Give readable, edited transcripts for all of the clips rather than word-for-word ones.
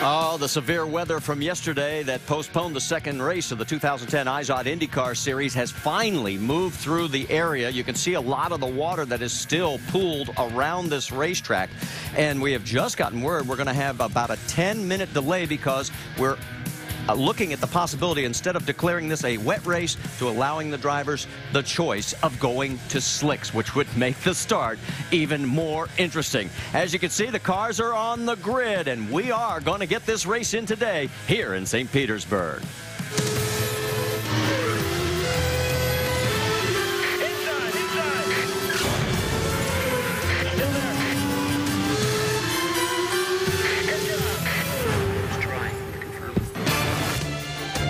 Oh, the severe weather from yesterday that postponed the second race of the 2010 IZOD Indycar Series has finally moved through the area. You can see a lot of the water that is still pooled around this racetrack. And we have just gotten word we're going to have about a 10-minute delay because we're looking at the possibility, instead of declaring this a wet race, to allowing the drivers the choice of going to slicks, which would make the start even more interesting. As you can see, the cars are on the grid, and we are going to get this race in today here in St. Petersburg.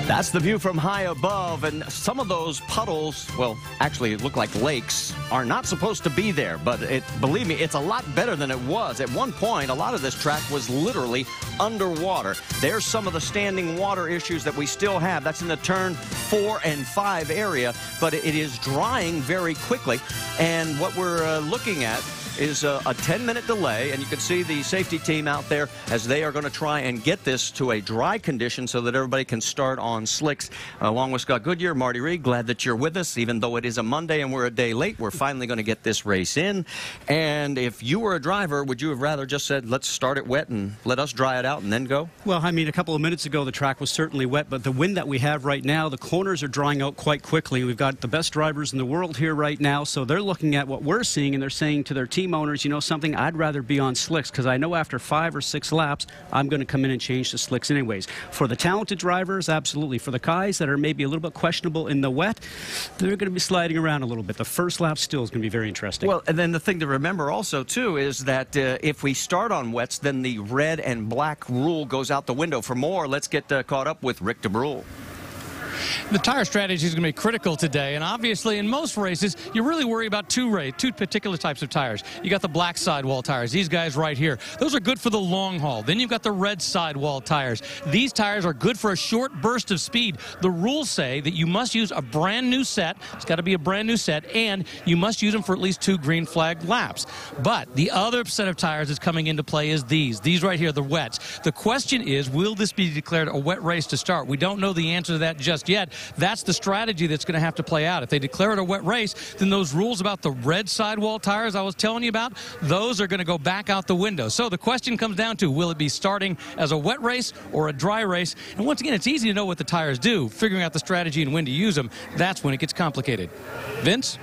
That's the view from high above, and some of those puddles, well, actually look like lakes, are not supposed to be there, but believe me, it's a lot better than it was. At one point, a lot of this track was literally underwater. There's some of the standing water issues that we still have. That's in the turn 4 and 5 area, but it is drying very quickly, and what we're looking at is a 10-minute delay, and you can see the safety team out there as they are going to try and get this to a dry condition so that everybody can start on slicks. Along with Scott Goodyear, Marty Reed, glad that you're with us. Even though it is a Monday and we're a day late, we're finally going to get this race in. And if you were a driver, would you have rather just said, let's start it wet and let us dry it out and then go? Well, I mean, a couple of minutes ago, the track was certainly wet, but the wind that we have right now, the corners are drying out quite quickly. We've got the best drivers in the world here right now, so they're looking at what we're seeing, and they're saying to their team owners, you know something, I'd rather be on slicks because I know after 5 or 6 laps, I'm going to come in and change to slicks anyways. For the talented drivers, absolutely. For the guys that are maybe a little bit questionable in the wet, they're going to be sliding around a little bit. The first lap still is going to be very interesting. Well, and then the thing to remember also, too, is that if we start on wets, then the red and black rule goes out the window. For more, let's get caught up with Rick DeBrule. The tire strategy is going to be critical today, and obviously in most races you really worry about two particular types of tires. You got the black sidewall tires, these guys right here. Those are good for the long haul. Then you've got the red sidewall tires. These tires are good for a short burst of speed. The rules say that you must use a brand new set. It's got to be a brand new set, and you must use them for at least 2 green flag laps. But the other set of tires that's coming into play is these right here, the wets. The question is, will this be declared a wet race to start? We don't know the answer to that just yet. That's the strategy that's going to have to play out. If they declare it a wet race, then those rules about the red sidewall tires I was telling you about, those are going to go back out the window. So the question comes down to, will it be starting as a wet race or a dry race? And once again, it's easy to know what the tires do. Figuring out the strategy and when to use them, that's when it gets complicated. Vince?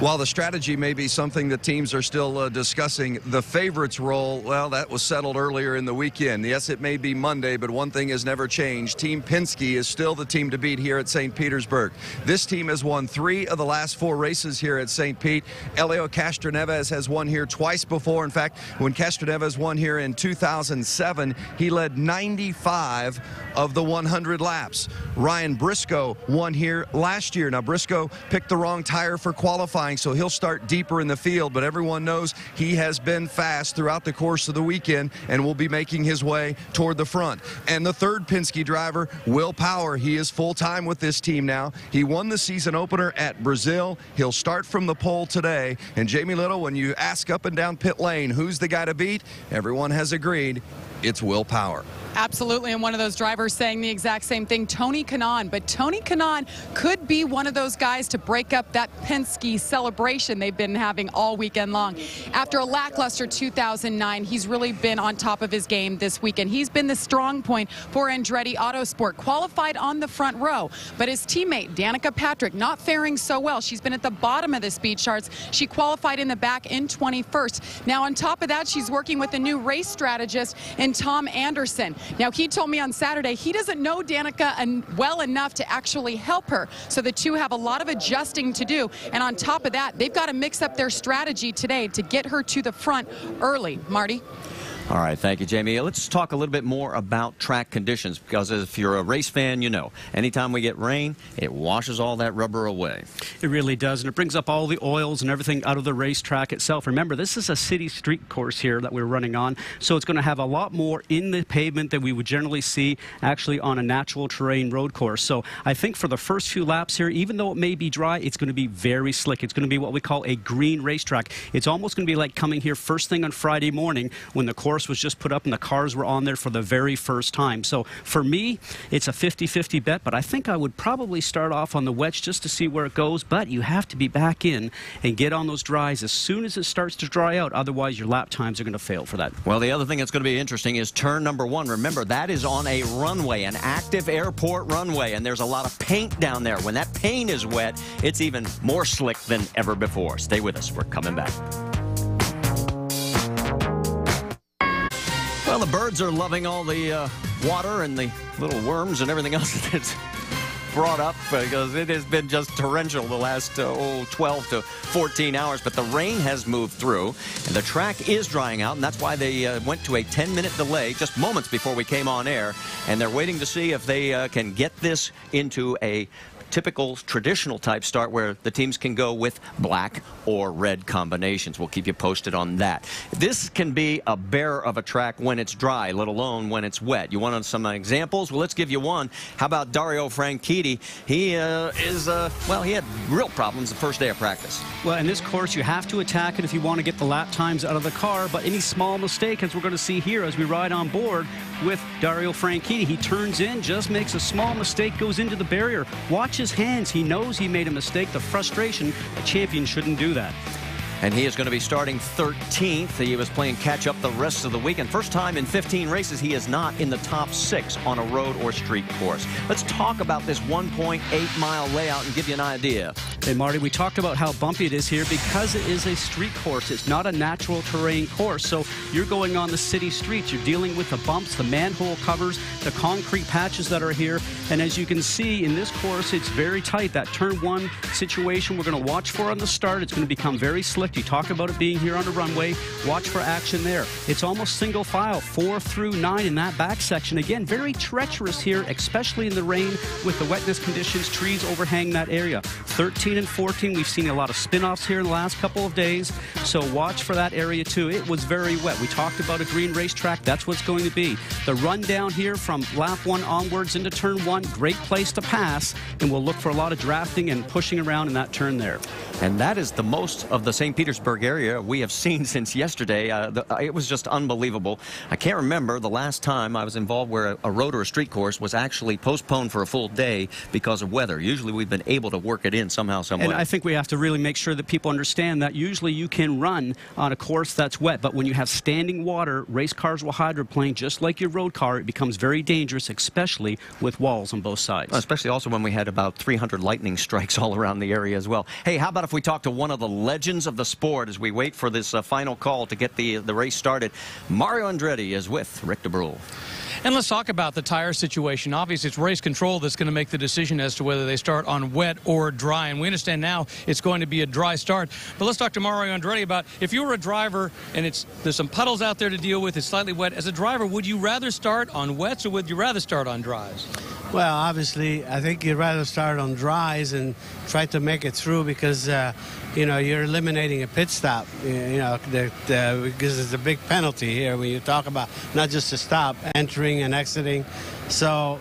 While the strategy may be something that teams are still discussing, the favorites role, well, that was settled earlier in the weekend. Yes, it may be Monday, but one thing has never changed. Team Penske is still the team to beat here at St. Petersburg. This team has won 3 of the last 4 races here at St. Pete. Helio Castroneves has won here twice before. In fact, when Castroneves won here in 2007, he led 95 of the 100 laps. Ryan Briscoe won here last year. Now, Briscoe picked the wrong tire for qualifying, so he'll start deeper in the field, but everyone knows he has been fast throughout the course of the weekend and will be making his way toward the front. And the third Penske driver, Will Power, he is full-time with this team now. He won the season opener at Brazil. He'll start from the pole today. And Jamie Little, when you ask up and down pit lane, who's the guy to beat? Everyone has agreed it's Will Power. Absolutely, and one of those drivers saying the exact same thing, Tony Kanaan. But Tony Kanaan could be one of those guys to break up that Penske celebration they've been having all weekend long. After a lackluster 2009, he's really been on top of his game this weekend. He's been the strong point for Andretti Autosport, qualified on the front row. But his teammate, Danica Patrick, not faring so well. She's been at the bottom of the speed charts. She qualified in the back in 21st. Now, on top of that, she's working with a new race strategist in Tom Anderson. Now, he told me on Saturday he doesn't know Danica well enough to actually help her. So the two have a lot of adjusting to do. And on top of that, they've got to mix up their strategy today to get her to the front early. Marty? All right, thank you, Jamie. Let's talk a little bit more about track conditions, because if you're a race fan, you know, anytime we get rain, it washes all that rubber away. It really does, and it brings up all the oils and everything out of the racetrack itself. Remember, this is a city street course here that we're running on, so it's going to have a lot more in the pavement than we would generally see actually on a natural terrain road course. So I think for the first few laps here, even though it may be dry, it's going to be very slick. It's going to be what we call a green racetrack. It's almost going to be like coming here first thing on Friday morning when the course course was just put up and the cars were on there for the very first time. So for me, it's a 50-50 bet, but I think I would probably start off on the wets just to see where it goes, but you have to be back in and get on those dries as soon as it starts to dry out. Otherwise, your lap times are going to fail for that. Well, the other thing that's going to be interesting is turn number 1. Remember, that is on a runway, an active airport runway, and there's a lot of paint down there. When that paint is wet, it's even more slick than ever before. Stay with us. We're coming back. Well, the birds are loving all the water and the little worms and everything else that's brought up because it has been just torrential the last 12 to 14 hours. But the rain has moved through, and the track is drying out, and that's why they went to a 10-minute delay just moments before we came on air, and they're waiting to see if they can get this into a typical traditional type start where the teams can go with black or red combinations. We'll keep you posted on that. This can be a bear of a track when it's dry, let alone when it's wet. You want some examples? Well, let's give you one. How about Dario Franchitti? He he had real problems the first day of practice. Well, in this course, you have to attack it if you want to get the lap times out of the car, but any small mistake, as we're going to see here as we ride on board with Dario Franchitti, he turns in, just makes a small mistake, goes into the barrier. Watch his hands. He knows he made a mistake. The frustration, a champion shouldn't do that. And he is going to be starting 13th. He was playing catch-up the rest of the weekend. First time in 15 races he is not in the top 6 on a road or street course. Let's talk about this 1.8-mile layout and give you an idea. Hey, Marty, we talked about how bumpy it is here because it is a street course. It's not a natural terrain course, so you're going on the city streets. You're dealing with the bumps, the manhole covers, the concrete patches that are here. And as you can see in this course, it's very tight. That turn 1 situation we're going to watch for on the start. It's going to become very slick. You talk about it being here on a runway. Watch for action there. It's almost single file, 4 through 9 in that back section. Again, very treacherous here, especially in the rain with the wetness conditions. Trees overhang that area. 13 and 14, we've seen a lot of spin-offs here in the last couple of days, so watch for that area too. It was very wet. We talked about a green racetrack. That's what's going to be. The run down here from lap 1 onwards into turn 1, great place to pass, and we'll look for a lot of drafting and pushing around in that turn there. And that is the most of the St. Petersburg area we have seen since yesterday. It was just unbelievable. I can't remember the last time I was involved where a road or a street course was actually postponed for a full day because of weather. Usually we've been able to work it in somehow, some way. And I think we have to really make sure that people understand that usually you can run on a course that's wet, but when you have standing water, race cars will hydroplane just like your road car. It becomes very dangerous, especially with walls on both sides. Especially also when we had about 300 lightning strikes all around the area as well. Hey, how about if we talk to one of the legends of the sport as we wait for this final call to get the race started? Mario Andretti is with Rick DeBrule. And let's talk about the tire situation. Obviously, it's race control that's going to make the decision as to whether they start on wet or dry. And we understand now it's going to be a dry start. But let's talk to Mario Andretti about if you were a driver and there's some puddles out there to deal with, it's slightly wet. As a driver, would you rather start on wets or would you rather start on dries? Well, obviously, I think you'd rather start on dries and try to make it through because, you're eliminating a pit stop, because it's a big penalty here when you talk about not just a stop, entering and exiting. So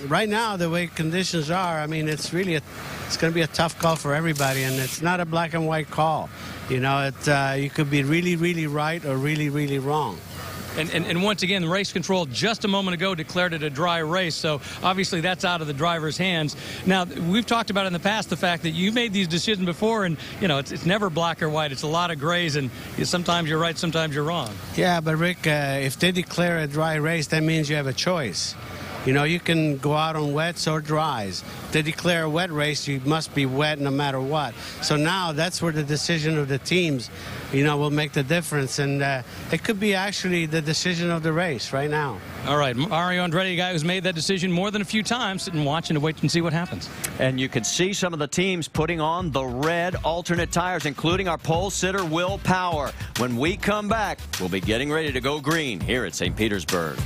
right now, the way conditions are, I mean, it's going to be a tough call for everybody, and it's not a black and white call. You could be really, really right or really, really wrong. And once again, the race control just a moment ago declared it a dry race, so obviously that's out of the driver's hands. Now, we've talked about in the past the fact that you made these decisions before, and it's never black or white. It's a lot of grays, and sometimes you're right, sometimes you're wrong. Yeah, but Rick, if they declare a dry race, that means you have a choice. You can go out on wets or dries. If they declare a wet race, you must be wet no matter what. So now that's where the decision of the teams, will make the difference. And it could be actually the decision of the race right now. All right, Mario Andretti, a guy who's made that decision more than a few times, sitting watching to wait and see what happens. And you can see some of the teams putting on the red alternate tires, including our pole sitter, Will Power. When we come back, we'll be getting ready to go green here at St. Petersburg.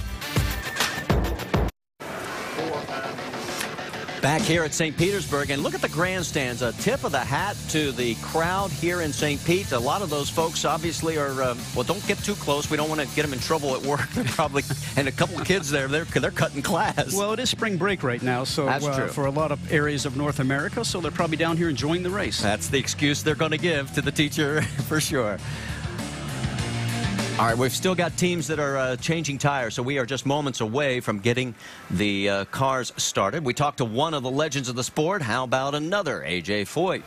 Back here at St. Petersburg, and look at the grandstands. A tip of the hat to the crowd here in St. Pete. A lot of those folks obviously are, don't get too close. We don't want to get them in trouble at work. They're probably, and a couple of kids there, they're cutting class. Well, it is spring break right now, so that's true. For a lot of areas of North America, so they're probably down here enjoying the race. That's the excuse they're going to give to the teacher for sure. All right, we've still got teams that are changing tires, so we are just moments away from getting the cars started. We talked to one of the legends of the sport. How about another, A.J. Foyt?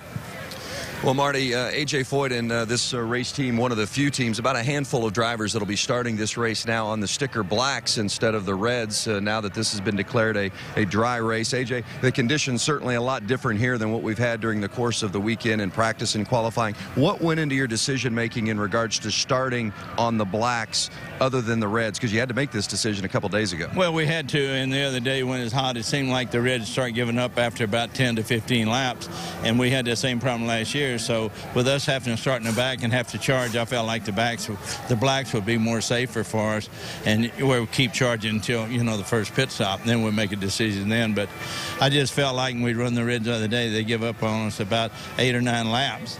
Well, Marty, A.J. Foyt and this race team, one of the few teams, about a handful of drivers that will be starting this race now on the sticker blacks instead of the reds, now that this has been declared a dry race. A.J., the conditions certainly a lot different here than what we've had during the course of the weekend in practice and qualifying. What went into your decision-making in regards to starting on the blacks other than the reds? Because you had to make this decision a couple days ago. Well, we had to, and the other day when it was hot, it seemed like the reds started giving up after about 10 to 15 laps, and we had the same problem last year. So with us having to start in the back and have to charge, I felt like the blacks would be more safer for us, and we'll keep charging until, you know, the first pit stop, and then we'll make a decision then. But I just felt like when we run the reds the other day, they give up on us about 8 or 9 laps,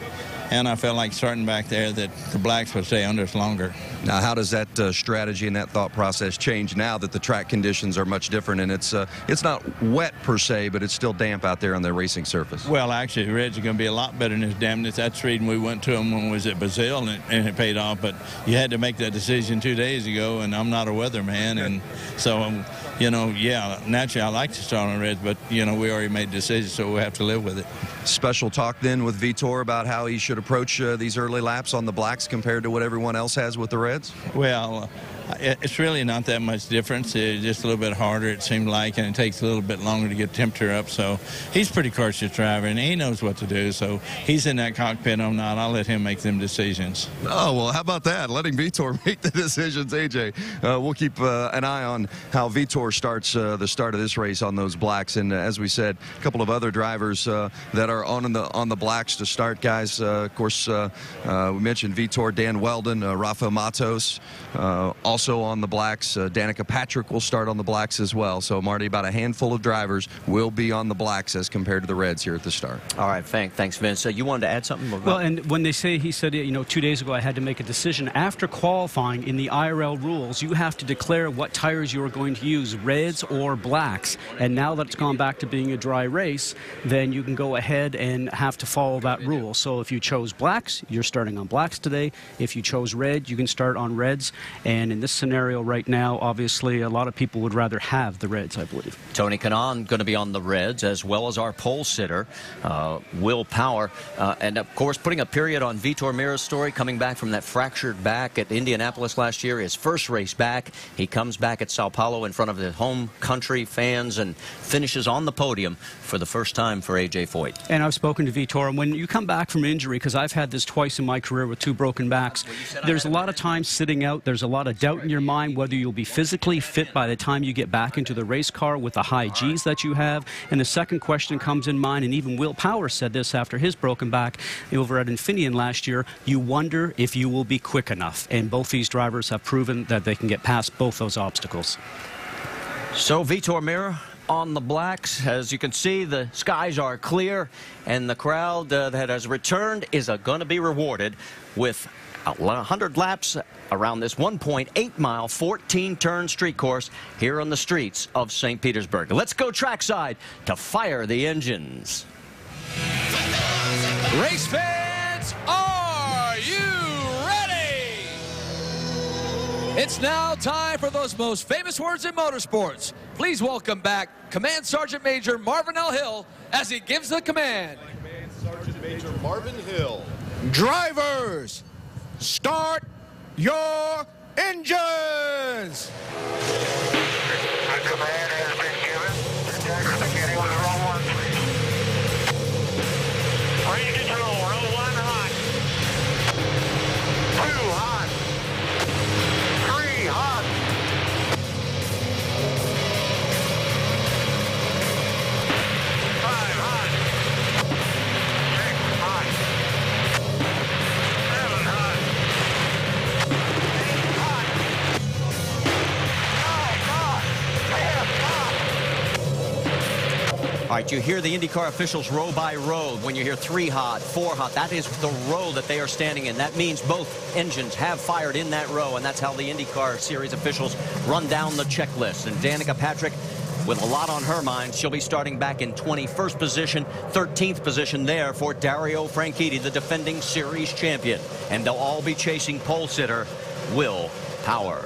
and I felt like starting back there that the blacks would stay under us longer. Now, how does that strategy and that thought process change now that the track conditions are much different, and it's not wet per se, but it's still damp out there on the racing surface? Well, actually, the reds are going to be a lot better than this dampness. That's the reason we went to them when we was at Brazil, and it paid off. But you had to make that decision 2 days ago, and I'm not a weatherman, and so you know, yeah, naturally I like to start on reds, but you know, we already made decisions, so we have to live with it. Special talk then with Vitor about how he should approach these early laps on the blacks compared to what everyone else has with the reds? Well, it's really not that much difference. It's just a little bit harder, it seemed like, and it takes a little bit longer to get temperature up. So he's a pretty cautious driver, and he knows what to do. So he's in that cockpit. I'm not. I'll let him make them decisions. Oh, well, how about that? Letting Vitor make the decisions, AJ. We'll keep an eye on how Vitor starts the start of this race on those blacks. And as we said, a couple of other drivers that are on the blacks to start, guys. Of course, we mentioned Vitor, Dan Weldon, Rafa Matos, also on the blacks. Danica Patrick will start on the blacks as well. So, Marty, about a handful of drivers will be on the blacks as compared to the reds here at the start. All right, thanks, Vince. You wanted to add something? Well, and when they say, he said, you know, 2 days ago I had to make a decision. After qualifying in the IRL rules, you have to declare what tires you are going to use, reds or blacks. And now that it's gone back to being a dry race, then you can go ahead and have to follow that rule. So if you chose blacks, you're starting on blacks today. If you chose red, you can start on reds. And in this scenario right now, obviously, a lot of people would rather have the reds, I believe. Tony Kanaan going to be on the reds, as well as our pole sitter, Will Power. And, of course, putting a period on Vitor Meira's story, coming back from that fractured back at Indianapolis last year, his first race back. He comes back at Sao Paulo in front of the home country fans and finishes on the podium for the first time for A.J. Foyt. And I've spoken to Vitor, and when you come back from injury, because I've had this twice in my career with 2 broken backs, there's a lot of time sitting out. There's a lot of doubt in your mind whether you'll be physically fit by the time you get back into the race car with the high Gs that you have. And the second question comes in mind, and even Will Power said this after his broken back over at Infineon last year, you wonder if you will be quick enough. And both these drivers have proven that they can get past both those obstacles. So Vitor Meira on the blacks. As you can see, the skies are clear, and the crowd that has returned is going to be rewarded with 100 laps around this 1.8-mile, 14-turn street course here on the streets of St. Petersburg. Let's go trackside to fire the engines. Race fans, are you ready? It's now time for those most famous words in motorsports. Please welcome back Command Sergeant Major Marvin L. Hill as he gives the command. Command Sergeant Major Marvin Hill. Drivers, start your engines! Command has been given. Jackson beginning with roll 1, please. Ready to go. Roll 1 hot. 2 hot. 3 hot. 5 hot. 6 hot. 7 hot. 8 hot. Oh, God. 10 hot. All right, you hear the Indycar officials row by row. When you hear 3 hot, 4 hot, that is the row that they are standing in. That means both engines have fired in that row, and that's how the Indycar Series officials run down the checklist. And Danica Patrick, with a lot on her mind, she'll be starting back in 21st position, 13th position there for Dario Franchitti, the defending series champion. And they'll all be chasing pole sitter Will Power.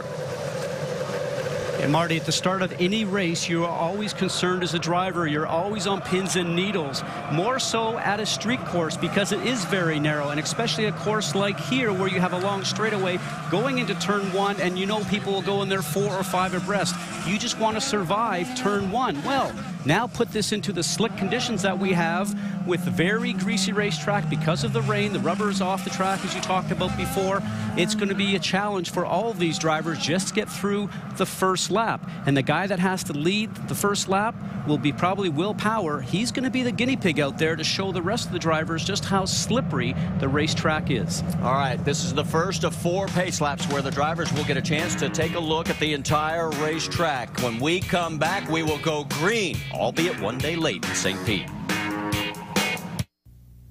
And Marty, at the start of any race, you are always concerned as a driver. You're always on pins and needles, more so at a street course because it is very narrow, and especially a course like here where you have a long straightaway going into turn 1, and you know people will go in there 4 or 5 abreast. You just want to survive turn 1. Well, now put this into the slick conditions that we have with very greasy racetrack because of the rain. The rubber is off the track, as you talked about before. It's going to be a challenge for all of these drivers just to get through the first lap. And the guy that has to lead the first lap will be probably Will Power. He's going to be the guinea pig out there to show the rest of the drivers just how slippery the racetrack is. All right, this is the first of 4 pace laps where the drivers will get a chance to take a look at the entire racetrack. When we come back, we will go green, albeit one day late in St. Pete.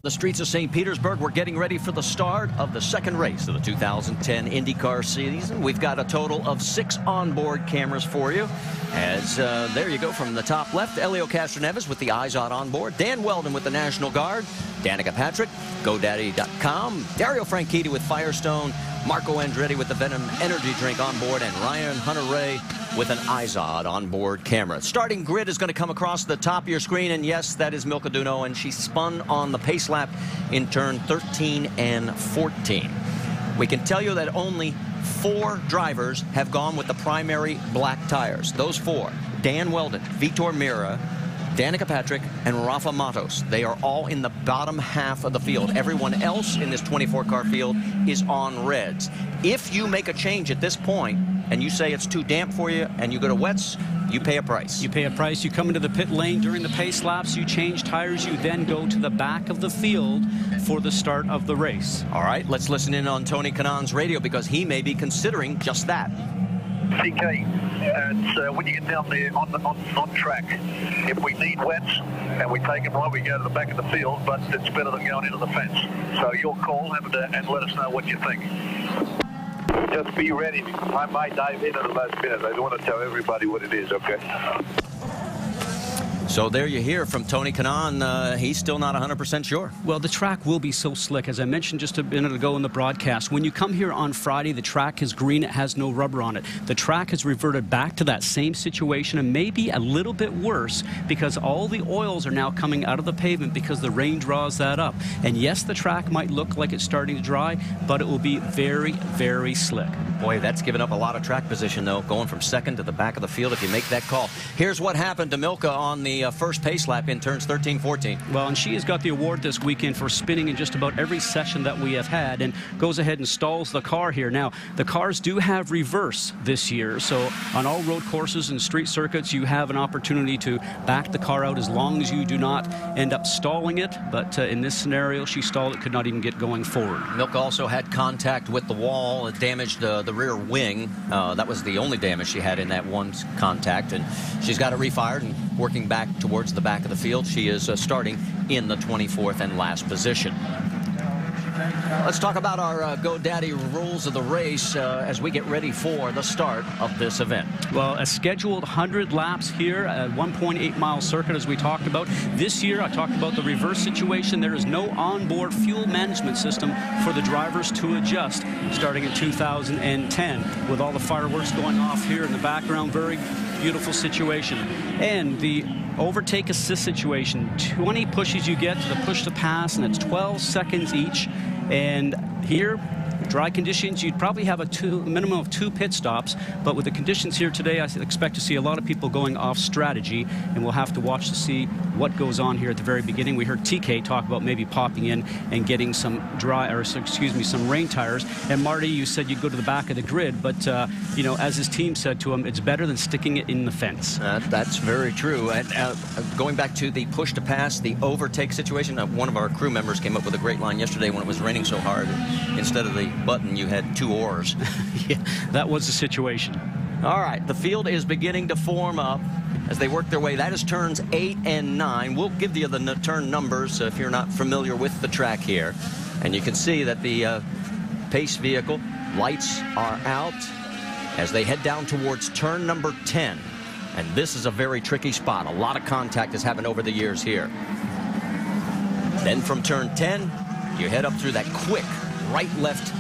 The streets of St. Petersburg, we're getting ready for the start of the second race of the 2010 Indycar season. We've got a total of 6 onboard cameras for you. As there you go from the top left, Elio Castroneves with the eyes on onboard, Dan Weldon with the National Guard, Danica Patrick, GoDaddy.com, Dario Franchitti with Firestone, Marco Andretti with the Venom Energy Drink on board, and Ryan Hunter-Ray with an IZOD onboard camera. Starting grid is going to come across the top of your screen, and yes, that is Milka Duno, and she spun on the pace lap in turn 13 and 14. We can tell you that only 4 drivers have gone with the primary black tires. Those 4, Dan Weldon, Vitor Meira, Danica Patrick, and Rafa Matos. They are all in the bottom half of the field. Everyone else in this 24-car field is on reds. If you make a change at this point and you say it's too damp for you and you go to wets, you pay a price. You pay a price. You come into the pit lane during the pace laps, you change tires, you then go to the back of the field for the start of the race. All right, let's listen in on Tony Kanaan's radio because he may be considering just that. CK, when you get down there on track, if we need wets and we take them right, we go to the back of the field, but it's better than going into the fence. So your call and let us know what you think. Just be ready because I might dive in at the last minute. I don't want to tell everybody what it is, okay? So there you hear from Tony Kanaan. He's still not 100% sure. Well, the track will be so slick. As I mentioned just a minute ago in the broadcast, when you come here on Friday, the track is green. It has no rubber on it. The track has reverted back to that same situation and maybe a little bit worse because all the oils are now coming out of the pavement because the rain draws that up. And yes, the track might look like it's starting to dry, but it will be very, very slick. Boy, that's given up a lot of track position, though, going from second to the back of the field if you make that call. Here's what happened to Milka on the first pace lap in turns 13-14. Well, and she has got the award this weekend for spinning in just about every session that we have had and goes ahead and stalls the car here. Now, the cars do have reverse this year, so on all road courses and street circuits, you have an opportunity to back the car out as long as you do not end up stalling it. But in this scenario, she stalled it, could not even get going forward. Milka also had contact with the wall. It damaged the rear wing. That was the only damage she had in that one contact, and she's got it refired and working back towards the back of the field. She is starting in the 24th and last position. Let's talk about our GoDaddy rules of the race as we get ready for the start of this event. Well, a scheduled 100 laps here, a 1.8-mile circuit as we talked about. This year, I talked about the reverse situation. There is no onboard fuel management system for the drivers to adjust starting in 2010 with all the fireworks going off here in the background. Very beautiful situation. And the overtake assist situation, 20 pushes you get to the push to pass, and it's 12 seconds each. And here, dry conditions, you'd probably have a minimum of 2 pit stops, but with the conditions here today, I expect to see a lot of people going off strategy, and we'll have to watch to see what goes on here at the very beginning. We heard TK talk about maybe popping in and getting some some rain tires. And Marty, you said you'd go to the back of the grid, but you know, as his team said to him, it's better than sticking it in the fence. That's very true. And going back to the push to pass, the overtake situation, one of our crew members came up with a great line yesterday when it was raining so hard. Instead of the button, you had 2 oars. Yeah, that was the situation. All right, the field is beginning to form up as they work their way. That is turns 8 and 9. We'll give you the turn numbers if you're not familiar with the track here. And you can see that the pace vehicle lights are out as they head down towards turn number 10. And this is a very tricky spot. A lot of contact has happened over the years here. Then from turn 10, you head up through that quick right-left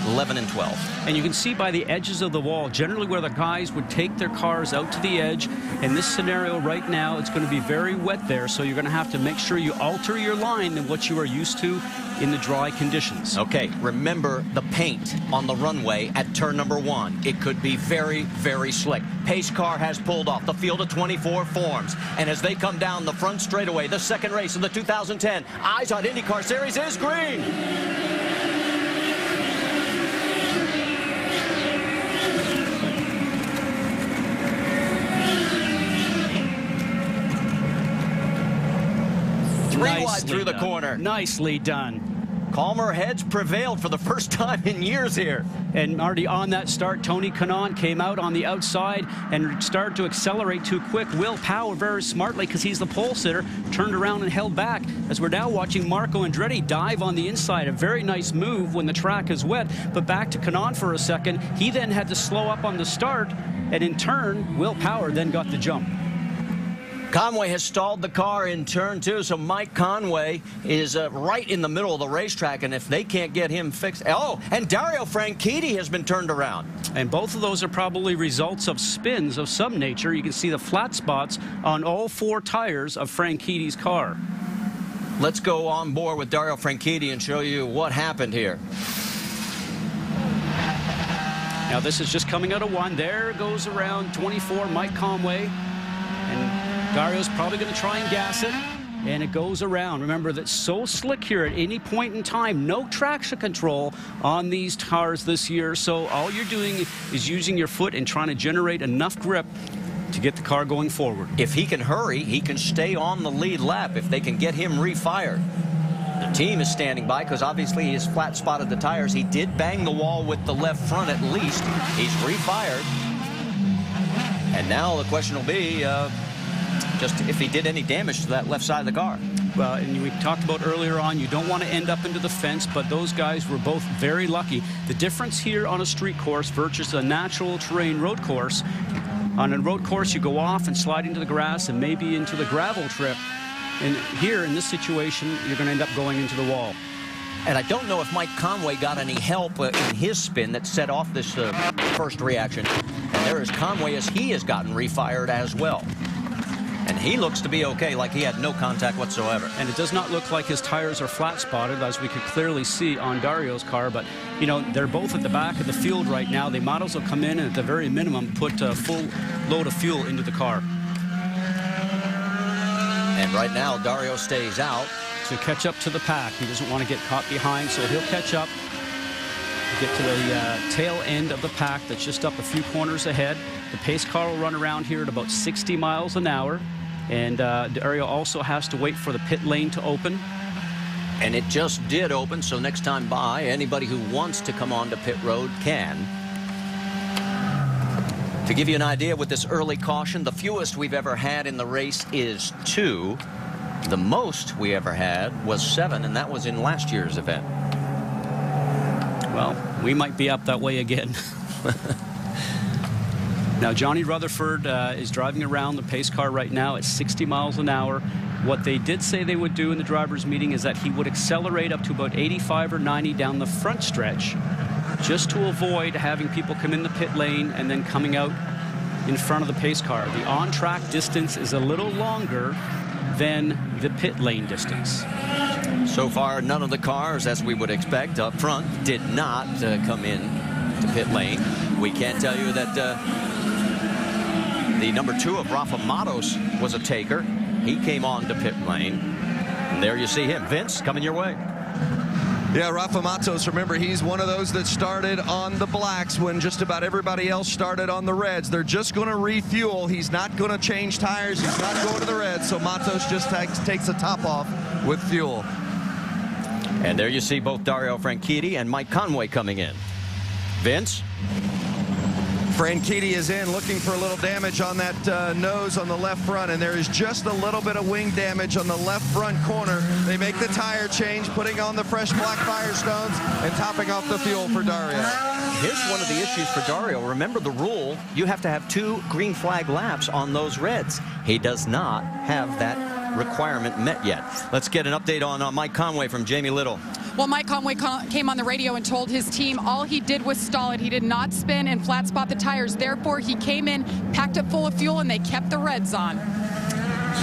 11 and 12. And you can see by the edges of the wall, generally where the guys would take their cars out to the edge. In this scenario right now, it's going to be very wet there, so you're going to have to make sure you alter your line than what you are used to in the dry conditions. Okay, remember the paint on the runway at turn number 1. It could be very, very slick. Pace car has pulled off. The field of 24 forms. And as they come down the front straightaway, the second race of the 2010 Eyes on IndyCar Series is green. Three wide through the corner. Nicely done. Calmer heads prevailed for the first time in years here. And Marty, on that start, Tony Kanaan came out on the outside and started to accelerate too quick. Will Power very smartly, because he's the pole sitter, turned around and held back. As we're now watching Marco Andretti dive on the inside. A very nice move when the track is wet. But back to Kanaan for a second. He then had to slow up on the start. And in turn, Will Power then got the jump. Conway has stalled the car in turn 2, so Mike Conway is right in the middle of the racetrack, and if they can't get him fixed... Oh, and Dario Franchitti has been turned around. And both of those are probably results of spins of some nature. You can see the flat spots on all 4 tires of Franchitti's car. Let's go on board with Dario Franchitti and show you what happened here. Now this is just coming out of 1. There goes around 24, Mike Conway. And Dario's probably going to try and gas it, and it goes around. Remember, that's so slick here at any point in time. No traction control on these cars this year, so all you're doing is using your foot and trying to generate enough grip to get the car going forward. If he can hurry, he can stay on the lead lap if they can get him refired. The team is standing by because obviously he's flat spotted the tires. He did bang the wall with the left front at least. He's refired. And now the question will be just if he did any damage to that left side of the car. Well, and we talked about earlier on, you don't want to end up into the fence, but those guys were both very lucky. The difference here on a street course versus a natural terrain road course, on a road course you go off and slide into the grass and maybe into the gravel trip. And here in this situation, you're going to end up going into the wall. And I don't know if Mike Conway got any help in his spin that set off this first reaction. And there is Conway as he has gotten refired as well. And he looks to be okay, like he had no contact whatsoever. And it does not look like his tires are flat spotted, as we could clearly see on Dario's car. But, you know, they're both at the back of the field right now. They might as well come in and at the very minimum put a full load of fuel into the car. And right now, Dario stays out. To catch up to the pack. He doesn't want to get caught behind, so he'll catch up. Get to the tail end of the pack that's just up a few corners ahead. The pace car will run around here at about 60 miles an hour. And Dario also has to wait for the pit lane to open. And it just did open, so next time by, anybody who wants to come onto pit road can. To give you an idea with this early caution, the fewest we've ever had in the race is 2. The most we ever had was 7, and that was in last year's event. Well, we might be up that way again. Now, Johnny Rutherford is driving around the pace car right now at 60 miles an hour. What they did say they would do in the drivers' meeting is that he would accelerate up to about 85 or 90 down the front stretch, just to avoid having people come in the pit lane and then coming out in front of the pace car. The on-track distance is a little longer than the pit lane distance. So far, none of the cars, as we would expect up front, did not come in to pit lane. We can't tell you that the number 2 of Rafa Matos was a taker. He came on to pit lane. And there you see him. Vince, coming your way. Yeah, Rafa Matos, remember, he's one of those that started on the blacks when just about everybody else started on the reds. They're just going to refuel. He's not going to change tires. He's not going to the reds. So Matos just takes the top off with fuel. And there you see both Dario Franchitti and Mike Conway coming in. Vince? Franchitti is in looking for a little damage on that nose on the left front, and there is just a little bit of wing damage on the left front corner. They make the tire change, putting on the fresh black Firestones and topping off the fuel for Dario. Here's one of the issues for Dario. Remember the rule, you have to have 2 green flag laps on those reds. He does not have that requirement met yet. Let's get an update on Mike Conway from Jamie Little. Well, Mike Conway came on the radio and told his team all he did was stall it. He did not spin and flat spot the tires. Therefore, he came in, packed up full of fuel, and they kept the reds on.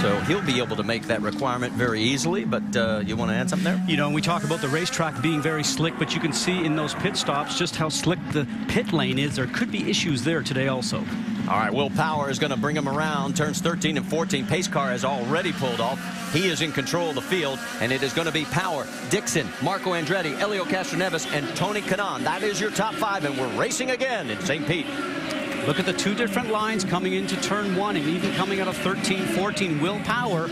So he'll be able to make that requirement very easily, but you want to add something there? You know, and we talk about the racetrack being very slick, but you can see in those pit stops just how slick the pit lane is. There could be issues there today also. All right, Will Power is going to bring him around. Turns 13 and 14. Pace car has already pulled off. He is in control of the field, and it is going to be Power, Dixon, Marco Andretti, Helio Castroneves, and Tony Kanaan. That is your top 5, and we're racing again in St. Pete. Look at the 2 different lines coming into turn 1 and even coming out of 13-14. Will Power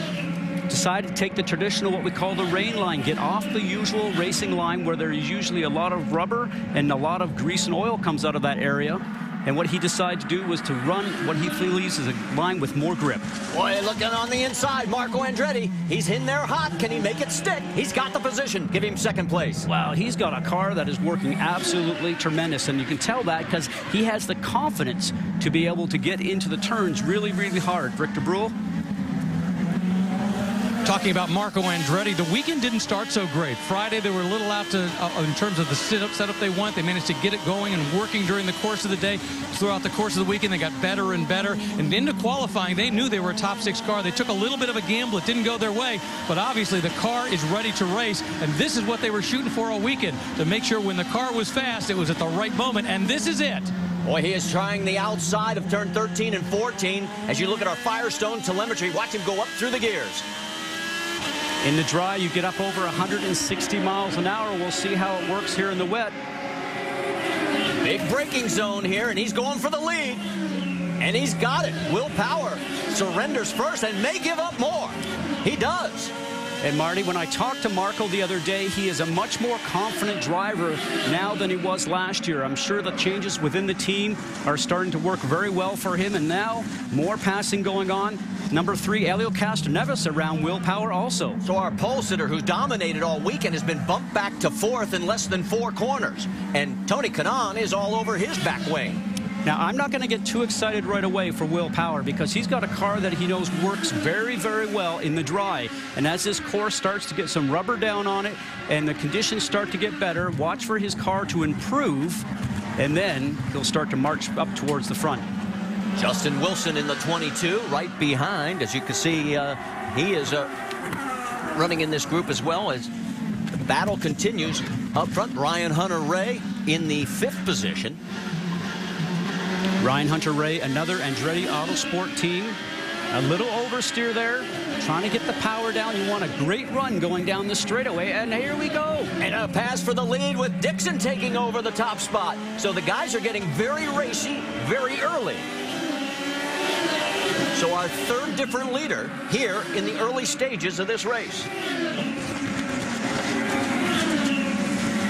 decided to take the traditional, what we call the rain line, get off the usual racing line where there is usually a lot of rubber and a lot of grease and oil comes out of that area. And what he decided to do was to run what he believes is a line with more grip. Boy, looking on the inside, Marco Andretti. He's in there hot. Can he make it stick? He's got the position. Give him second place. Wow, he's got a car that is working absolutely tremendous. And you can tell that because he has the confidence to be able to get into the turns really, really hard. Victor Brule? Talking about Marco Andretti, the weekend didn't start so great. Friday, they were a little out to, in terms of the setup they want. They managed to get it going and working during the course of the day. Throughout the course of the weekend, they got better and better. And into qualifying, they knew they were a top 6 car. They took a little bit of a gamble. It didn't go their way. But obviously, the car is ready to race. And this is what they were shooting for all weekend, to make sure when the car was fast, it was at the right moment. And this is it. Boy, he is trying the outside of turn 13 and 14. As you look at our Firestone telemetry, watch him go up through the gears. In the dry, you get up over 160 miles an hour. We'll see how it works here in the wet. Big braking zone here, and he's going for the lead. And he's got it. Will Power surrenders first and may give up more. He does. And Marty, when I talked to Marco the other day, he is a much more confident driver now than he was last year. I'm sure the changes within the team are starting to work very well for him. And now, more passing going on. Number 3, Helio Castroneves around Will Power also. So our pole sitter, who's dominated all weekend, has been bumped back to 4th in less than 4 corners. And Tony Kanaan is all over his back wing. Now, I'm not going to get too excited right away for Will Power because he's got a car that he knows works very, very well in the dry. And as this course starts to get some rubber down on it and the conditions start to get better, watch for his car to improve, and then he'll start to march up towards the front. Justin Wilson in the 22, right behind. As you can see, he is running in this group as well as the battle continues up front. Ryan Hunter-Ray in the 5th position. Ryan Hunter-Ray, another Andretti Autosport team. A little oversteer there, trying to get the power down. You want a great run going down the straightaway, and here we go. And a pass for the lead with Dixon taking over the top spot. So the guys are getting very racy very early. So our 3rd different leader here in the early stages of this race.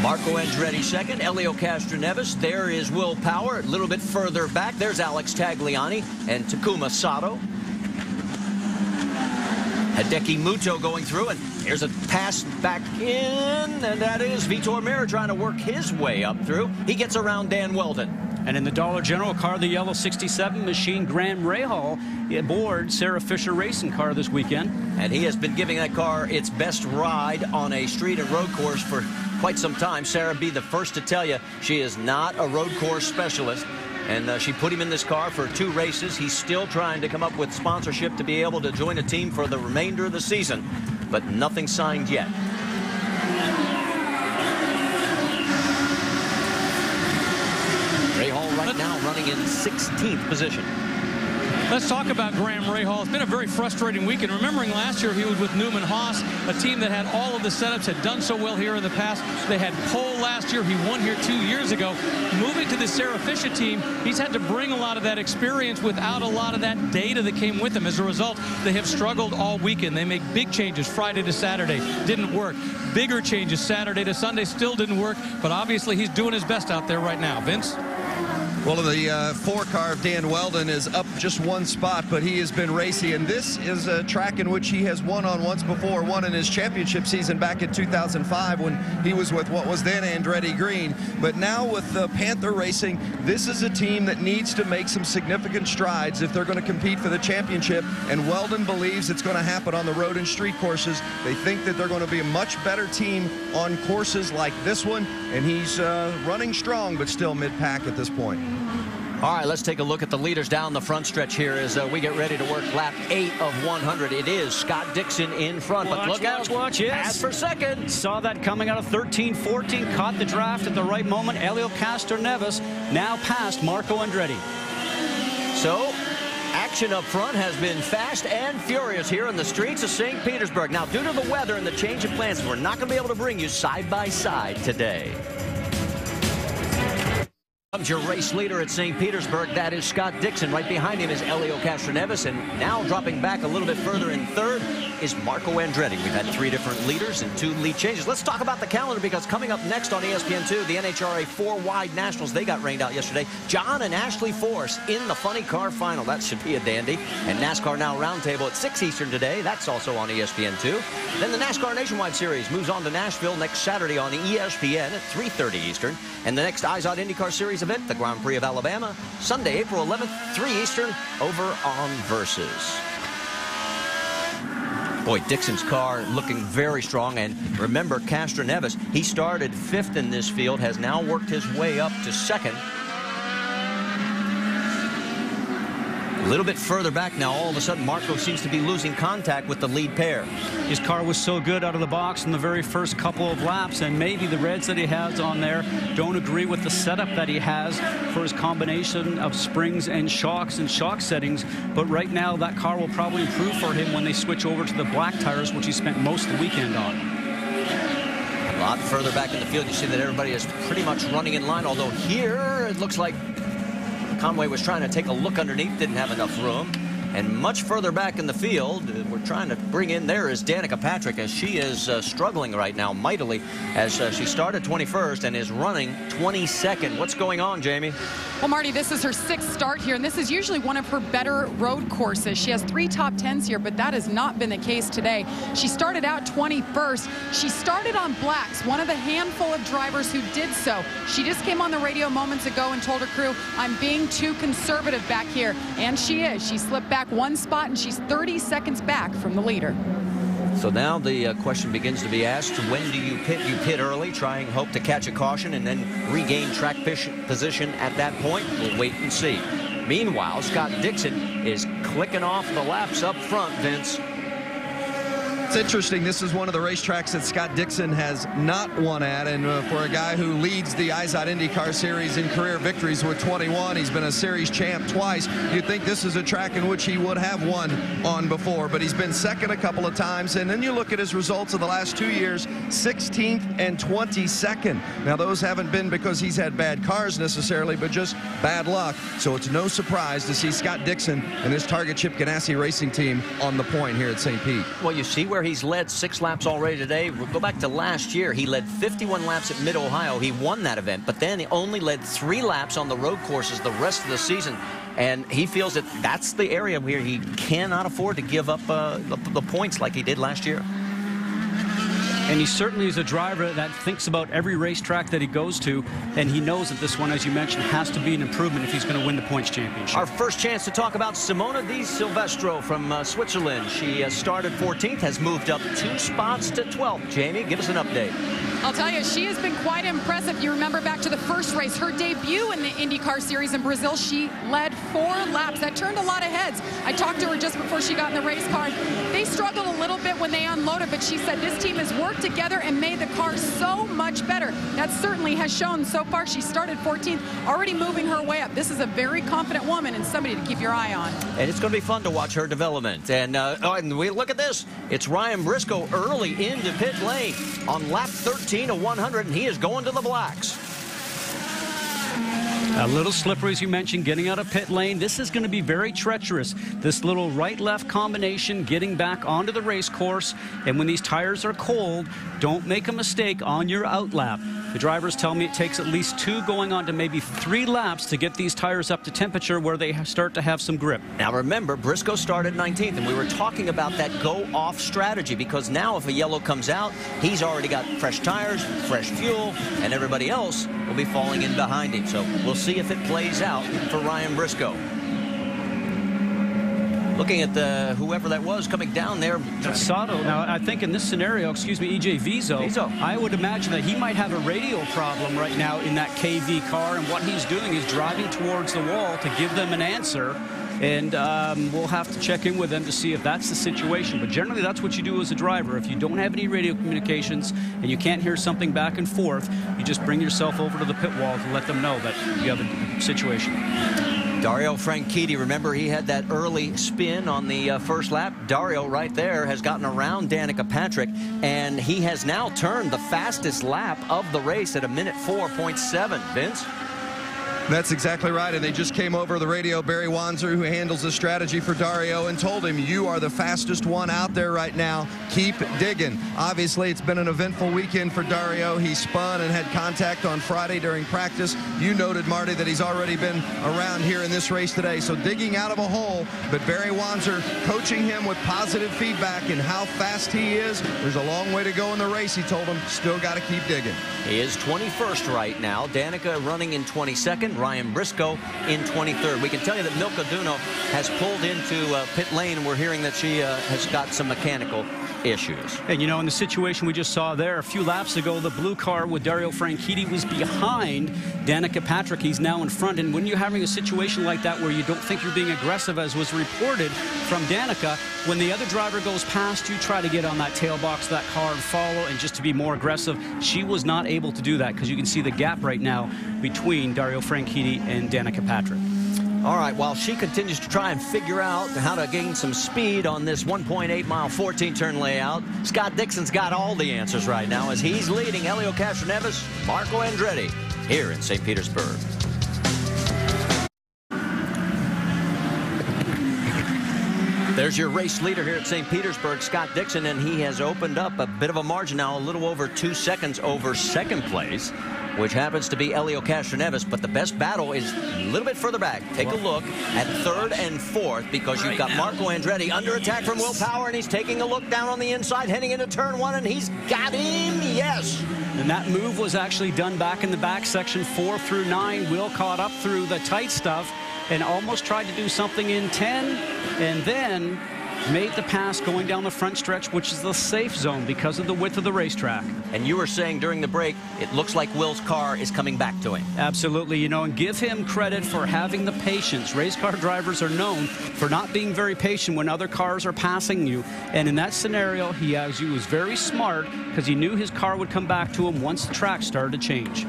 Marco Andretti 2nd, Helio Castroneves. There is Will Power a little bit further back. There's Alex Tagliani and Takuma Sato. Hideki Muto going through, and here's a pass back in, and that is Vitor Meira trying to work his way up through. He gets around Dan Weldon. And in the Dollar General car, the yellow 67 machine, Graham Rahal aboard Sarah Fisher racing car this weekend. And he has been giving that car its best ride on a street and road course for quite some time. Sarah, be the first to tell you, she is not a road course specialist. And she put him in this car for 2 races. He's still trying to come up with sponsorship to be able to join a team for the remainder of the season, but nothing signed yet. Rahal right now running in 16th position. Let's talk about Graham Rahal. It's been a very frustrating weekend. Remembering last year he was with Newman Haas, a team that had all of the setups, had done so well here in the past. They had pole last year. He won here 2 years ago. Moving to the Sarah Fisher team, he's had to bring a lot of that experience without a lot of that data that came with him. As a result, they have struggled all weekend. They make big changes Friday to Saturday. Didn't work. Bigger changes Saturday to Sunday. Still didn't work. But obviously he's doing his best out there right now. Vince? Well, the 4-car of Dan Weldon is up just one spot, but he has been racy, and this is a track in which he has won on once before, won in his championship season back in 2005 when he was with what was then Andretti Green. But now with Panther Racing, this is a team that needs to make some significant strides if they're going to compete for the championship, and Weldon believes it's going to happen on the road and street courses. They think that they're going to be a much better team on courses like this one, and he's running strong, but still mid-pack at this point. All right, let's take a look at the leaders down the front stretch here as we get ready to work lap 8 of 100. It is Scott Dixon in front, but look out. Watch, yes. Pass for second. Saw that coming out of 13-14, caught the draft at the right moment. Helio Castroneves now past Marco Andretti. So, action up front has been fast and furious here in the streets of St. Petersburg. Now, due to the weather and the change of plans, we're not going to be able to bring you side-by-side today. Comes your race leader at St. Petersburg. That is Scott Dixon. Right behind him is Helio Castroneves, and now dropping back a little bit further in third is Marco Andretti. We've had 3 different leaders and 2 lead changes. Let's talk about the calendar, because coming up next on ESPN2, the NHRA 4-wide Nationals, they got rained out yesterday. John and Ashley Force in the funny car final. That should be a dandy. And NASCAR Now Roundtable at 6 Eastern today. That's also on ESPN2. Then the NASCAR Nationwide Series moves on to Nashville next Saturday on ESPN at 3:30 Eastern. And the next IZOD IndyCar Series event, the Grand Prix of Alabama, Sunday, April 11th, 3 Eastern, over on Versus. Boy, Dixon's car looking very strong, and remember Castroneves, he started 5th in this field, has now worked his way up to 2nd. A little bit further back now, all of a sudden, Marco seems to be losing contact with the lead pair. His car was so good out of the box in the very first couple of laps, and maybe the reds that he has on there don't agree with the setup that he has for his combination of springs and shock settings. But right now, that car will probably improve for him when they switch over to the black tires, which he spent most of the weekend on. A lot further back in the field, you see that everybody is pretty much running in line, although here it looks like Conway was trying to take a look underneath, didn't have enough room. And much further back in the field, we're trying to bring in there is Danica Patrick, as she is struggling right now mightily, as she started 21st and is running 22nd. What's going on, Jamie? Well, Marty, this is her 6th start here, and this is usually one of her better road courses. She has 3 top 10s here, but that has not been the case today. She started out 21st. She started on blacks, one of the handful of drivers who did so. She just came on the radio moments ago and told her crew, I'm being too conservative back here, and she is. She slipped back 1 spot, and she's 30 seconds back from the leader. So now the question begins to be asked, when do you pit? You pit early, hope to catch a caution, and then regain track position at that point. We'll wait and see. Meanwhile, Scott Dixon is clicking off the laps up front, Vince. It's interesting. This is one of the racetracks that Scott Dixon has not won at, and for a guy who leads the IZOD IndyCar Series in career victories with 21, he's been a series champ twice. You'd think this is a track in which he would have won on before, but he's been second a couple of times, and then you look at his results of the last 2 years, 16th and 22nd. Now, those haven't been because he's had bad cars necessarily, but just bad luck. So it's no surprise to see Scott Dixon and his Target Chip Ganassi racing team on the point here at St. Pete. Well, you see where he's led 6 laps already today. We'll go back to last year. He led 51 laps at Mid-Ohio. He won that event, but then he only led 3 laps on the road courses the rest of the season. And he feels that that's the area where he cannot afford to give up the points like he did last year. And he certainly is a driver that thinks about every racetrack that he goes to, and he knows that this one, as you mentioned, has to be an improvement if he's going to win the points championship. Our first chance to talk about Simona Di Silvestro from Switzerland. She started 14th, has moved up 2 spots to 12th. Jamie, give us an update. I'll tell you, she has been quite impressive. You remember back to the first race, her debut in the IndyCar Series in Brazil, she led 4 laps. That turned a lot of heads. I talked to her just before she got in the race car. They struggled a little bit when they unloaded, but she said this team has worked together and made the car so much better. That certainly has shown so far. She started 14th, already moving her way up. This is a very confident woman and somebody to keep your eye on. And it's going to be fun to watch her development. And we look at this. It's Ryan Briscoe early into pit lane on lap 13 of 100, and he is going to the blacks. A little slippery, as you mentioned, getting out of pit lane. This is going to be very treacherous. This little right-left combination, getting back onto the race course. And when these tires are cold, don't make a mistake on your outlap. The drivers tell me it takes at least 2 going on to maybe 3 laps to get these tires up to temperature where they start to have some grip. Now remember, Briscoe started 19th, and we were talking about that go-off strategy, because now if a yellow comes out, he's already got fresh tires, fresh fuel, and everybody else will be falling in behind him. So we'll see if it plays out for Ryan Briscoe. Looking at whoever that was coming down there. Sato. Now, I think in this scenario, EJ Vizo, I would imagine that he might have a radio problem right now in that KV car, and what he's doing is driving towards the wall to give them an answer. And we'll have to check in with them to see if that's the situation. But generally, that's what you do as a driver. If you don't have any radio communications and you can't hear something back and forth, you just bring yourself over to the pit wall to let them know that you have a situation. Dario Franchitti, remember he had that early spin on the first lap. Dario right there has gotten around Danica Patrick, and he has now turned the fastest lap of the race at 1:04.7. Vince? That's exactly right, and they just came over the radio. Barry Wanzer, who handles the strategy for Dario, and told him, you are the fastest one out there right now. Keep digging. Obviously, it's been an eventful weekend for Dario. He spun and had contact on Friday during practice. You noted, Marty, that he's already been around here in this race today, so digging out of a hole. But Barry Wanzer coaching him with positive feedback and how fast he is. There's a long way to go in the race, he told him. Still got to keep digging. He is 21st right now. Danica running in 22nd. Ryan Briscoe in 23rd. We can tell you that Milka Duno has pulled into pit lane, and we're hearing that she has got some mechanical issues. And you know, in the situation we just saw there a few laps ago, the blue car with Dario Franchitti was behind Danica Patrick. He's now in front, and when you're having a situation like that where you don't think you're being aggressive, as was reported from Danica, when the other driver goes past you, try to get on that tail box of that car and follow, and just to be more aggressive. She was not able to do that, because you can see the gap right now between Dario Franchitti and Danica Patrick. All right, while she continues to try and figure out how to gain some speed on this 1.8-mile 14-turn layout, Scott Dixon's got all the answers right now as he's leading Helio Castroneves, Marco Andretti here in St. Petersburg. There's your race leader here at St. Petersburg, Scott Dixon, and he has opened up a bit of a margin now, a little over 2 seconds over second place, which happens to be Helio Castroneves, but the best battle is a little bit further back. Take a look at 3rd and 4th, because you've got Marco Andretti under attack from Will Power, and he's taking a look down on the inside, heading into turn 1, and he's got him, yes! And that move was actually done back in the back section 4 through 9. Will caught up through the tight stuff and almost tried to do something in 10, and then made the pass going down the front stretch, which is the safe zone because of the width of the racetrack. And you were saying during the break, it looks like Will's car is coming back to him. Absolutely, you know, and give him credit for having the patience. Race car drivers are known for not being very patient when other cars are passing you. And in that scenario, he was very smart, because he knew his car would come back to him once the track started to change.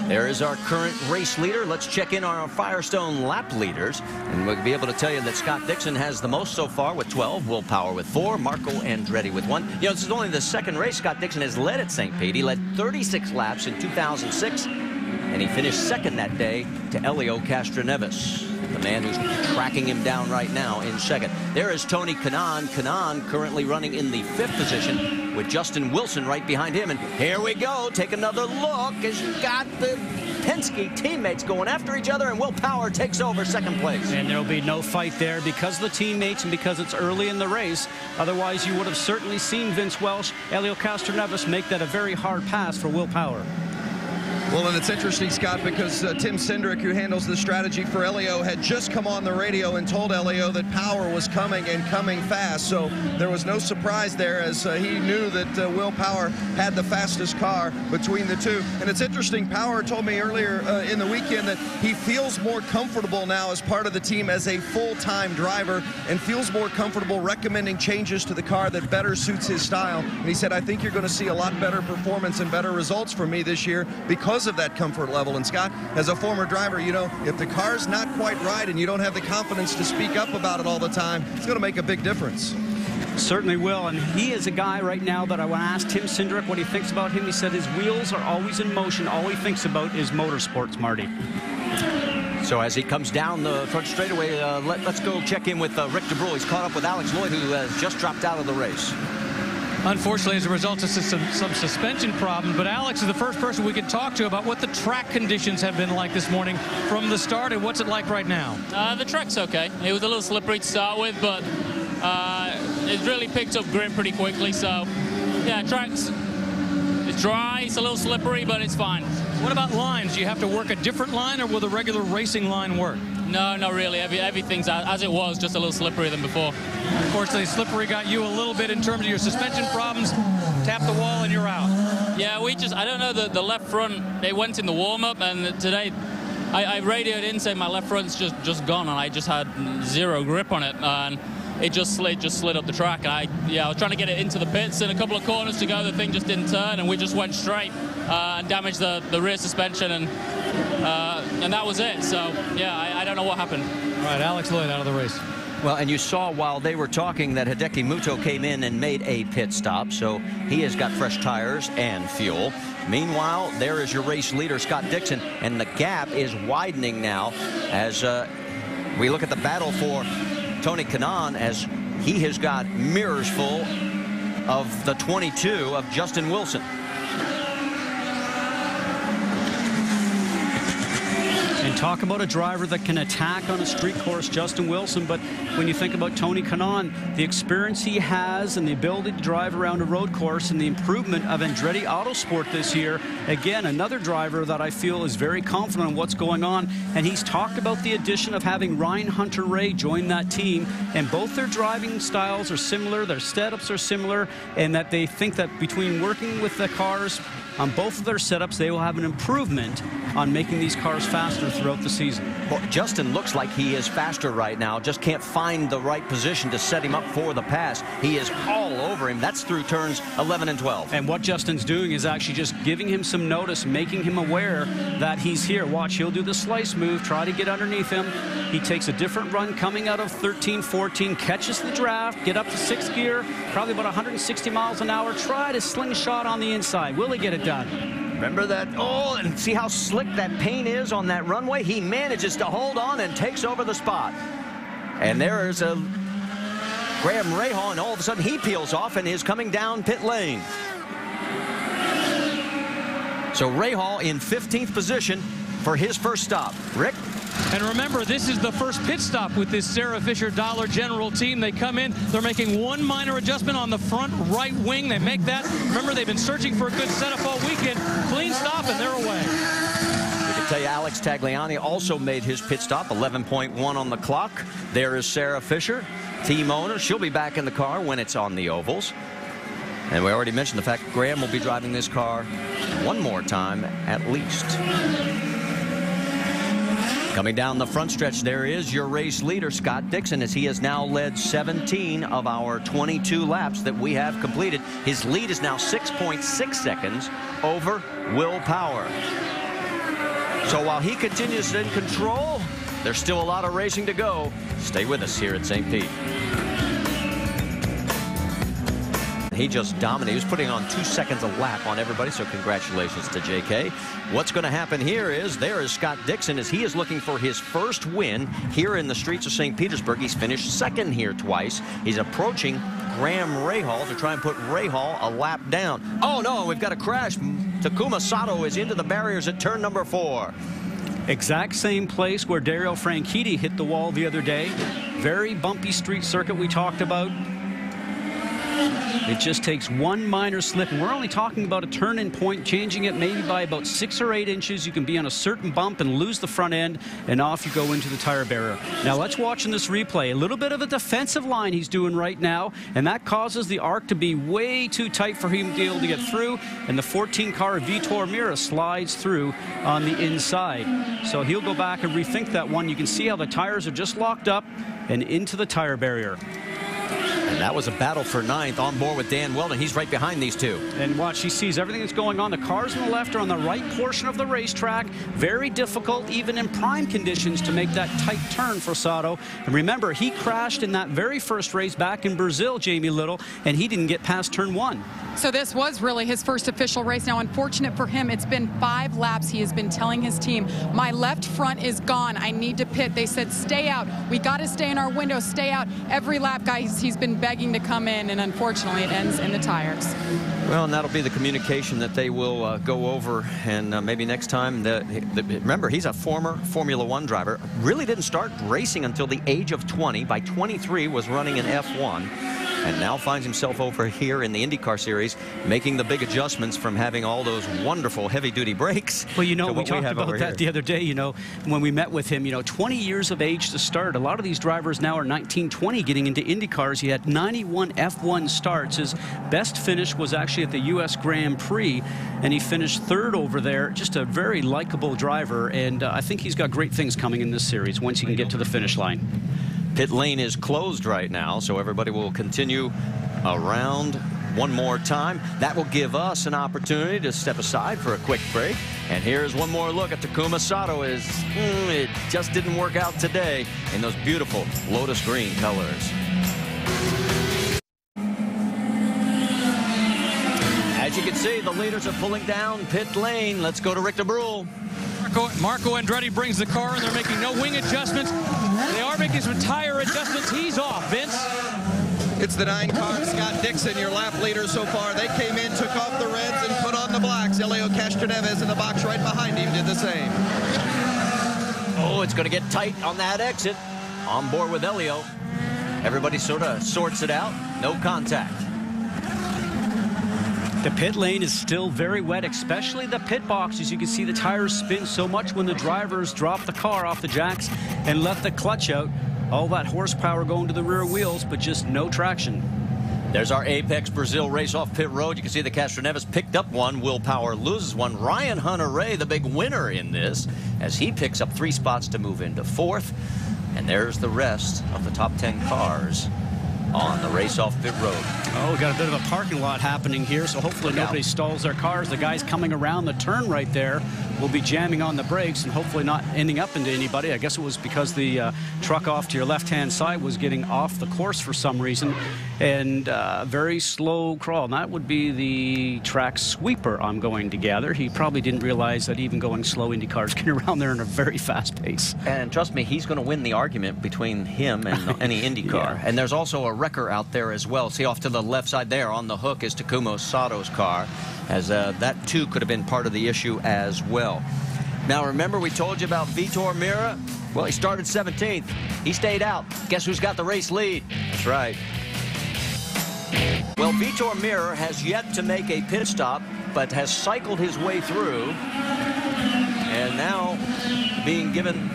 There is our current race leader. Let's check in on our Firestone lap leaders, and we'll be able to tell you that Scott Dixon has the most so far with 12, Will Power with 4, Marco Andretti with 1. You know, this is only the second race Scott Dixon has led at St. Pete. He led 36 laps in 2006, and he finished second that day to Helio Castroneves, the man who's tracking him down right now in second. There is Tony Kanaan. Kanaan currently running in the 5th position with Justin Wilson right behind him. And here we go. Take another look as you've got the Penske teammates going after each other, and Will Power takes over second place. And there'll be no fight there because of the teammates and because it's early in the race. Otherwise, you would have certainly seen Vince Welch, Helio Castroneves make that a very hard pass for Will Power. Well, and it's interesting, Scott, because Tim Cindric, who handles the strategy for Helio, had just come on the radio and told Helio that Power was coming and coming fast. So there was no surprise there, as he knew that Will Power had the fastest car between the two. And it's interesting, Power told me earlier in the weekend that he feels more comfortable now as part of the team as a full-time driver, and feels more comfortable recommending changes to the car that better suits his style. And he said, I think you're going to see a lot better performance and better results from me this year because of that comfort level. And Scott, as a former driver, you know, if the car's not quite right and you don't have the confidence to speak up about it all the time, it's going to make a big difference. Certainly will, and he is a guy right now that I want to ask Tim Cindric what he thinks about him. He said his wheels are always in motion. All he thinks about is motorsports, Marty. So as he comes down the front straightaway, let's go check in with Rick DeBrule. He's caught up with Alex Lloyd, who has just dropped out of the race. Unfortunately, as a result of some suspension problems. But Alex is the first person we can talk to about what the track conditions have been like this morning from the start, and what's it like right now? The track's okay. It was a little slippery to start with, but it really picked up grip pretty quickly. So, yeah, it's dry, it's a little slippery, but it's fine. What about lines? Do you have to work a different line, or will the regular racing line work? No, not really. Everything's as it was, just a little slipperier than before. Unfortunately, slippery got you a little bit in terms of your suspension problems. Tap the wall and you're out. Yeah, I don't know, the left front, they went in the warm-up, and today I radioed in saying my left front's just gone, and I just had zero grip on it, and it just slid up the track. And I was trying to get it into the pits, and a couple of corners to go, the thing just didn't turn, and we just went straight and damaged the rear suspension, and that was it. So, yeah, I don't know what happened. All right, Alex Lloyd out of the race. Well, and you saw while they were talking that Hideki Muto came in and made a pit stop, so he has got fresh tires and fuel. Meanwhile, there is your race leader, Scott Dixon, and the gap is widening now as we look at the battle for Tony Kanaan, as he has got mirrors full of the 22 of Justin Wilson. And talk about a driver that can attack on a street course, Justin Wilson. But when you think about Tony Kanaan, the experience he has and the ability to drive around a road course and the improvement of Andretti Autosport this year, again, another driver that I feel is very confident in what's going on. And he's talked about the addition of having Ryan Hunter-Reay join that team. And both their driving styles are similar, their setups are similar, and that they think that between working with the cars on both of their setups, they will have an improvement on making these cars faster throughout the season. Well, Justin looks like he is faster right now, just can't find the right position to set him up for the pass. He is all over him. That's through turns 11 and 12. And what Justin's doing is actually just giving him some notice, making him aware that he's here. Watch, he'll do the slice move, try to get underneath him. He takes a different run coming out of 13, 14, catches the draft, get up to 6th gear, probably about 160 miles an hour, try to slingshot on the inside. Will he get it done? Remember that? Oh, and see how slick that paint is on that runway? He manages to hold on and takes over the spot. And there's a Graham Rahal, and all of a sudden he peels off and is coming down pit lane. So Rahal in 15th position for his first stop. Rick? And remember, this is the first pit stop with this Sarah Fisher Dollar General team. They come in, they're making one minor adjustment on the front right wing. They make that. Remember, they've been searching for a good setup all weekend. Clean stop, and they're away. We can tell you Alex Tagliani also made his pit stop, 11.1 on the clock. There is Sarah Fisher, team owner. She'll be back in the car when it's on the ovals. And we already mentioned the fact Graham will be driving this car one more time at least. Coming down the front stretch, there is your race leader, Scott Dixon, as he has now led 17 of our 22 laps that we have completed. His lead is now 6.6 seconds over Will Power. So while he continues in control, there's still a lot of racing to go. Stay with us here at St. Pete. He just dominated. He was putting on 2 seconds a lap on everybody, so congratulations to JK. What's going to happen here is there is Scott Dixon as he is looking for his first win here in the streets of St. Petersburg. He's finished second here twice. He's approaching Graham Rahal to try and put Rahal a lap down. Oh, no, we've got a crash. Takuma Sato is into the barriers at turn number 4. Exact same place where Dario Franchitti hit the wall the other day. Very bumpy street circuit we talked about. It just takes one minor slip, and we're only talking about a turn-in point, changing it maybe by about 6 or 8 inches. You can be on a certain bump and lose the front end, and off you go into the tire barrier. Now let's watch in this replay. A little bit of a defensive line he's doing right now, and that causes the arc to be way too tight for him to be able to get through, and the 14-car Vitor Mira slides through on the inside. So he'll go back and rethink that one. You can see how the tires are just locked up and into the tire barrier. And that was a battle for 9th on board with Dan Weldon. He's right behind these two. And watch, he sees everything that's going on. The cars on the left are on the right portion of the racetrack. Very difficult, even in prime conditions, to make that tight turn for Sato. And remember, he crashed in that very first race back in Brazil, Jamie Little, and he didn't get past turn 1. So this was really his first official race. Now, unfortunate for him, it's been 5 laps. He has been telling his team, my left front is gone. I need to pit. They said, stay out. We got to stay in our window, stay out. Every lap, guys, he's been begging to come in, and unfortunately it ends in the tires. Well, and that'll be the communication that they will go over, and maybe next time. Remember, he's a former Formula One driver. Really didn't start racing until the age of 20. By 23, was running in F1. And now finds himself over here in the IndyCar series, making the big adjustments from having all those wonderful heavy-duty brakes. Well, we talked about that the other day, when we met with him. 20 years of age to start. A lot of these drivers now are 19, 20 getting into IndyCars. He had 91 F1 starts. His best finish was actually at the U.S. Grand Prix, and he finished third over there. Just a very likable driver, and I think he's got great things coming in this series once he can get to the finish line. Pit lane is closed right now, so everybody will continue around one more time. That will give us an opportunity to step aside for a quick break. And here's one more look at Takuma Sato. It just didn't work out today in those beautiful Lotus green colors. As you can see, the leaders are pulling down pit lane. Let's go to Rick DeBrule. Marco Andretti brings the car, and they're making no wing adjustments. They are making some tire adjustments. He's off, Vince. It's the 9 car, Scott Dixon, your lap leader so far. They came in, took off the reds, and put on the blacks. Elio Castroneves in the box right behind him did the same. Oh, it's going to get tight on that exit. On board with Elio. Everybody sort of sorts it out. No contact. The pit lane is still very wet, especially the pit box. As you can see, the tires spin so much when the drivers drop the car off the jacks and let the clutch out. All that horsepower going to the rear wheels, but just no traction. There's our Apex Brazil race off pit road. You can see the Castroneves picked up one. Will Power loses one. Ryan Hunter-Reay, the big winner in this, as he picks up 3 spots to move into 4th. And there's the rest of the top 10 cars on the race off pit road. Oh, we got a bit of a parking lot happening here, so hopefully nobody stalls their cars. The guys coming around the turn right there will be jamming on the brakes and hopefully not ending up into anybody. I guess it was because the truck off to your left-hand side was getting off the course for some reason, and very slow crawl. And that would be the track sweeper, I'm going to gather. He probably didn't realize that even going slow, IndyCars get around there in a very fast pace. And trust me, he's going to win the argument between him and any IndyCar. Yeah. And there's also a wrecker out there as well. See, off to the left side there on the hook is Takuma Sato's car, as that too could have been part of the issue as well. Now remember, we told you about Vitor Meira. Well, he started 17th. He stayed out. Guess who's got the race lead? That's right. Well, Vitor Meira has yet to make a pit stop, but has cycled his way through, and now being given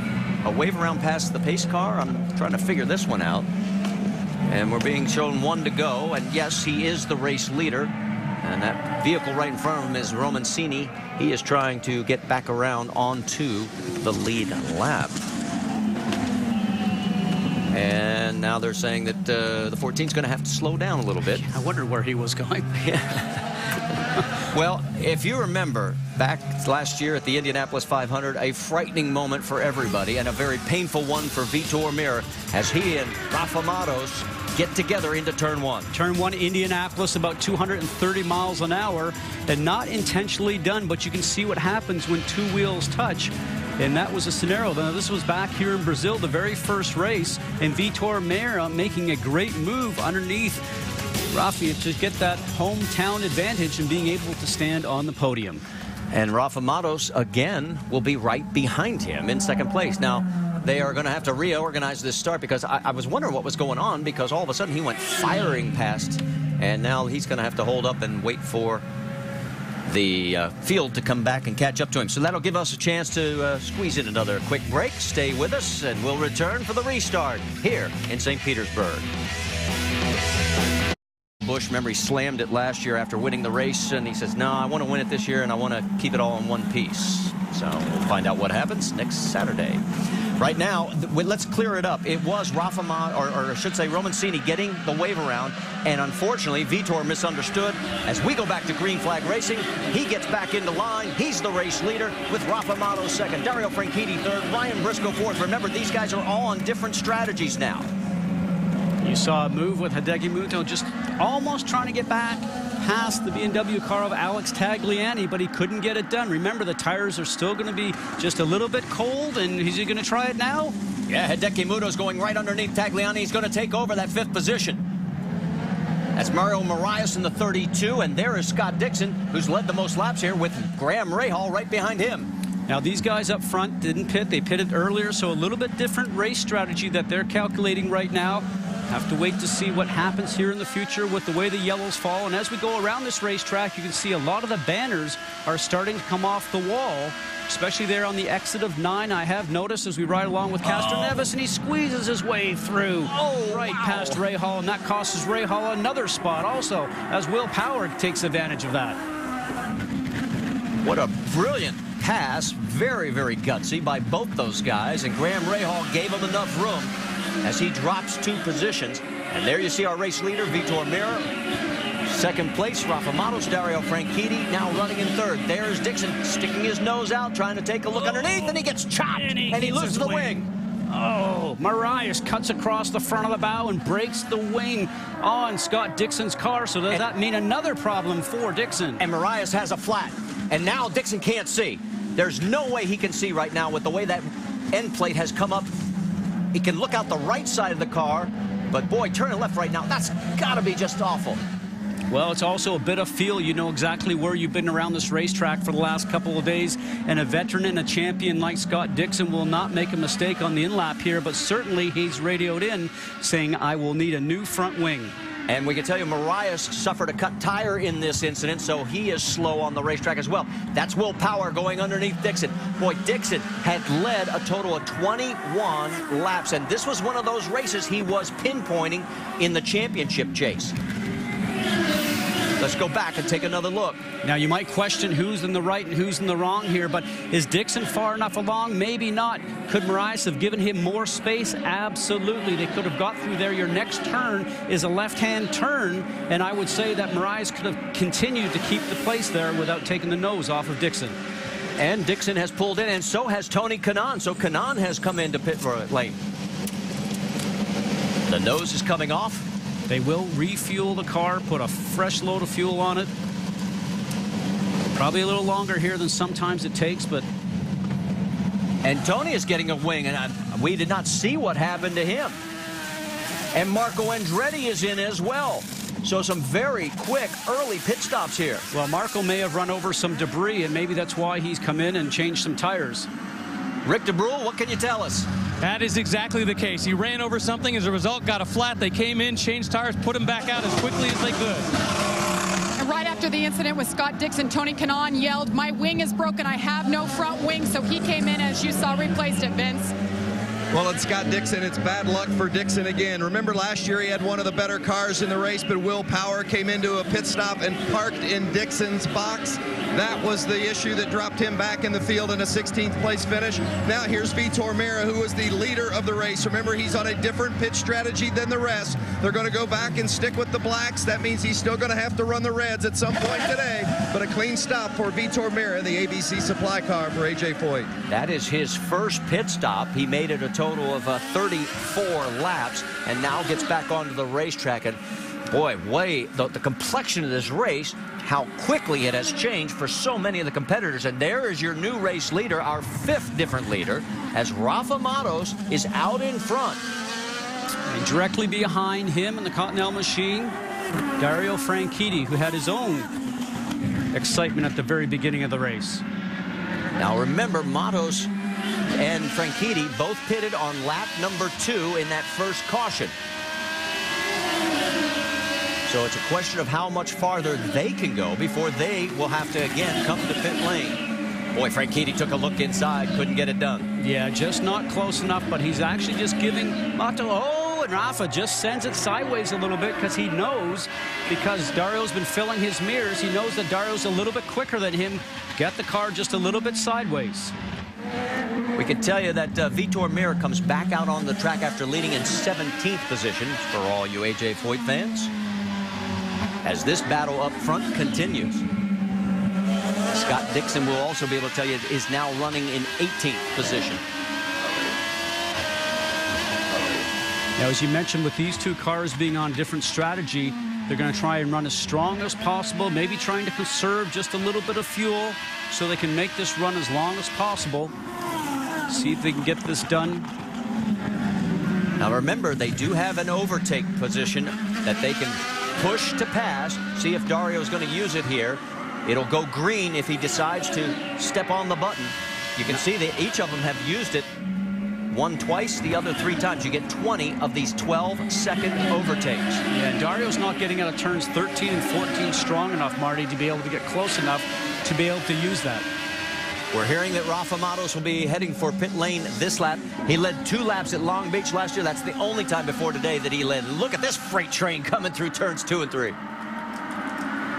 a wave around past the pace car. I'm trying to figure this one out. And we're being shown 1 to go, and yes, he is the race leader. And that vehicle right in front of him is Romancini. He is trying to get back around onto the lead lap. And now they're saying that the 14's going to have to slow down a little bit. I wondered where he was going. Well, if you remember, back last year at the Indianapolis 500, a frightening moment for everybody and a very painful one for Vitor Meira as he and Rafa Matos get together into Turn 1. Turn 1, Indianapolis, about 230 miles an hour, and not intentionally done, but you can see what happens when 2 wheels touch. And that was a scenario. Now, this was back here in Brazil, the very first race, and Vitor Meira making a great move underneath Rafa to get that hometown advantage and being able to stand on the podium. And Rafa Matos, again, will be right behind him in 2nd place. Now, they are going to have to reorganize this start because I was wondering what was going on, because all of a sudden he went firing past, and now he's going to have to hold up and wait for the field to come back and catch up to him. So that'll give us a chance to squeeze in another quick break. Stay with us, and we'll return for the restart here in St. Petersburg. Busch, remember, he slammed it last year after winning the race, and he says, no, I want to win it this year, and I want to keep it all in one piece. So we'll find out what happens next Saturday. Right now, let's clear it up. It was Rafa, or I should say Romancini, getting the wave around, and unfortunately, Vitor misunderstood. As we go back to green flag racing, he gets back into line. He's the race leader with Rafa Matos 2nd, Dario Franchitti 3rd, Ryan Briscoe 4th. Remember, these guys are all on different strategies now. You saw a move with Hideki Muto just almost trying to get back past the BMW car of Alex Tagliani, but he couldn't get it done. Remember, the tires are still going to be just a little bit cold, and is he going to try it now? Yeah, Hideki Muto's going right underneath Tagliani. He's going to take over that 5th position. That's Mario Marias in the 32, and there is Scott Dixon, who's led the most laps here with Graham Rahal right behind him. Now, these guys up front didn't pit. They pitted earlier, so a little bit different race strategy that they're calculating right now. Have to wait to see what happens here in the future with the way the yellows fall. And as we go around this racetrack, you can see a lot of the banners are starting to come off the wall, especially there on the exit of 9. I have noticed as we ride along with Castroneves, and he squeezes his way through past Rahal, and that costs Rahal another spot also, as Will Power takes advantage of that. What a brilliant pass. Very, very gutsy by both those guys, and Graham Rahal gave him enough room as he drops 2 positions. And there you see our race leader, Vitor Meira. Second place, Rafa Matos, Dario Franchitti now running in 3rd. There's Dixon sticking his nose out, trying to take a look underneath, and he gets chopped, and he loses the wing. Oh, Marias cuts across the front of the bow and breaks the wing on Scott Dixon's car. So does that mean another problem for Dixon? And Marias has a flat, and now Dixon can't see. There's no way he can see right now with the way that end plate has come up. He can look out the right side of the car, but boy, turning left right now, that's got to be just awful. Well, it's also a bit of feel. You know exactly where you've been around this racetrack for the last couple of days. And a veteran and a champion like Scott Dixon will not make a mistake on the in-lap here, but certainly he's radioed in saying, I will need a new front wing. And we can tell you Marias suffered a cut tire in this incident, so he is slow on the racetrack as well. That's Will Power going underneath Dixon. Boy, Dixon had led a total of 21 laps, and this was one of those races he was pinpointing in the championship chase. Let's go back and take another look. Now, you might question who's in the right and who's in the wrong here, but is Dixon far enough along? Maybe not. Could Marias have given him more space? Absolutely. They could have got through there. Your next turn is a left-hand turn, and I would say that Marias could have continued to keep the place there without taking the nose off of Dixon. And Dixon has pulled in, and so has Tony Kanaan. So Kanaan has come into pit lane. The nose is coming off. They will refuel the car, put a fresh load of fuel on it. Probably a little longer here than sometimes it takes, but... And Tony is getting a wing, and we did not see what happened to him. And Marco Andretti is in as well. So some very quick early pit stops here. Well, Marco may have run over some debris, and maybe that's why he's come in and changed some tires. Rick DeBrule, what can you tell us? That is exactly the case. He ran over something. As a result, got a flat. They came in, changed tires, put him back out as quickly as they could. And right after the incident with Scott Dixon, Tony Kanaan yelled, "My wing is broken. I have no front wing." So he came in, as you saw, replaced it, Vince. Well, it's Scott Dixon. It's bad luck for Dixon again. Remember last year he had one of the better cars in the race, but Will Power came into a pit stop and parked in Dixon's box. That was the issue that dropped him back in the field in a 16th place finish. Now here's Vitor Meira, who was the leader of the race. Remember, he's on a different pit strategy than the rest. They're going to go back and stick with the blacks. That means he's still going to have to run the reds at some point today. But a clean stop for Vitor Meira, the ABC supply car for A.J. Foyt. That is his first pit stop. He made it a total of 34 laps and now gets back onto the racetrack. And boy, the complexion of this race, how quickly it has changed for so many of the competitors. And there is your new race leader, our 5th different leader, as Rafa Matos is out in front. And directly behind him in the Cottonelle machine, Dario Franchitti, who had his own excitement at the very beginning of the race. Now remember, Matos and Franchitti both pitted on lap number 2 in that first caution. So it's a question of how much farther they can go before they will have to, again, come to pit lane. Boy, Franchitti took a look inside, couldn't get it done. Yeah, just not close enough, but he's actually just giving Mato, and Rafa just sends it sideways a little bit because he knows, because Dario's been filling his mirrors, he knows that Dario's a little bit quicker than him. Get the car just a little bit sideways. We can tell you that Vitor Meira comes back out on the track after leading in 17th position for all you A.J. Foyt fans, as this battle up front continues. Scott Dixon will also be able to tell you is now running in 18th position. Now, as you mentioned, with these two cars being on different strategy, they're going to try and run as strong as possible, maybe trying to conserve just a little bit of fuel so they can make this run as long as possible. See if they can get this done. Now remember, they do have an overtake position that they can push to pass. See if Dario's going to use it here. It'll go green if he decides to step on the button. You can see that each of them have used it. One twice, the other 3 times. You get 20 of these 12-second overtakes. Yeah, Dario's not getting out of turns 13 and 14 strong enough, Marty, to be able to get close enough to be able to use that. We're hearing that Rafa Matos will be heading for pit lane this lap. He led 2 laps at Long Beach last year. That's the only time before today that he led. Look at this freight train coming through turns 2 and 3.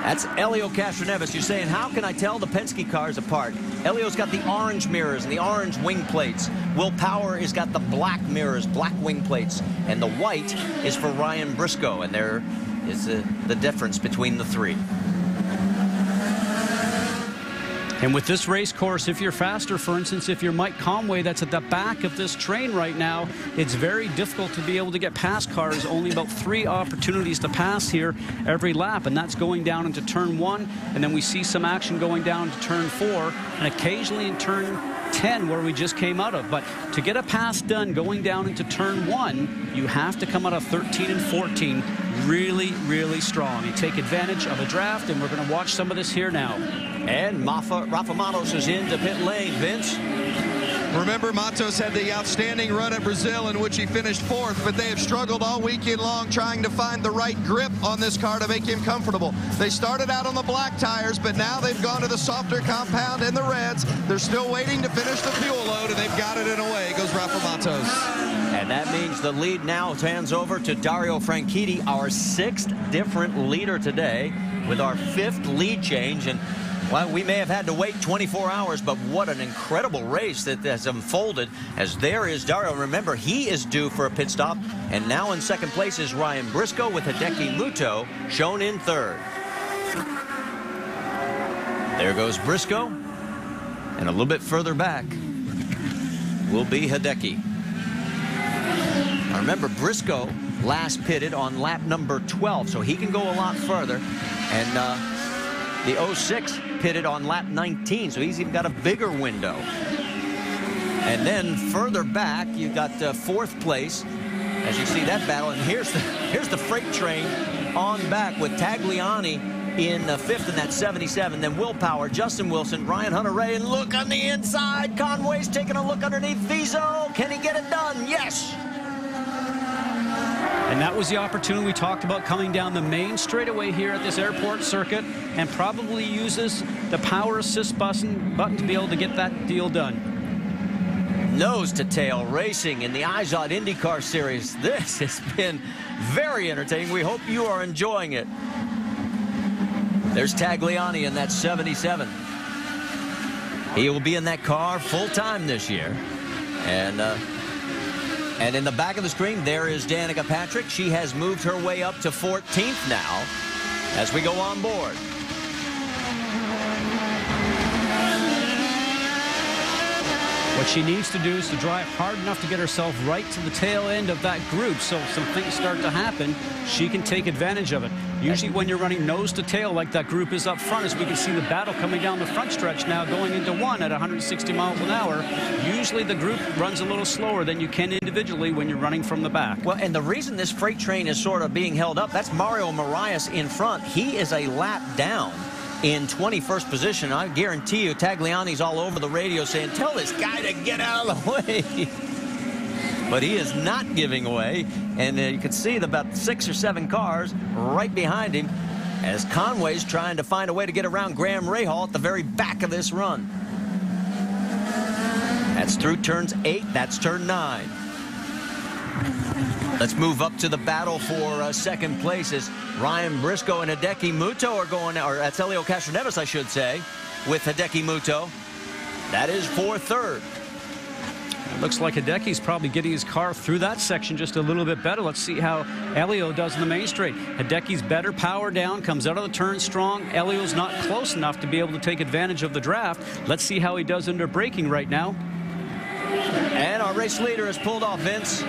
That's Helio Castroneves. You're saying, how can I tell the Penske cars apart? Helio's got the orange mirrors and the orange wing plates. Will Power has got the black mirrors, black wing plates. And the white is for Ryan Briscoe. And there is the difference between the 3. And with this race course, if you're faster, for instance, if you're Mike Conway that's at the back of this train right now, it's very difficult to be able to get past cars. Only about 3 opportunities to pass here every lap, and that's going down into turn 1, and then we see some action going down to turn 4, and occasionally in turn 10 where we just came out of. But to get a pass done going down into turn 1, you have to come out of 13 and 14 really, really strong. You take advantage of a draft, and we're going to watch some of this here now. And Rafa Matos is into pit lane. Vince? Remember, Matos had the outstanding run at Brazil in which he finished 4th, but they have struggled all weekend long trying to find the right grip on this car to make him comfortable. They started out on the black tires, but now they've gone to the softer compound and the reds. They're still waiting to finish the fuel load, and they've got it in a way. Goes Rafa Matos. And that means the lead now hands over to Dario Franchitti, our 6th different leader today, with our 5th lead change. And well, we may have had to wait 24 hours, but what an incredible race that has unfolded, as there is Dario. Remember, he is due for a pit stop, and now in 2nd place is Ryan Briscoe with Hideki Muto shown in 3rd. There goes Briscoe, and a little bit further back will be Hideki. Now remember, Briscoe last pitted on lap number 12, so he can go a lot further, and the 06 pitted on lap 19, so he's even got a bigger window. And then further back, you've got 4th place, as you see that battle. And here's the freight train on back with Tagliani in 5th in that 77. Then Will Power, Justin Wilson, Ryan Hunter-Reay, and look on the inside. Conway's taking a look underneath Vizo. Can he get it done? Yes. And that was the opportunity we talked about, coming down the main straightaway here at this airport circuit, and probably uses the power assist button to be able to get that deal done. Nose to tail racing in the Izod IndyCar Series. This has been very entertaining. We hope you are enjoying it. There's Tagliani in that 77. He will be in that car full time this year. And in the back of the screen, there is Danica Patrick. She has moved her way up to 14th now as we go on board. What she needs to do is to drive hard enough to get herself right to the tail end of that group, so some things start to happen, she can take advantage of it. Usually when you're running nose to tail like that group is up front, as we can see the battle coming down the front stretch now, going into 1 at 160 miles an hour. Usually the group runs a little slower than you can individually when you're running from the back. Well, and the reason this freight train is sort of being held up, that's Mario Marias in front. He is a lap down in 21st position. I guarantee you Tagliani's all over the radio saying, tell this guy to get out of the way. But he is not giving away, and you can see about 6 or 7 cars right behind him as Conway's trying to find a way to get around Graham Rahal at the very back of this run. That's through turns 8, that's turn 9. Let's move up to the battle for 2nd place as Ryan Briscoe and Hideki Muto are going, or that's Helio Castroneves, I should say, with Hideki Muto. That is for 3rd. It looks like Hideki's probably getting his car through that section just a little bit better. Let's see how Helio does in the main straight. Hideki's better, power down, comes out of the turn strong. Helio's not close enough to be able to take advantage of the draft. Let's see how he does under braking right now. And our race leader has pulled off, Vince.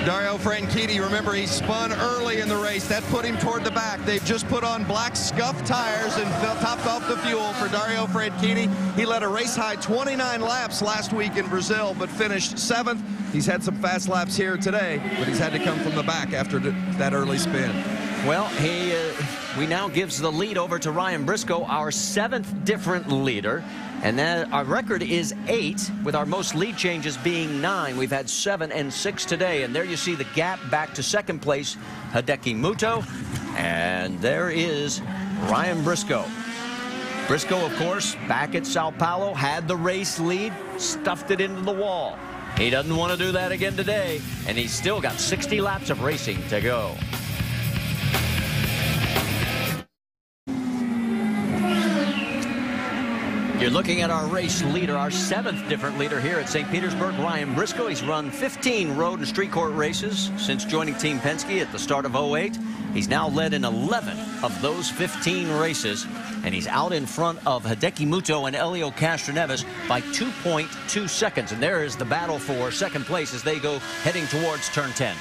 Dario Franchitti, remember, he spun early in the race. That put him toward the back. They've just put on black scuff tires and topped off the fuel for Dario Franchitti. He led a race-high 29 laps last week in Brazil, but finished 7th. He's had some fast laps here today, but he's had to come from the back after that early spin. Well, we now gives the lead over to Ryan Briscoe, our 7th different leader. And then our record is 8, with our most lead changes being 9. We've had 7 and 6 today. And there you see the gap back to 2nd place, Hideki Muto. And there is Ryan Briscoe. Briscoe, of course, back at Sao Paulo, had the race lead, stuffed it into the wall. He doesn't want to do that again today, and he's still got 60 laps of racing to go. You're looking at our race leader, our 7th different leader here at St. Petersburg, Ryan Briscoe. He's run 15 road and street court races since joining Team Penske at the start of 08. He's now led in 11 of those 15 races, and he's out in front of Hideki Muto and Helio Castroneves by 2.2 seconds. And there is the battle for 2nd place as they go heading towards turn 10.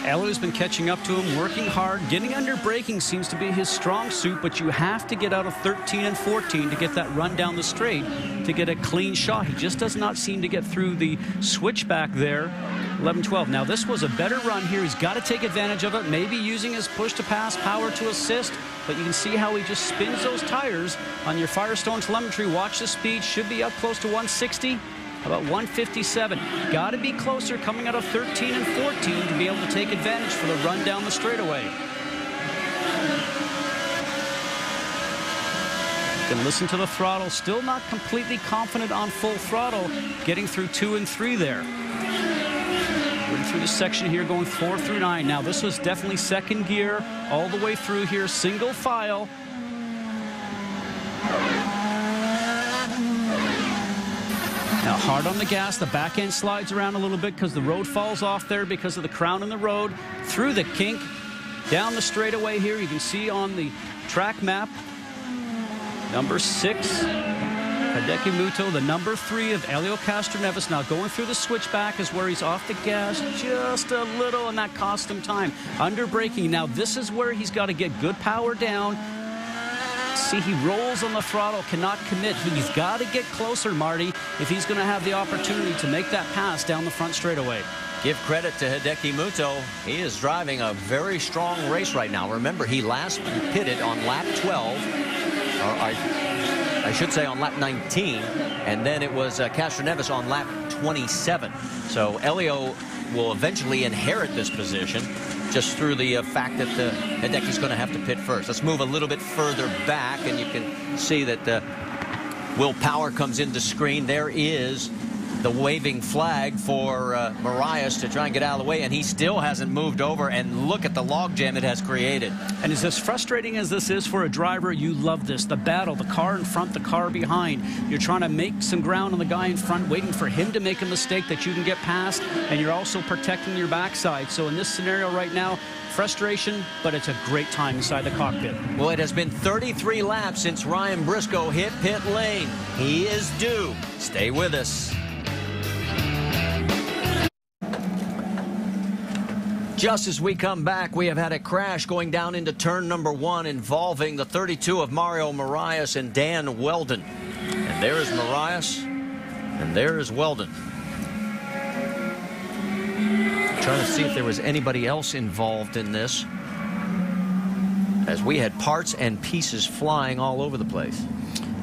Helio's been catching up to him, working hard. Getting under braking seems to be his strong suit, but you have to get out of 13 and 14 to get that run down the straight to get a clean shot. He just does not seem to get through the switchback there. 11-12. Now, this was a better run here. He's got to take advantage of it, maybe using his push-to-pass power to assist, but you can see how he just spins those tires on your Firestone telemetry. Watch the speed. Should be up close to 160. About 157. Got to be closer coming out of 13 and 14 to be able to take advantage for the run down the straightaway. Can listen to the throttle. Still not completely confident on full throttle. Getting through 2 and 3 there. We're through the section here going 4 through 9. Now this was definitely 2nd gear all the way through here. Single file. Now hard on the gas, the back end slides around a little bit because the road falls off there because of the crown in the road. Through the kink, down the straightaway here, you can see on the track map, number 6, Hideki Muto, the number 3 of Helio Castroneves. Now going through the switchback is where he's off the gas just a little, and that cost him time. Under braking, now this is where he's got to get good power down. See, he rolls on the throttle, cannot commit. He's got to get closer, Marty, if he's going to have the opportunity to make that pass down the front straightaway. Give credit to Hideki Muto. He is driving a very strong race right now. Remember, he last pitted on lap 12, or I should say on lap 19, and then it was Castroneves on lap 27. So Helio will eventually inherit this position just through the fact that Hideki's going to have to pit first. Let's move a little bit further back, and you can see that Will Power comes into screen. There is the waving flag for Marias to try and get out of the way, and he still hasn't moved over, and look at the logjam it has created. And as frustrating as this is for a driver, you love this. The battle, the car in front, the car behind. You're trying to make some ground on the guy in front, waiting for him to make a mistake that you can get past, and you're also protecting your backside. So in this scenario right now, frustration, but it's a great time inside the cockpit. Well, it has been 33 laps since Ryan Briscoe hit pit lane. He is due. Stay with us. Just as we come back, we have had a crash going down into turn number 1 involving the 32 of Mario Marias and Dan Weldon. And there is Marias, and there is Weldon. Trying to see if there was anybody else involved in this, as we had parts and pieces flying all over the place.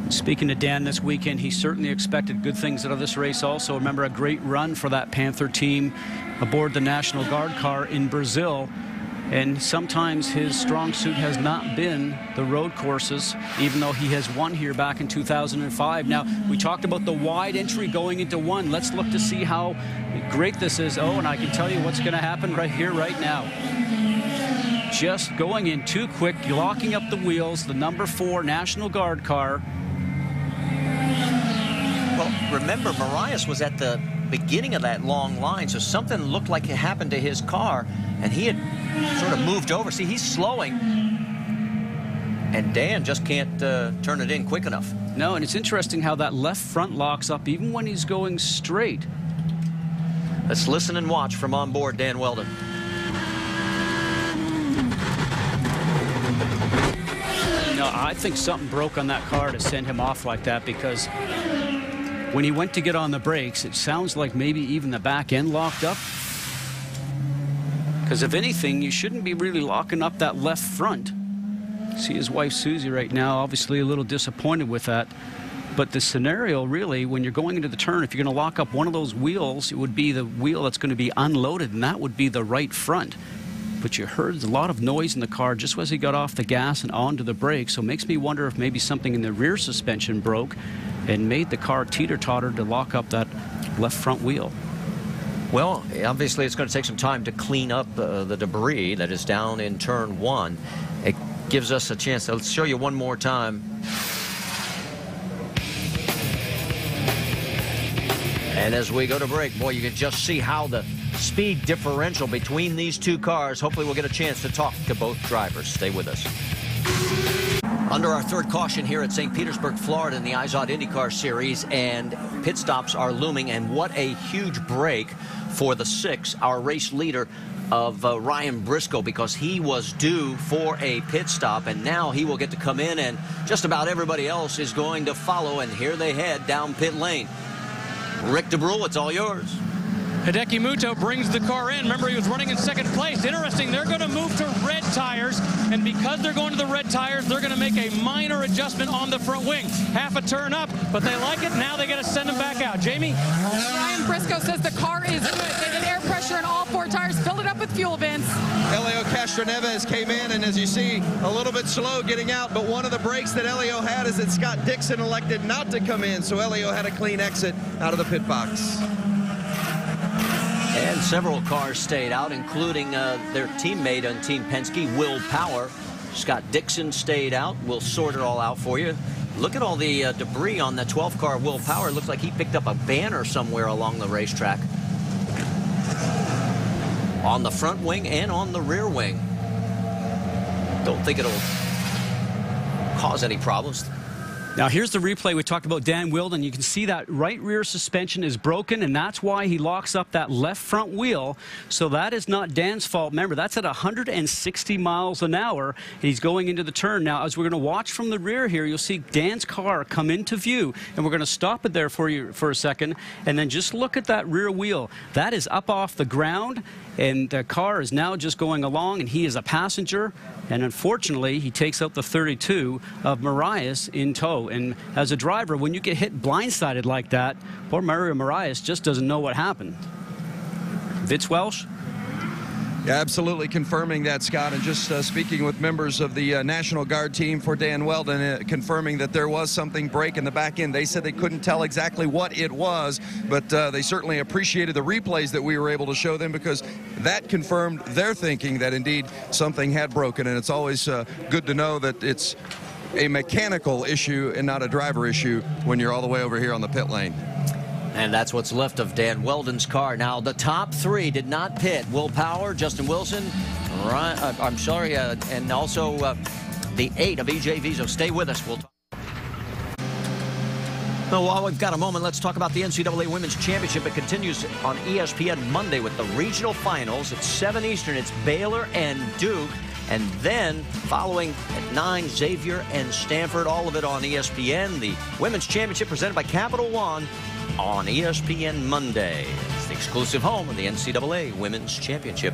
Speaking to Dan this weekend, he certainly expected good things out of this race also. Remember, a great run for that Panther team aboard the National Guard car in Brazil. And sometimes his strong suit has not been the road courses, even though he has won here back in 2005. Now, we talked about the wide entry going into 1. Let's look to see how great this is. Oh, and I can tell you what's going to happen right here, right now. Just going in too quick, locking up the wheels, the number 4 National Guard car. Well, remember, Marias was at the beginning of that long line, so something looked like it happened to his car, and he had sort of moved over. See, he's slowing, and Dan just can't turn it in quick enough. No, and it's interesting how that left front locks up even when he's going straight. Let's listen and watch from on board Dan Weldon. No, I think something broke on that car to send him off like that, because when he went to get on the brakes, it sounds like maybe even the back end locked up. Because if anything, you shouldn't be really locking up that left front. See his wife Susie right now, obviously a little disappointed with that. But the scenario really, when you're going into the turn, if you're going to lock up one of those wheels, it would be the wheel that's going to be unloaded, and that would be the right front. But you heard a lot of noise in the car just as he got off the gas and onto the brake, so it makes me wonder if maybe something in the rear suspension broke and made the car teeter-totter to lock up that left front wheel. Well, obviously it's going to take some time to clean up the debris that is down in turn 1. It gives us a chance. Let's show you one more time. And as we go to break, boy, you can just see how the speed differential between these two cars. Hopefully we'll get a chance to talk to both drivers. Stay with us. Under our third caution here at St. Petersburg, Florida in the IZOD IndyCar Series, and pit stops are looming, and what a huge break for the 6, our race leader of Ryan Briscoe, because he was due for a pit stop, and now he will get to come in, and just about everybody else is going to follow, and here they head down pit lane. Rick DeBrule, it's all yours. Hideki Muto brings the car in. Remember, he was running in second place. Interesting, they're going to move to red tires, and because they're going to the red tires, they're going to make a minor adjustment on the front wing. Half a turn up, but they like it. Now they got to send them back out. Jamie? Ryan Briscoe says the car is good. They get air pressure in all 4 tires. Fill it up with fuel, Vince. Elio Castroneves came in, and as you see, a little bit slow getting out, but one of the breaks that Elio had is that Scott Dixon elected not to come in, so Elio had a clean exit out of the pit box. And several cars stayed out, including their teammate on Team Penske, Will Power. Scott Dixon stayed out. We'll sort it all out for you. Look at all the debris on the 12th car, Will Power. It looks like he picked up a banner somewhere along the racetrack. On the front wing and on the rear wing. Don't think it'll cause any problems. Now here's the replay. We talked about Dan Wilden. You can see that right rear suspension is broken, and that's why he locks up that left front wheel. So that is not Dan's fault. Remember, that's at 160 miles an hour, and he's going into the turn. Now, as we're going to watch from the rear here, you'll see Dan's car come into view, and we're going to stop it there for you for a second, and then just look at that rear wheel. That is up off the ground, and the car is now just going along, and he is a passenger. And unfortunately, he takes out the 32 of Marias in tow. And as a driver, when you get hit blindsided like that, poor Mario Marias just doesn't know what happened. Vince Welsh? Yeah, absolutely confirming that, Scott, and just speaking with members of the National Guard team for Dan Weldon, confirming that there was something break in the back end. They said they couldn't tell exactly what it was, but they certainly appreciated the replays that we were able to show them, because that confirmed their thinking that indeed something had broken. And it's always good to know that it's a mechanical issue and not a driver issue when you're all the way over here on the pit lane. And that's what's left of Dan Weldon's car. Now, the top 3 did not pit. Will Power, Justin Wilson, and also the 8 of EJ Vizo. Stay with us. We'll talk. Well, while we've got a moment, let's talk about the NCAA Women's Championship. It continues on ESPN Monday with the regional finals. At 7 Eastern, it's Baylor and Duke. And then, following at 9, Xavier and Stanford. All of it on ESPN. The Women's Championship presented by Capital One on ESPN Monday. It's the exclusive home of the NCAA Women's Championship.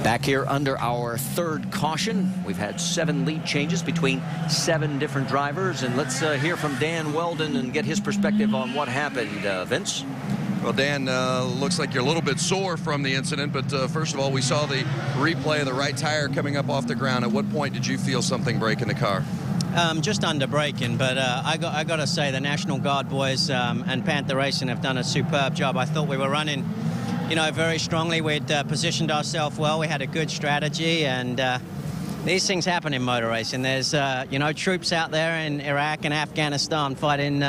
Back here under our third caution, we've had 7 lead changes between 7 different drivers. And let's hear from Dan Weldon and get his perspective on what happened. Vince? Well, Dan, looks like you're a little bit sore from the incident, but first of all, we saw the replay of the right tire coming up off the ground. At what point did you feel something break in the car? Just under braking, but I got to say the National Guard boys and Panther Racing have done a superb job. I thought we were running, very strongly. We'd positioned ourselves well. We had a good strategy, and these things happen in motor racing. There's, troops out there in Iraq and Afghanistan fighting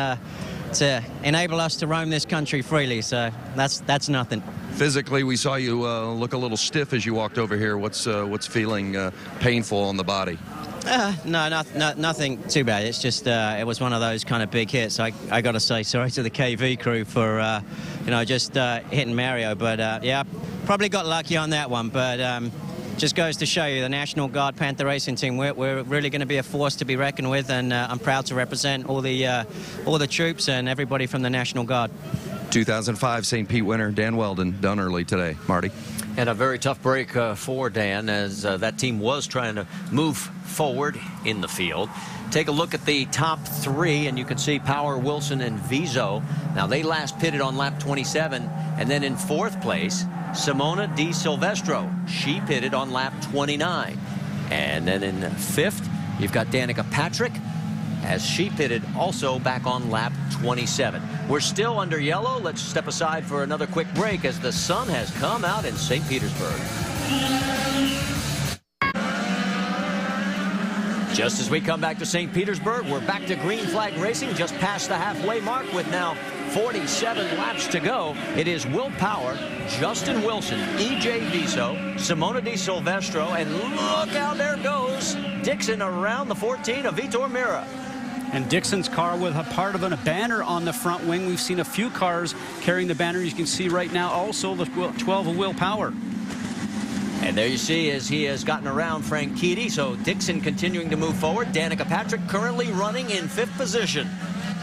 to enable us to roam this country freely, so that's nothing. Physically, we saw you look a little stiff as you walked over here. What's feeling painful on the body? No, nothing too bad. It's just it was one of those kind of big hits. I got to say sorry to the KV crew for just hitting Mario, but yeah, probably got lucky on that one. But just goes to show you the National Guard Panther Racing team. We're really going to be a force to be reckoned with, and I'm proud to represent all the troops and everybody from the National Guard. 2005 St. Pete winner Dan Weldon done early today. Marty. And a very tough break for Dan, as that team was trying to move forward in the field. Take a look at the top three, and you can see Power, Wilson, and Vizo. Now, they last pitted on lap 27, and then in fourth place, Simona Di Silvestro. She pitted on lap 29. And then in fifth, you've got Danica Patrick, as she pitted also back on lap 27. We're still under yellow. Let's step aside for another quick break as the sun has come out in St. Petersburg. Just as we come back to St. Petersburg, we're back to green flag racing, just past the halfway mark with now 47 laps to go. It is Will Power, Justin Wilson, E.J. Viso, Simona Di Silvestro, and look out, there goes Dixon around the 14 of Vitor Meira. And Dixon's car with a part of a banner on the front wing. We've seen a few cars carrying the banner. You can see right now also the 12 of Will Power. And there you see as he has gotten around Franchitti. So Dixon continuing to move forward. Danica Patrick currently running in fifth position.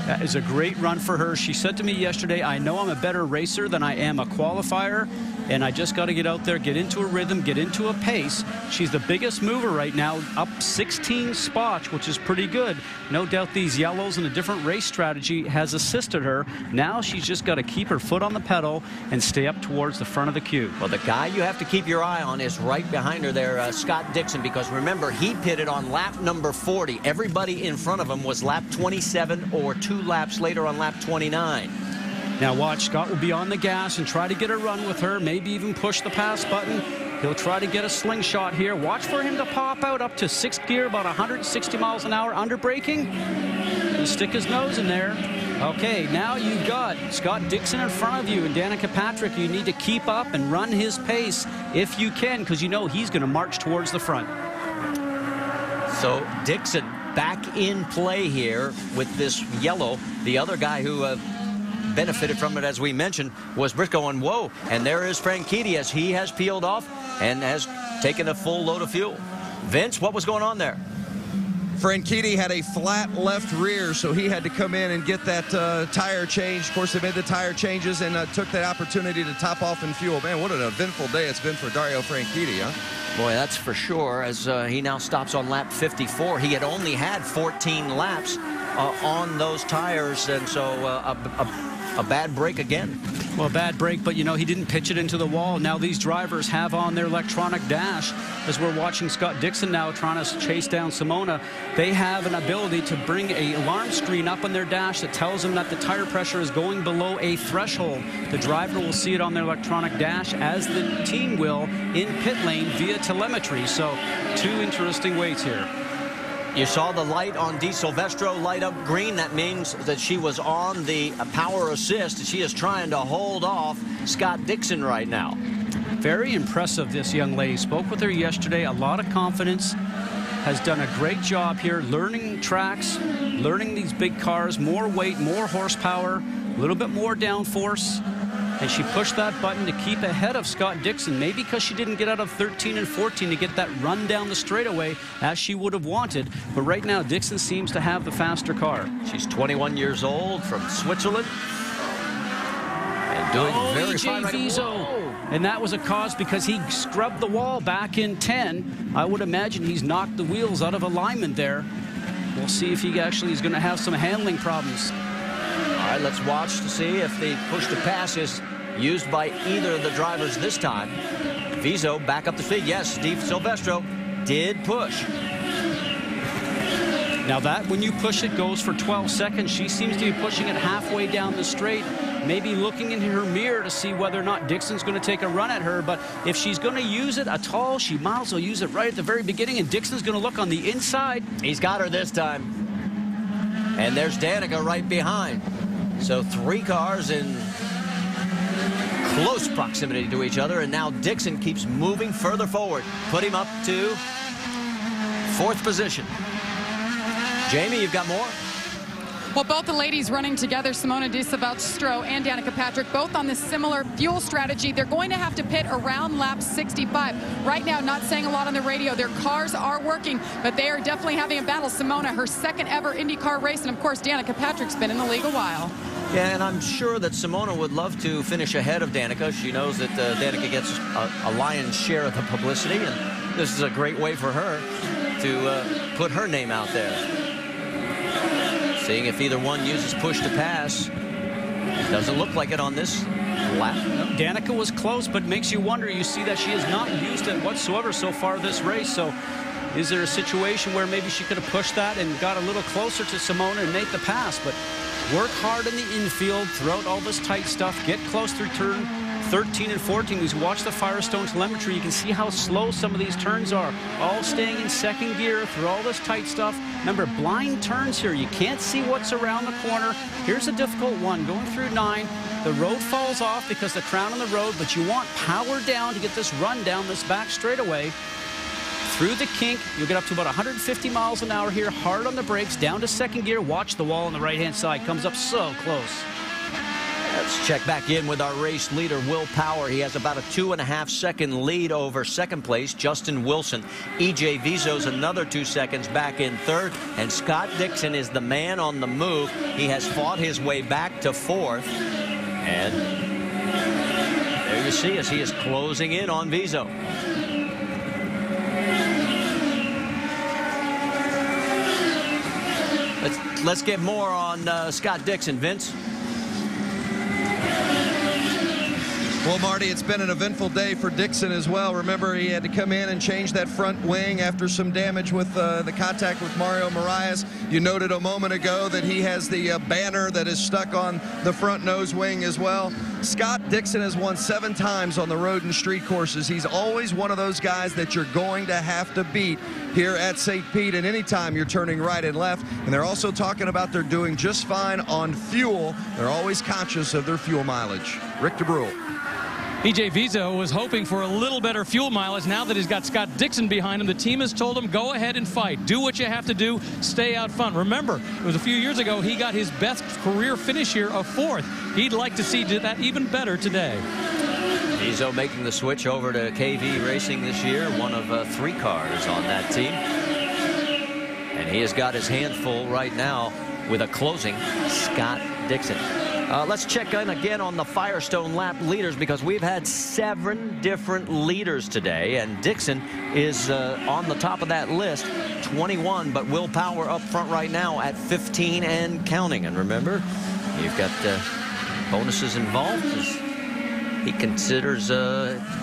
That is a great run for her. She said to me yesterday, I know I'm a better racer than I am a qualifier, and I just got to get out there, get into a rhythm, get into a pace. She's the biggest mover right now, up 16 spots, which is pretty good. No doubt these yellows and a different race strategy has assisted her. Now she's just got to keep her foot on the pedal and stay up towards the front of the queue. Well, the guy you have to keep your eye on is right behind her there, Scott Dixon, because remember, he pitted on lap number 40. Everybody in front of him was lap 27 or 2 laps later on lap 29. Now watch, Scott will be on the gas and try to get a run with her, maybe even push the pass button. He'll try to get a slingshot here. Watch for him to pop out up to 6th gear, about 160 miles an hour under braking. He'll stick his nose in there. Okay, now you've got Scott Dixon in front of you, and Danica Patrick. You need to keep up and run his pace if you can, because you know he's going to march towards the front. So Dixon back in play here with this yellow. The other guy who benefited from it, as we mentioned, was Briscoe, and whoa, and there is Franchitti as he has peeled off and has taken a full load of fuel. Vince, what was going on there? Franchitti had a flat left rear, so he had to come in and get that tire change. Of course, they made the tire changes and took that opportunity to top off in fuel. Man, what an eventful day it's been for Dario Franchitti, huh? Boy, that's for sure, as he now stops on lap 54. He had only had 14 laps on those tires, and so a bad break again. Well, bad break, but you know, he didn't pitch it into the wall. Now these drivers have on their electronic dash, as we're watching Scott Dixon now trying to chase down Simona. They have an ability to bring an alarm screen up on their dash that tells them that the tire pressure is going below a threshold. The driver will see it on their electronic dash, as the team will in pit lane via telemetry. So 2 interesting ways here. You saw the light on Di Silvestro light up green. That means that she was on the power assist. She is trying to hold off Scott Dixon right now. Very impressive, this young lady. Spoke with her yesterday. A lot of confidence. Has done a great job here learning tracks, learning these big cars, more weight, more horsepower, a little bit more downforce. And she pushed that button to keep ahead of Scott Dixon, maybe because she didn't get out of 13 and 14 to get that run down the straightaway as she would have wanted. But right now, Dixon seems to have the faster car. She's 21 years old, from Switzerland. And doing very fine. And that was a cause because he scrubbed the wall back in 10. I would imagine he's knocked the wheels out of alignment there. We'll see if he actually is going to have some handling problems. All right, let's watch to see if the push to pass is used by either of the drivers this time. Vizo back up the speed. Yes, Steve Silvestro did push. Now that when you push it goes for 12 seconds. She seems to be pushing it halfway down the straight, maybe looking in her mirror to see whether or not Dixon's going to take a run at her. But if she's going to use it at all, she might as well use it right at the very beginning, and Dixon's going to look on the inside. He's got her this time. And there's Danica right behind. So 3 cars in close proximity to each other, and now Dixon keeps moving further forward. Put him up to 4th position. Jamie, you've got more? Well, both the ladies running together, Simona Di Silvestro and Danica Patrick, both on this similar fuel strategy. They're going to have to pit around lap 65. Right now, not saying a lot on the radio. Their cars are working, but they are definitely having a battle. Simona, her 2nd ever IndyCar race, and of course, Danica Patrick's been in the league a while. Yeah, and I'm sure that Simona would love to finish ahead of Danica. She knows that Danica gets a lion's share of the publicity, and this is a great way for her to put her name out there. Seeing if either one uses push to pass. Doesn't look like it on this lap. Danica was close, but makes you wonder. You see that she has not used it whatsoever so far this race. So is there a situation where maybe she could have pushed that and got a little closer to Simona and made the pass? But work hard in the infield throughout all this tight stuff. Get close through turn 13 and 14. As you watch the Firestone telemetry, you can see how slow some of these turns are. All staying in second gear through all this tight stuff. Remember, blind turns here. You can't see what's around the corner. Here's a difficult one. Going through 9. The road falls off because the crown on the road, but you want power down to get this run down this back straightaway. Through the kink, you'll get up to about 150 miles an hour here. Hard on the brakes, down to second gear. Watch the wall on the right-hand side. Comes up so close. Let's check back in with our race leader, Will Power. He has about a 2.5-second lead over second place, Justin Wilson. E.J. Vizo's another 2 seconds back in third. And Scott Dixon is the man on the move. He has fought his way back to fourth. And there you see as he is closing in on Vizo. Let's get more on Scott Dixon, Vince. Well, Marty, it's been an eventful day for Dixon as well. Remember, he had to come in and change that front wing after some damage with the contact with Mario Moraes. You noted a moment ago that he has the banner that is stuck on the front nose wing as well. Scott Dixon has won 7 times on the road and street courses. He's always one of those guys that you're going to have to beat here at St. Pete, and anytime you're turning right and left. And they're also talking about they're doing just fine on fuel. They're always conscious of their fuel mileage. Rick DeBrule. E.J. Vizo was hoping for a little better fuel mileage. Now that he's got Scott Dixon behind him, the team has told him, go ahead and fight. Do what you have to do. Stay out front. Remember, it was a few years ago he got his best career finish here of 4th. He'd like to see that even better today. Vizo making the switch over to KV Racing this year, one of 3 cars on that team. And he has got his hand full right now with a closing Scott Dixon. Let's check in again on the Firestone lap leaders because we've had 7 different leaders today, and Dixon is on the top of that list, 21, but Will Power up front right now at 15 and counting. And remember, you've got bonuses involved as he considers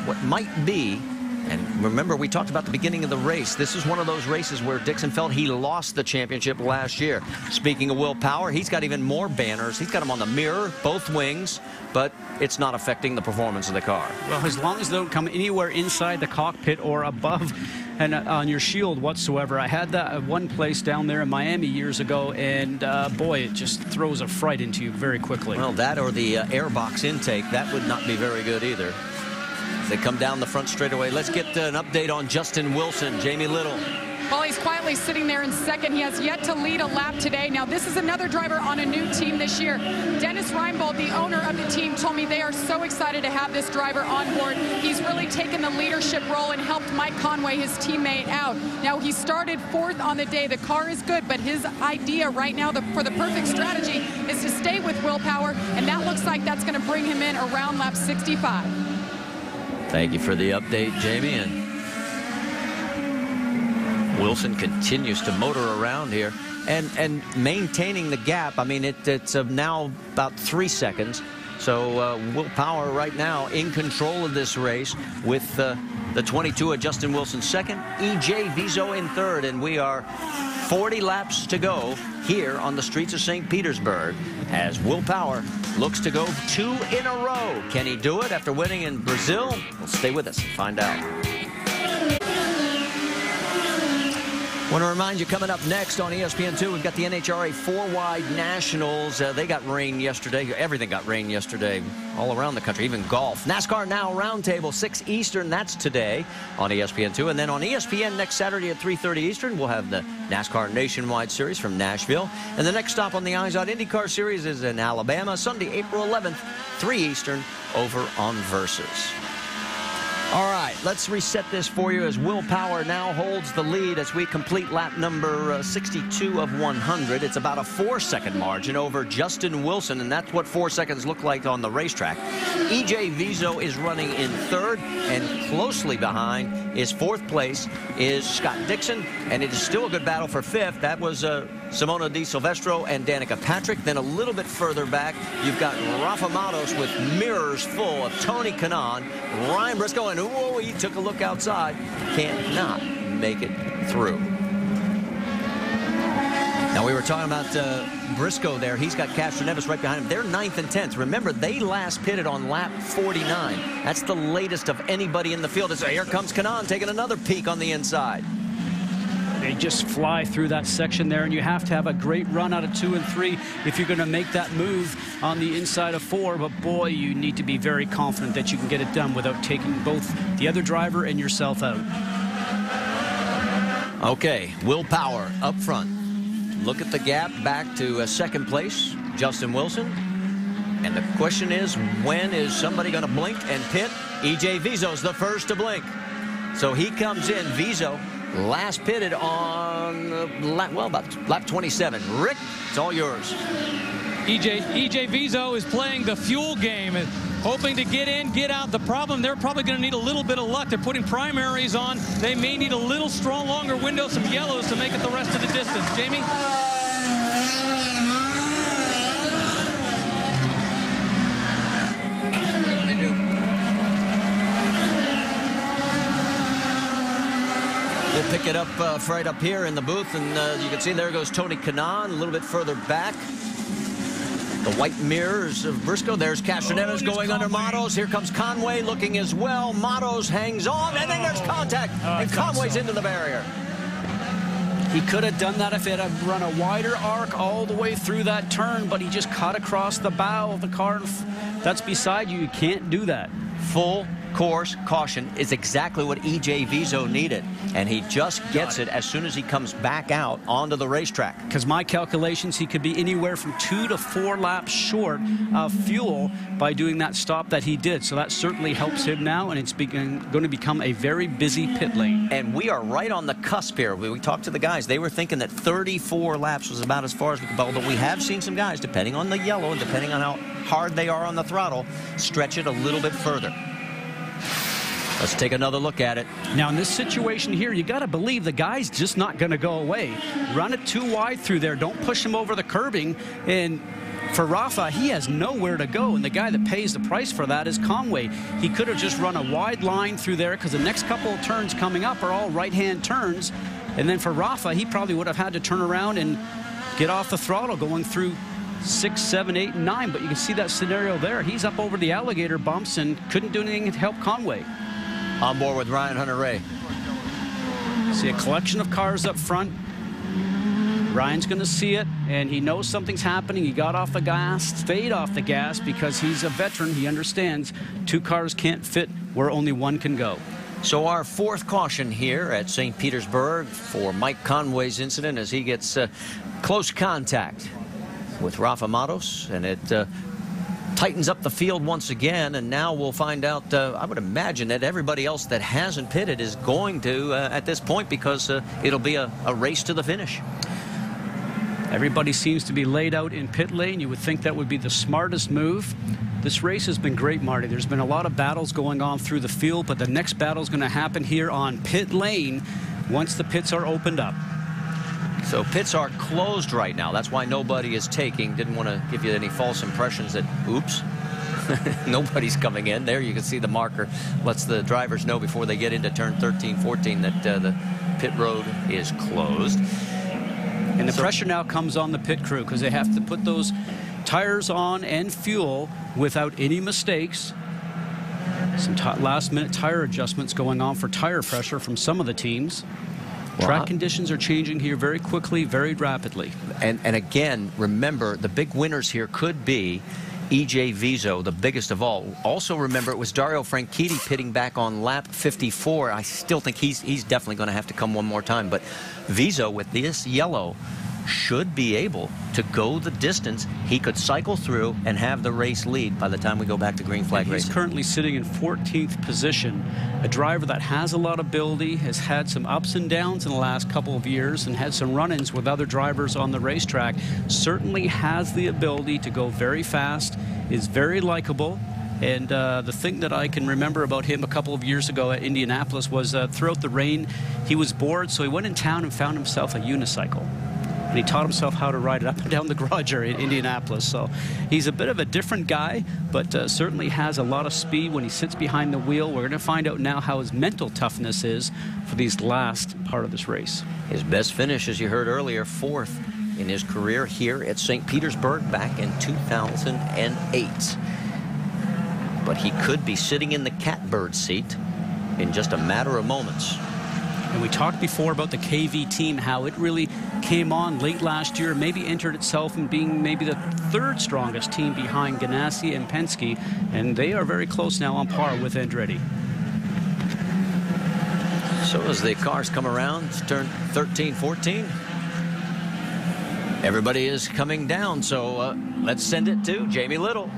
what might be. And remember, we talked about the beginning of the race. This is one of those races where Dixon felt he lost the championship last year. Speaking of Will Power, he's got even more banners. He's got them on the mirror, both wings, but it's not affecting the performance of the car. Well, as long as they don't come anywhere inside the cockpit or above and on your shield whatsoever. I had that at one place down there in Miami years ago, and boy, it just throws a fright into you very quickly. Well, that or the airbox intake, that would not be very good either. They come down the front straightaway. Let's get an update on Justin Wilson. Jamie Little. Well, he's quietly sitting there in second. He has yet to lead a lap today. Now, this is another driver on a new team this year. Dennis Reinbold, the owner of the team, told me they are so excited to have this driver on board. He's really taken the leadership role and helped Mike Conway, his teammate, out. Now, he started 4th on the day. The car is good, but his idea right now for the perfect strategy is to stay with Will Power, and that looks like that's going to bring him in around lap 65. Thank you for the update, Jamie. And Wilson continues to motor around here and maintaining the gap. I mean, it's now about 3 seconds. So Will Power right now in control of this race with the 22 of Justin Wilson second, E.J. Vizo in third, and we are 40 laps to go here on the streets of St. Petersburg as Will Power looks to go 2 in a row. Can he do it after winning in Brazil? Well, stay with us and find out. I want to remind you, coming up next on ESPN2, we've got the NHRA 4-Wide Nationals. They got rain yesterday. Everything got rain yesterday all around the country, even golf. NASCAR Now Roundtable, 6 Eastern. That's today on ESPN2. And then on ESPN next Saturday at 3:30 Eastern, we'll have the NASCAR Nationwide Series from Nashville. And the next stop on the Eyes on Indycar Series is in Alabama, Sunday, April 11th, 3 Eastern, over on Versus. All right, let's reset this for you as Will Power now holds the lead as we complete lap number 62 of 100. It's about a 4-second margin over Justin Wilson, and that's what 4 seconds look like on the racetrack. E.J. Vizo is running in third, and closely behind is fourth place is Scott Dixon, and it is still a good battle for fifth. That was Simona Di Silvestro and Danica Patrick. Then a little bit further back, you've got Rafa Matos with mirrors full of Tony Kanaan, Ryan Briscoe, and whoa, he took a look outside. Cannot make it through. Now, we were talking about Briscoe there. He's got Castroneves right behind him. They're 9th and 10th. Remember, they last pitted on lap 49. That's the latest of anybody in the field. So here comes Kanaan taking another peek on the inside. They just fly through that section there, and you have to have a great run out of 2 and 3 if you're going to make that move on the inside of 4. But boy, you need to be very confident that you can get it done without taking both the other driver and yourself out. Okay, Will Power up front. Look at the gap back to second place, Justin Wilson. And the question is, when is somebody going to blink and pit? E.J. Vizo's the first to blink. So he comes in. Vizo last pitted on about lap 27. Rick, it's all yours. E.J. Vizo is playing the fuel game and hoping to get in, get out. The problem, they're probably going to need a little bit of luck. They're putting primaries on. They may need a little longer window, some yellows to make it the rest of the distance. Jamie? We'll pick it up right up here in the booth, and you can see there goes Tony Kanaan a little bit further back. The white mirrors of Briscoe. There's Castroneves going under Matos. Here comes Conway looking as well. Matos hangs on, and then there's contact, and Conway's into the barrier. He could have done that if it had run a wider arc all the way through that turn, but he just cut across the bow of the car. That's beside you. You can't do that. Full course caution is exactly what E.J. Vizo needed, and he just gets it as soon as he comes back out onto the racetrack. Because my calculations, he could be anywhere from 2 to 4 laps short of fuel by doing that stop that he did. So that certainly helps him now, and it's going to become a very busy pit lane. And we are right on the cusp here. We talked to the guys. They were thinking that 34 laps was about as far as we could go, but we have seen some guys, depending on the yellow and depending on how hard they are on the throttle, stretch it a little bit further. Let's take another look at it. Now, in this situation here, you got to believe the guy's just not going to go away. Run it too wide through there. Don't push him over the curbing. And for Rafa, he has nowhere to go. And the guy that pays the price for that is Conway. He could have just run a wide line through there because the next couple of turns coming up are all right-hand turns. And then for Rafa, he probably would have had to turn around and get off the throttle going through 6, 7, 8, and 9. But you can see that scenario there. He's up over the alligator bumps and couldn't do anything to help Conway. On board with Ryan Hunter-Reay. See a collection of cars up front. Ryan's going to see it, and he knows something's happening. He got off the gas, stayed off the gas because he's a veteran. He understands 2 cars can't fit where only 1 can go. So our fourth caution here at St. Petersburg for Mike Conway's incident as he gets close contact with Rafa Matos, and it tightens up the field once again, and now we'll find out, I would imagine that everybody else that hasn't pitted is going to at this point, because it'll be a race to the finish. Everybody seems to be laid out in pit lane. You would think that would be the smartest move. This race has been great, Marty. There's been a lot of battles going on through the field, but the next battle is going to happen here on pit lane once the pits are opened up. So pits are closed right now. That's why nobody is taking. Didn't want to give you any false impressions that, oops, nobody's coming in. There you can see the marker lets the drivers know before they get into turn 13, 14 that the pit road is closed. And the pressure now comes on the pit crew because they have to put those tires on and fuel without any mistakes. Some last-minute tire adjustments going on for tire pressure from some of the teams. Track conditions are changing here very quickly, very rapidly. And again, remember, the big winners here could be E.J. Vizo, the biggest of all. Also remember, it was Dario Franchitti pitting back on lap 54. I still think he's definitely going to have to come one more time. But Vizo, with this yellow, should be able to go the distance. He could cycle through and have the race lead by the time we go back to green flag racing. He's currently sitting in 14th position. A driver that has a lot of ability, has had some ups and downs in the last couple of years and had some run-ins with other drivers on the racetrack. Certainly has the ability to go very fast, is very likable. And the thing that I can remember about him a couple of years ago at Indianapolis was throughout the rain, he was bored, so he went in town and found himself a unicycle. And he taught himself how to ride it up and down the garage area in Indianapolis. So he's a bit of a different guy, but certainly has a lot of speed when he sits behind the wheel. We're going to find out now how his mental toughness is for these last part of this race. His best finish, as you heard earlier, 4th in his career here at St. Petersburg back in 2008. But he could be sitting in the catbird seat in just a matter of moments. And we talked before about the KV team, how it really came on late last year, maybe entered itself in being maybe the 3rd strongest team behind Ganassi and Penske, and they are very close now on par with Andretti. So as the cars come around, turn 13, 14, everybody is coming down, so let's send it to Jamie Little.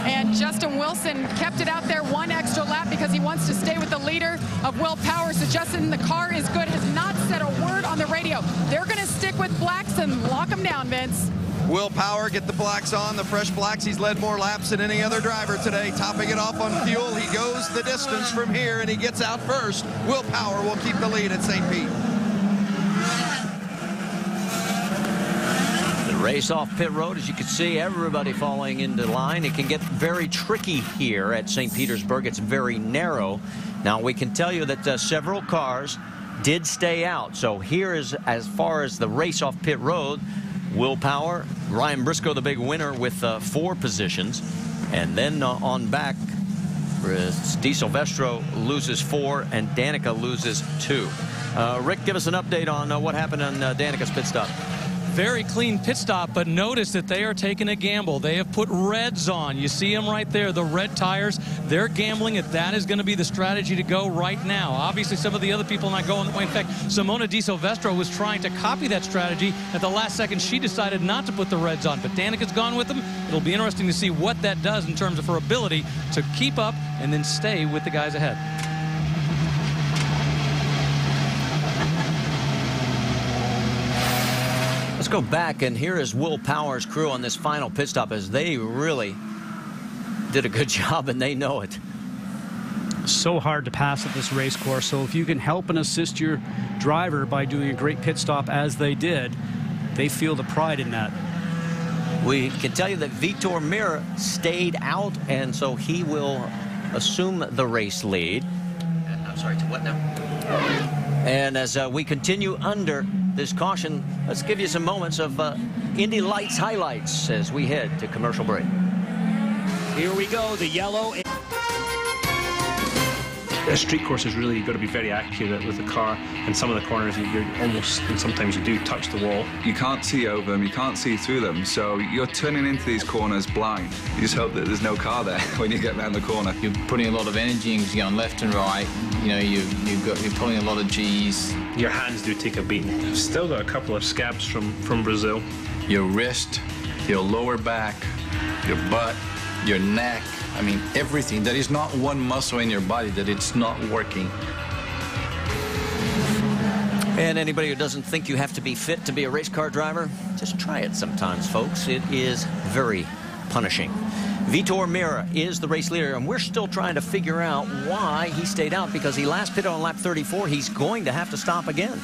And Justin Wilson kept it out there 1 extra lap because he wants to stay with the leader of Will Power. So Justin, the car is good, has not said a word on the radio. They're going to stick with blacks and lock them down, Vince. Will Power get the blacks on, the fresh blacks. He's led more laps than any other driver today, topping it off on fuel. He goes the distance from here, and he gets out first. Will Power will keep the lead at St. Pete. Race off pit road, as you can see, everybody falling into line. It can get very tricky here at St. Petersburg. It's very narrow. Now, we can tell you that several cars did stay out. So here is, as far as the race off pit road, Will Power, Ryan Briscoe, the big winner with 4 positions. And then on back, Di Silvestro loses 4 and Danica loses 2. Rick, give us an update on what happened on Danica's pit stop. Very clean pit stop, but notice that they are taking a gamble. They have put reds on. You see them right there, the red tires. They're gambling that that is going to be the strategy to go right now. Obviously, some of the other people not going that way. In fact, Simona Di Silvestro was trying to copy that strategy. At the last second, she decided not to put the reds on, but Danica's gone with them. It'll be interesting to see what that does in terms of her ability to keep up and then stay with the guys ahead. Let's go back, and here is Will Power's crew on this final pit stop, as they really did a good job, and they know it. So hard to pass at this race course, so if you can help and assist your driver by doing a great pit stop as they did, they feel the pride in that. We can tell you that Vitor Meira stayed out, and so he will assume the race lead. I'm sorry, to what now? And as we continue under this caution, let's give you some moments of Indy Lights highlights as we head to commercial break. Here we go, the yellow. A street course is really got to be very accurate with the car, and some of the corners you're almost, and sometimes you do touch the wall. You can't see over them, you can't see through them, so you're turning into these corners blind. You just hope that there's no car there when you get around the corner. You're putting a lot of energy into going left and right. You know, you're pulling a lot of G's. Your hands do take a beating. I've still got a couple of scabs from Brazil. Your wrist, your lower back, your butt, your neck. I mean, everything. There is not one muscle in your body that it's not working. And anybody who doesn't think you have to be fit to be a race car driver, just try it sometimes, folks. It is very punishing. Vitor Meira is the race leader, and we're still trying to figure out why he stayed out, because he last pitted on lap 34. He's going to have to stop again,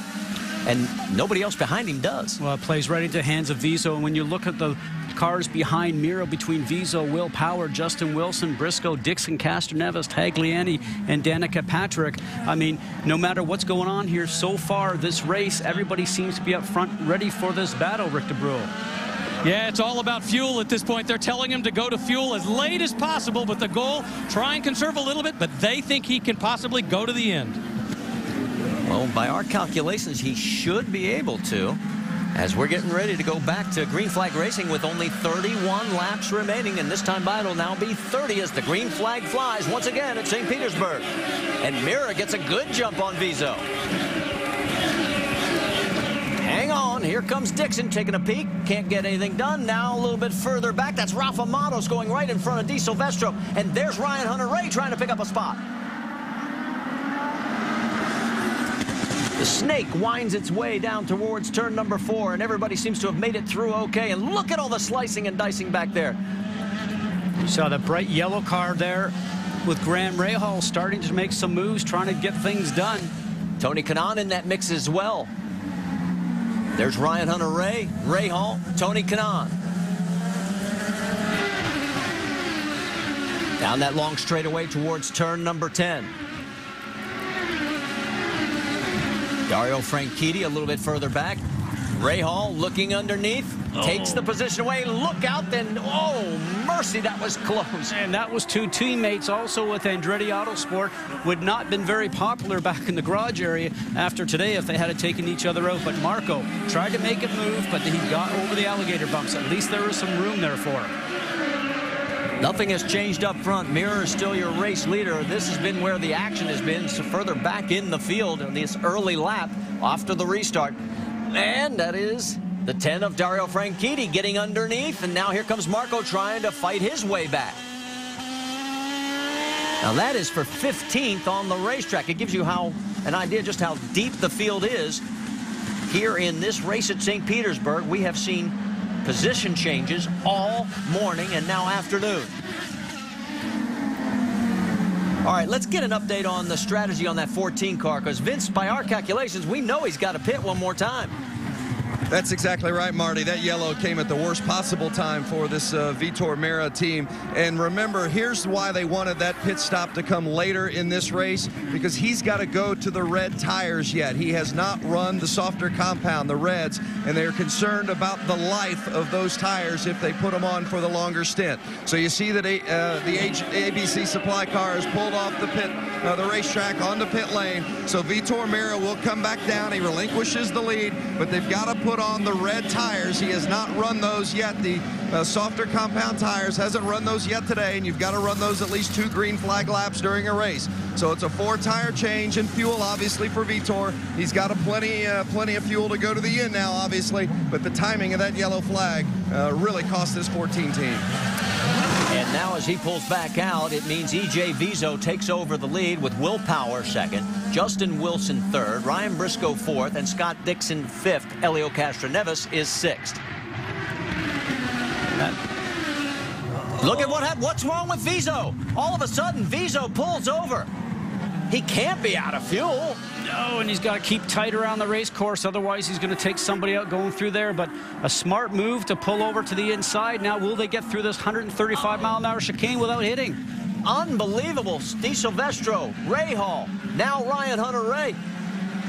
and nobody else behind him does. Well, it plays right into the hands of Viso, and when you look at the cars behind Meira, between Viso, Will Power, Justin Wilson, Briscoe, Dixon, Castroneves, Tagliani, and Danica Patrick, I mean, no matter what's going on here so far this race, everybody seems to be up front ready for this battle, Rick DeBrule. Yeah, it's all about fuel at this point. They're telling him to go to fuel as late as possible, but the goal, try and conserve a little bit, but they think he can possibly go to the end. Well, by our calculations, he should be able to, as we're getting ready to go back to green flag racing with only 31 laps remaining, and this time by it'll now be 30 as the green flag flies once again at St. Petersburg. And Meira gets a good jump on Viso. Hang on, here comes Dixon taking a peek. Can't get anything done. Now a little bit further back. That's Rafa Matos going right in front of Di Silvestro. And there's Ryan Hunter-Reay trying to pick up a spot. The snake winds its way down towards turn number 4, and everybody seems to have made it through okay. And look at all the slicing and dicing back there. You saw the bright yellow car there with Graham Rahal starting to make some moves, trying to get things done. Tony Kanaan in that mix as well. There's Ryan Hunter-Reay, Rahal, Tony Kanaan. Down that long straightaway towards turn number 10. Dario Franchitti a little bit further back. Rahal looking underneath, takes the position away. Look out, then, oh, mercy, that was close. And that was two teammates also with Andretti Autosport. Would not been very popular back in the garage area after today if they had taken each other out. But Marco tried to make it move, but he got over the alligator bumps. At least there was some room there for him. Nothing has changed up front. Mirror is still your race leader. This has been where the action has been, so further back in the field on this early lap after the restart. And that is the 10 of Dario Franchitti getting underneath, and now here comes Marco trying to fight his way back. Now that is for 15th on the racetrack. It gives you an idea just how deep the field is. Here in this race at St. Petersburg, we have seen position changes all morning and now afternoon. All right, let's get an update on the strategy on that 14 car, because Vince, by our calculations, we know he's got to pit one more time. That's exactly right, Marty. That yellow came at the worst possible time for this Vitor Meira team. And remember, here's why they wanted that pit stop to come later in this race, because he's got to go to the red tires yet. He has not run the softer compound, the reds, and they're concerned about the life of those tires if they put them on for the longer stint. So you see that the ABC supply car has pulled off the racetrack onto pit lane. So Vitor Meira will come back down. He relinquishes the lead, but they've got to put on the red tires. He has not run those yet. The softer compound tires hasn't run those yet today, and you've got to run those at least 2 green flag laps during a race. So it's a 4-tire change and fuel, obviously, for Vitor. He's got plenty of fuel to go to the end now, obviously, but the timing of that yellow flag really cost this 14 team. And now as he pulls back out, it means E.J. Vizo takes over the lead with Will Power second, Justin Wilson third, Ryan Briscoe fourth, and Scott Dixon fifth. Helio Castroneves is sixth. Look at what happened. What's wrong with Vizo? All of a sudden, Vizo pulls over. He can't be out of fuel. No, and he's got to keep tight around the race course. Otherwise, he's going to take somebody out going through there. But a smart move to pull over to the inside. Now, will they get through this 135-mile-an-hour chicane without hitting? Unbelievable. Di Silvestro, Rahal, now Ryan Hunter-Reay.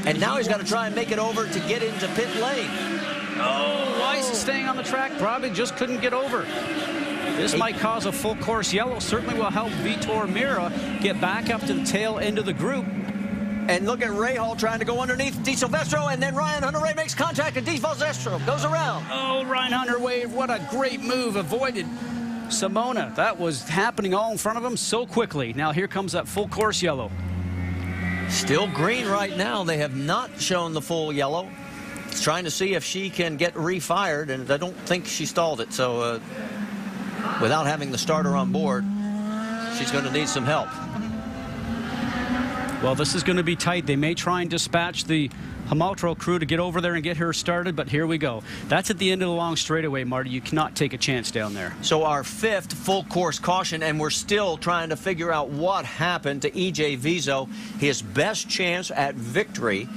And now he's got to try and make it over to get into pit lane. Oh, why is he staying on the track? Probably just couldn't get over. This might cause a full course yellow. Certainly will help Vitor Meira get back up to the tail end of the group. And look at Rahal trying to go underneath Di Silvestro, and then Ryan Hunter-Reay makes contact, and Di Silvestro goes around. Oh, Ryan Hunter-Reay, what a great move. Avoided Simona. That was happening all in front of him so quickly. Now here comes that full course yellow. Still green right now. They have not shown the full yellow. It's trying to see if she can get refired, and I don't think she stalled it. So without having the starter on board, she's going to need some help. Well, this is going to be tight. They may try and dispatch the Hamaltro crew to get over there and get her started, but here we go. That's at the end of the long straightaway, Marty. You cannot take a chance down there. So our fifth full course caution, and we're still trying to figure out what happened to E.J. Vizo, his best chance at victory.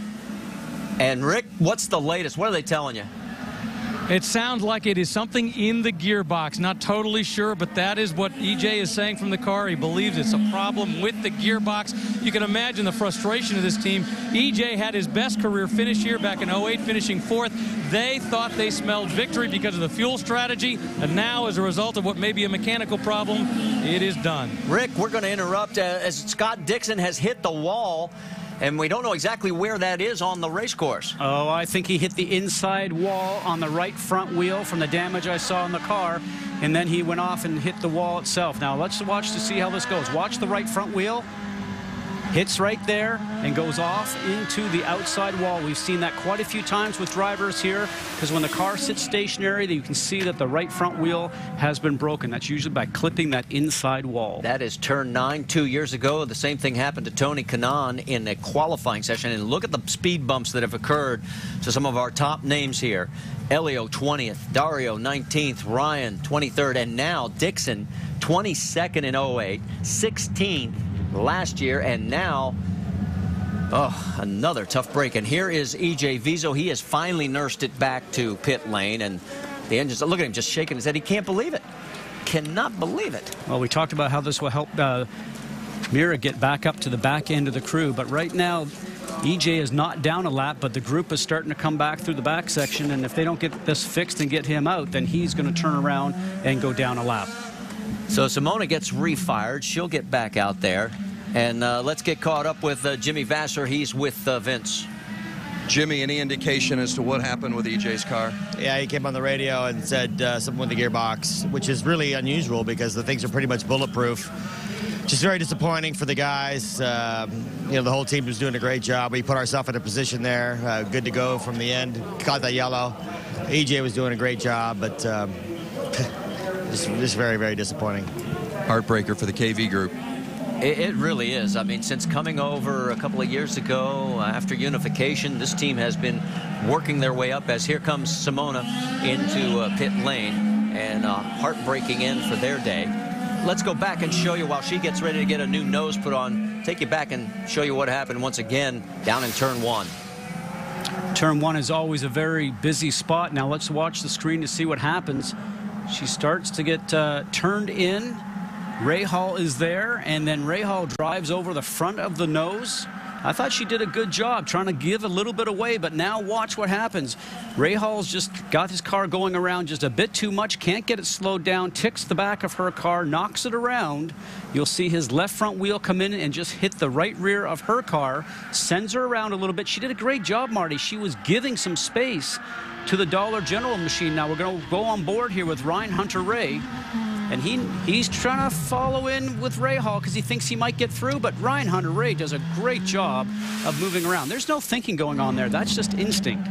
And Rick, what's the latest? What are they telling you? It sounds like it is something in the gearbox. Not totally sure, but that is what EJ is saying from the car. He believes it's a problem with the gearbox. You can imagine the frustration of this team. EJ had his best career finish here back in 08, finishing fourth. They thought they smelled victory because of the fuel strategy, and now as a result of what may be a mechanical problem, it is done. Rick, we're going to interrupt as Scott Dixon has hit the wall. And we don't know exactly where that is on the race course. Oh, I think he hit the inside wall on the right front wheel from the damage I saw in the car. And then he went off and hit the wall itself. Now, let's watch to see how this goes. Watch the right front wheel. hits right there and goes off into the outside wall. We've seen that quite a few times with drivers here, because when the car sits stationary, you can see that the right front wheel has been broken. That's usually by clipping that inside wall. That is turn 9 2 years ago. The same thing happened to Tony Kanaan in a qualifying session. And look at the speed bumps that have occurred to some of our top names here. Elio 20th, Dario 19th, Ryan 23rd, and now Dixon 22nd in 08, 16th last year, and now another tough break. And here is EJ Viso. He has finally nursed it back to pit lane, and the engines, look at him just shaking his head. He can't believe it. Cannot believe it. Well, we talked about how this will help Mira get back up to the back end of the crew, but right now EJ is not down a lap, but the group is starting to come back through the back section, and if they don't get this fixed and get him out, then he's going to turn around and go down a lap. So Simona gets refired. She'll get back out there. And let's get caught up with Jimmy Vasser. He's with Vince. Jimmy, any indication as to what happened with EJ's car? Yeah, he came on the radio and said something with the gearbox, which is really unusual because the things are pretty much bulletproof. Just very disappointing for the guys. You know, the whole team was doing a great job. We put ourselves in a position there, good to go from the end. Got that yellow. EJ was doing a great job, but just very, very disappointing. Heartbreaker for the KV group. It really is. I mean, since coming over a couple of years ago after unification, this team has been working their way up, as here comes Simona into pit lane, and heartbreaking end for their day. Let's go back and show you while she gets ready to get a new nose put on. Take you back and show you what happened once again down in turn 1. Turn 1 is always a very busy spot. Now let's watch the screen to see what happens. She starts to get turned in. Rahal is there, and then Rahal drives over the front of the nose. I thought she did a good job trying to give a little bit away, but now watch what happens. Rahal's just got his car going around just a bit too much, can't get it slowed down, ticks the back of her car, knocks it around. You'll see his left front wheel come in and just hit the right rear of her car, sends her around a little bit. She did a great job, Marty. She was giving some space to the Dollar General machine. Now we're going to go on board here with Ryan Hunter-Reay. And he's trying to follow in with Rahal because he thinks he might get through, but Ryan Hunter-Reay does a great job of moving around. There's no thinking going on there. That's just instinct.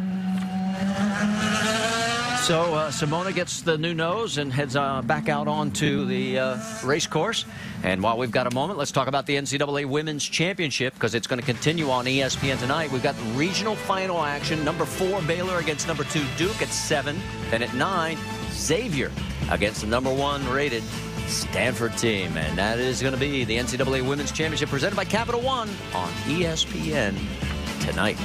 So Simona gets the new nose and heads back out onto the race course. And while we've got a moment, let's talk about the NCAA Women's Championship, because it's going to continue on ESPN tonight. We've got the regional final action. Number 4, Baylor against number 2, Duke at 7. Then at 9, Xavier against the number 1 rated Stanford team. And that is going to be the NCAA Women's Championship presented by Capital One on ESPN tonight.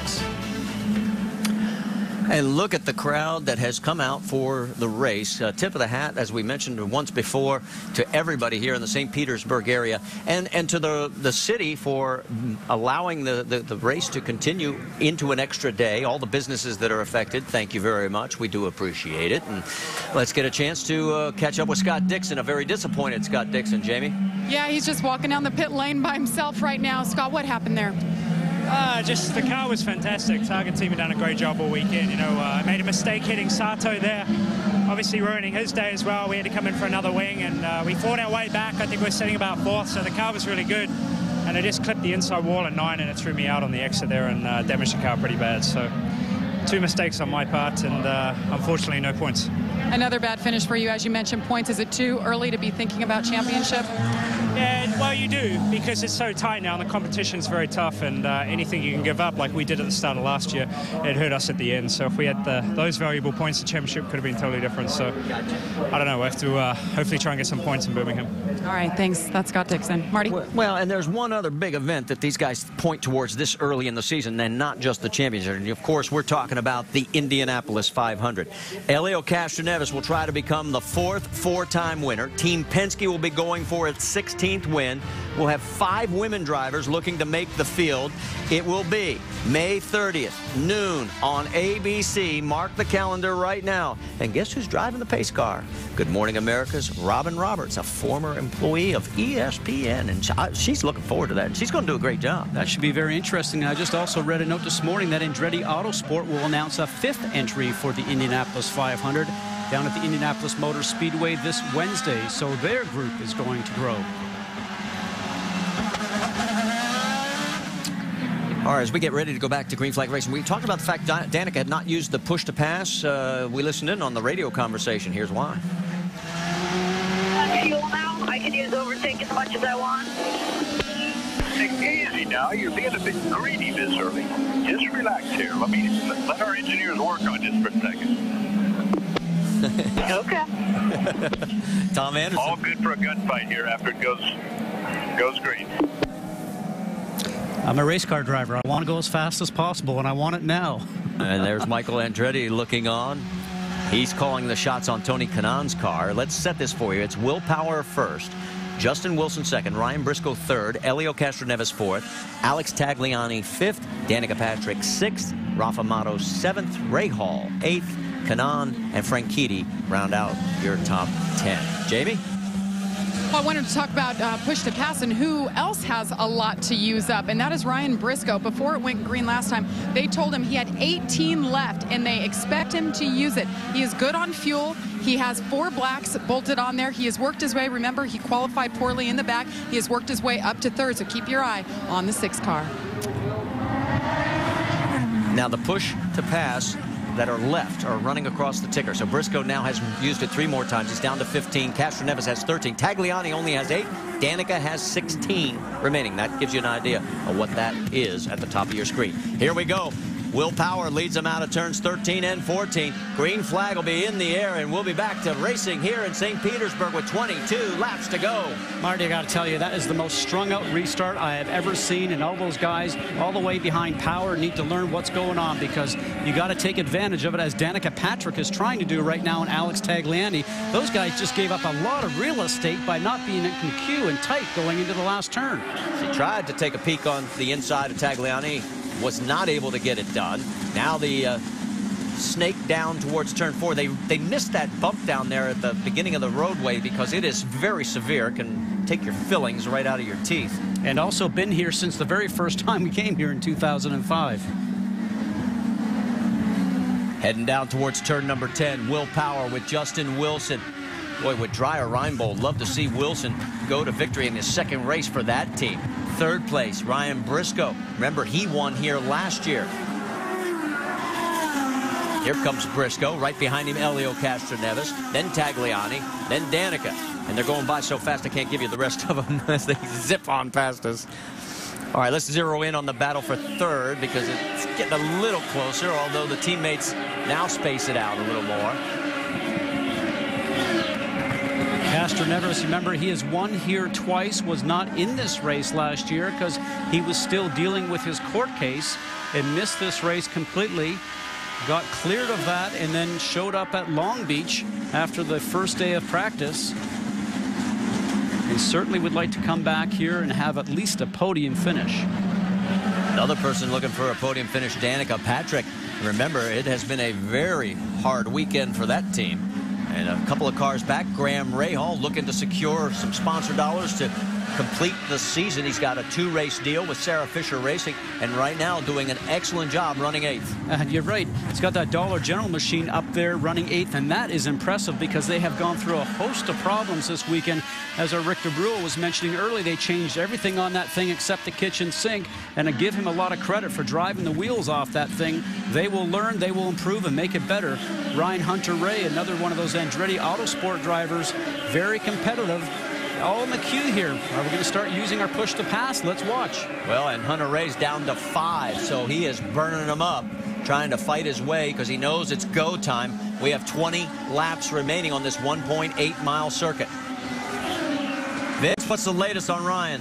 And look at the crowd that has come out for the race. Tip of the hat, as we mentioned once before, to everybody here in the St. Petersburg area, and to the city for allowing the race to continue into an extra day. All the businesses that are affected, thank you very much. We do appreciate it. And let's get a chance to catch up with Scott Dixon, a very disappointed Scott Dixon. Jamie? Yeah, he's just walking down the pit lane by himself right now. Scott, what happened there? Just the car was fantastic. Target team had done a great job all weekend. You know, I made a mistake hitting Sato there, obviously ruining his day as well. We had to come in for another wing, and we fought our way back. I think we're sitting about 4th, so the car was really good. And I just clipped the inside wall at 9, and it threw me out on the exit there and damaged the car pretty bad. So 2 mistakes on my part, and unfortunately no points. Another bad finish for you, as you mentioned, points. Is it too early to be thinking about championship? Yeah, well, you do, because it's so tight now and the competition's very tough, and anything you can give up, like we did at the start of last year, it hurt us at the end. So if we had those valuable points, the championship could have been totally different. So I don't know, we have to hopefully try and get some points in Birmingham. All right, thanks. That's Scott Dixon. Marty? Well, and there's one other big event that these guys point towards this early in the season, and not just the championship. And of course, we're talking about the Indianapolis 500. Elio Castroneves will try to become the 4th 4-time winner. Team Penske will be going for its 16th win. We'll have 5 women drivers looking to make the field. It will be May 30th, noon on ABC. Mark the calendar right now. And guess who's driving the pace car? Good Morning America's Robin Roberts, a former employee of ESPN, and she's looking forward to that. And she's going to do a great job. That should be very interesting. I just also read a note this morning that Andretti Autosport will announce a 5th entry for the Indianapolis 500 down at the Indianapolis Motor Speedway this Wednesday. So their group is going to grow. All right, as we get ready to go back to green flag racing, we talked about the fact Danica had not used the push to pass. We listened in on the radio conversation. Here's why. Fuel now. I can use overtake as much as I want. Take it easy now. You're being a bit greedy this early. Just relax here. Let our engineers work on this for a second. Okay. Tom Anderson. All good for a gunfight here after it goes green. I'm a race car driver. I want to go as fast as possible, and I want it now. And there's Michael Andretti looking on. He's calling the shots on Tony Kanaan's car. Let's set this for you. It's Will Power first, Justin Wilson second, Ryan Briscoe third, Elio Castroneves fourth, Alex Tagliani fifth, Danica Patrick sixth, Rafa Mato seventh, Ray Hall eighth, Kanaan and Franchitti round out your top 10. Jamie? Well, I wanted to talk about push to pass and who else has a lot to use up, and that is Ryan Briscoe. Before it went green last time, they told him he had 18 left, and they expect him to use it. He is good on fuel. He has 4 blacks bolted on there. He has worked his way. Remember, he qualified poorly in the back. He has worked his way up to third, so keep your eye on the 6 car. Now the push to pass that are left are running across the ticker. So Briscoe now has used it 3 more times. He's down to 15. Castroneves has 13. Tagliani only has 8. Danica has 16 remaining. That gives you an idea of what that is at the top of your screen. Here we go. Will Power leads them out of turns 13 and 14. Green flag will be in the air, and we'll be back to racing here in St. Petersburg with 22 laps to go. Marty, I got to tell you, that is the most strung-out restart I have ever seen, and all those guys all the way behind Power need to learn what's going on, because you got to take advantage of it, as Danica Patrick is trying to do right now, and Alex Tagliani. Those guys just gave up a lot of real estate by not being in queue and tight going into the last turn. He tried to take a peek on the inside of Tagliani. Was not able to get it done. Now the snake down towards turn 4. They missed that bump down there at the beginning of the roadway because it is very severe. It can take your fillings right out of your teeth. And also been here since the very first time we came here in 2005. Heading down towards turn number 10, Will Power with Justin Wilson. Boy, with Dreyer Reinbold, love to see Wilson go to victory in his second race for that team. Third place, Ryan Briscoe. Remember, he won here last year. Here comes Briscoe. Right behind him, Elio Castroneves. Then Tagliani. Then Danica. And they're going by so fast I can't give you the rest of them as they zip on past us. All right, let's zero in on the battle for third because it's getting a little closer, although the teammates now space it out a little more. Castroneves, remember, he has won here twice, was not in this race last year because he was still dealing with his court case and missed this race completely. Got cleared of that and then showed up at Long Beach after the first day of practice. And certainly would like to come back here and have at least a podium finish. Another person looking for a podium finish, Danica Patrick. Remember, it has been a very hard weekend for that team. And a couple of cars back, Graham Rahal looking to secure some sponsor dollars to complete the season. He's got a 2-race deal with Sarah Fisher Racing, and right now doing an excellent job running 8th. And you're right. It's got that Dollar General machine up there running 8th, and that is impressive because they have gone through a host of problems this weekend. As our Rick DeBrule was mentioning early, they changed everything on that thing except the kitchen sink, and I give him a lot of credit for driving the wheels off that thing. They will learn, they will improve, and make it better. Ryan Hunter-Ray, another one of those Andretti Autosport drivers, very competitive. All in the queue here. Are we going to start using our push to pass? Let's watch. Well, and Hunter Ray's down to 5, so he is burning them up, trying to fight his way because he knows it's go time. We have 20 laps remaining on this 1.8-mile circuit. Vince, what's the latest on Ryan?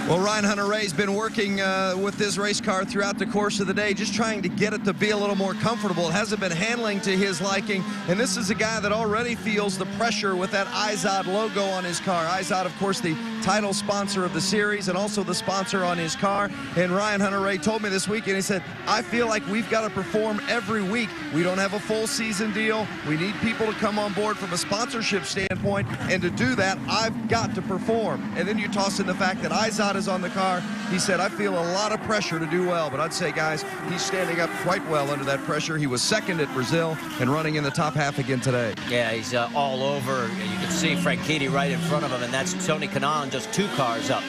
Well, Ryan Hunter-Ray's been working with this race car throughout the course of the day, just trying to get it to be a little more comfortable. It hasn't been handling to his liking, and this is a guy that already feels the pressure with that Izod logo on his car. Izod, of course, the title sponsor of the series and also the sponsor on his car. And Ryan Hunter-Ray told me this weekend, he said, I feel like we've got to perform every week. We don't have a full season deal. We need people to come on board from a sponsorship standpoint, and to do that, I've got to perform. And then you toss in the fact that Izod is on the car. He said, I feel a lot of pressure to do well, but I'd say, guys, he's standing up quite well under that pressure. He was second at Brazil and running in the top half again today. Yeah, he's all over. You can see Franchitti right in front of him, and that's Tony Kanaan just 2 cars up.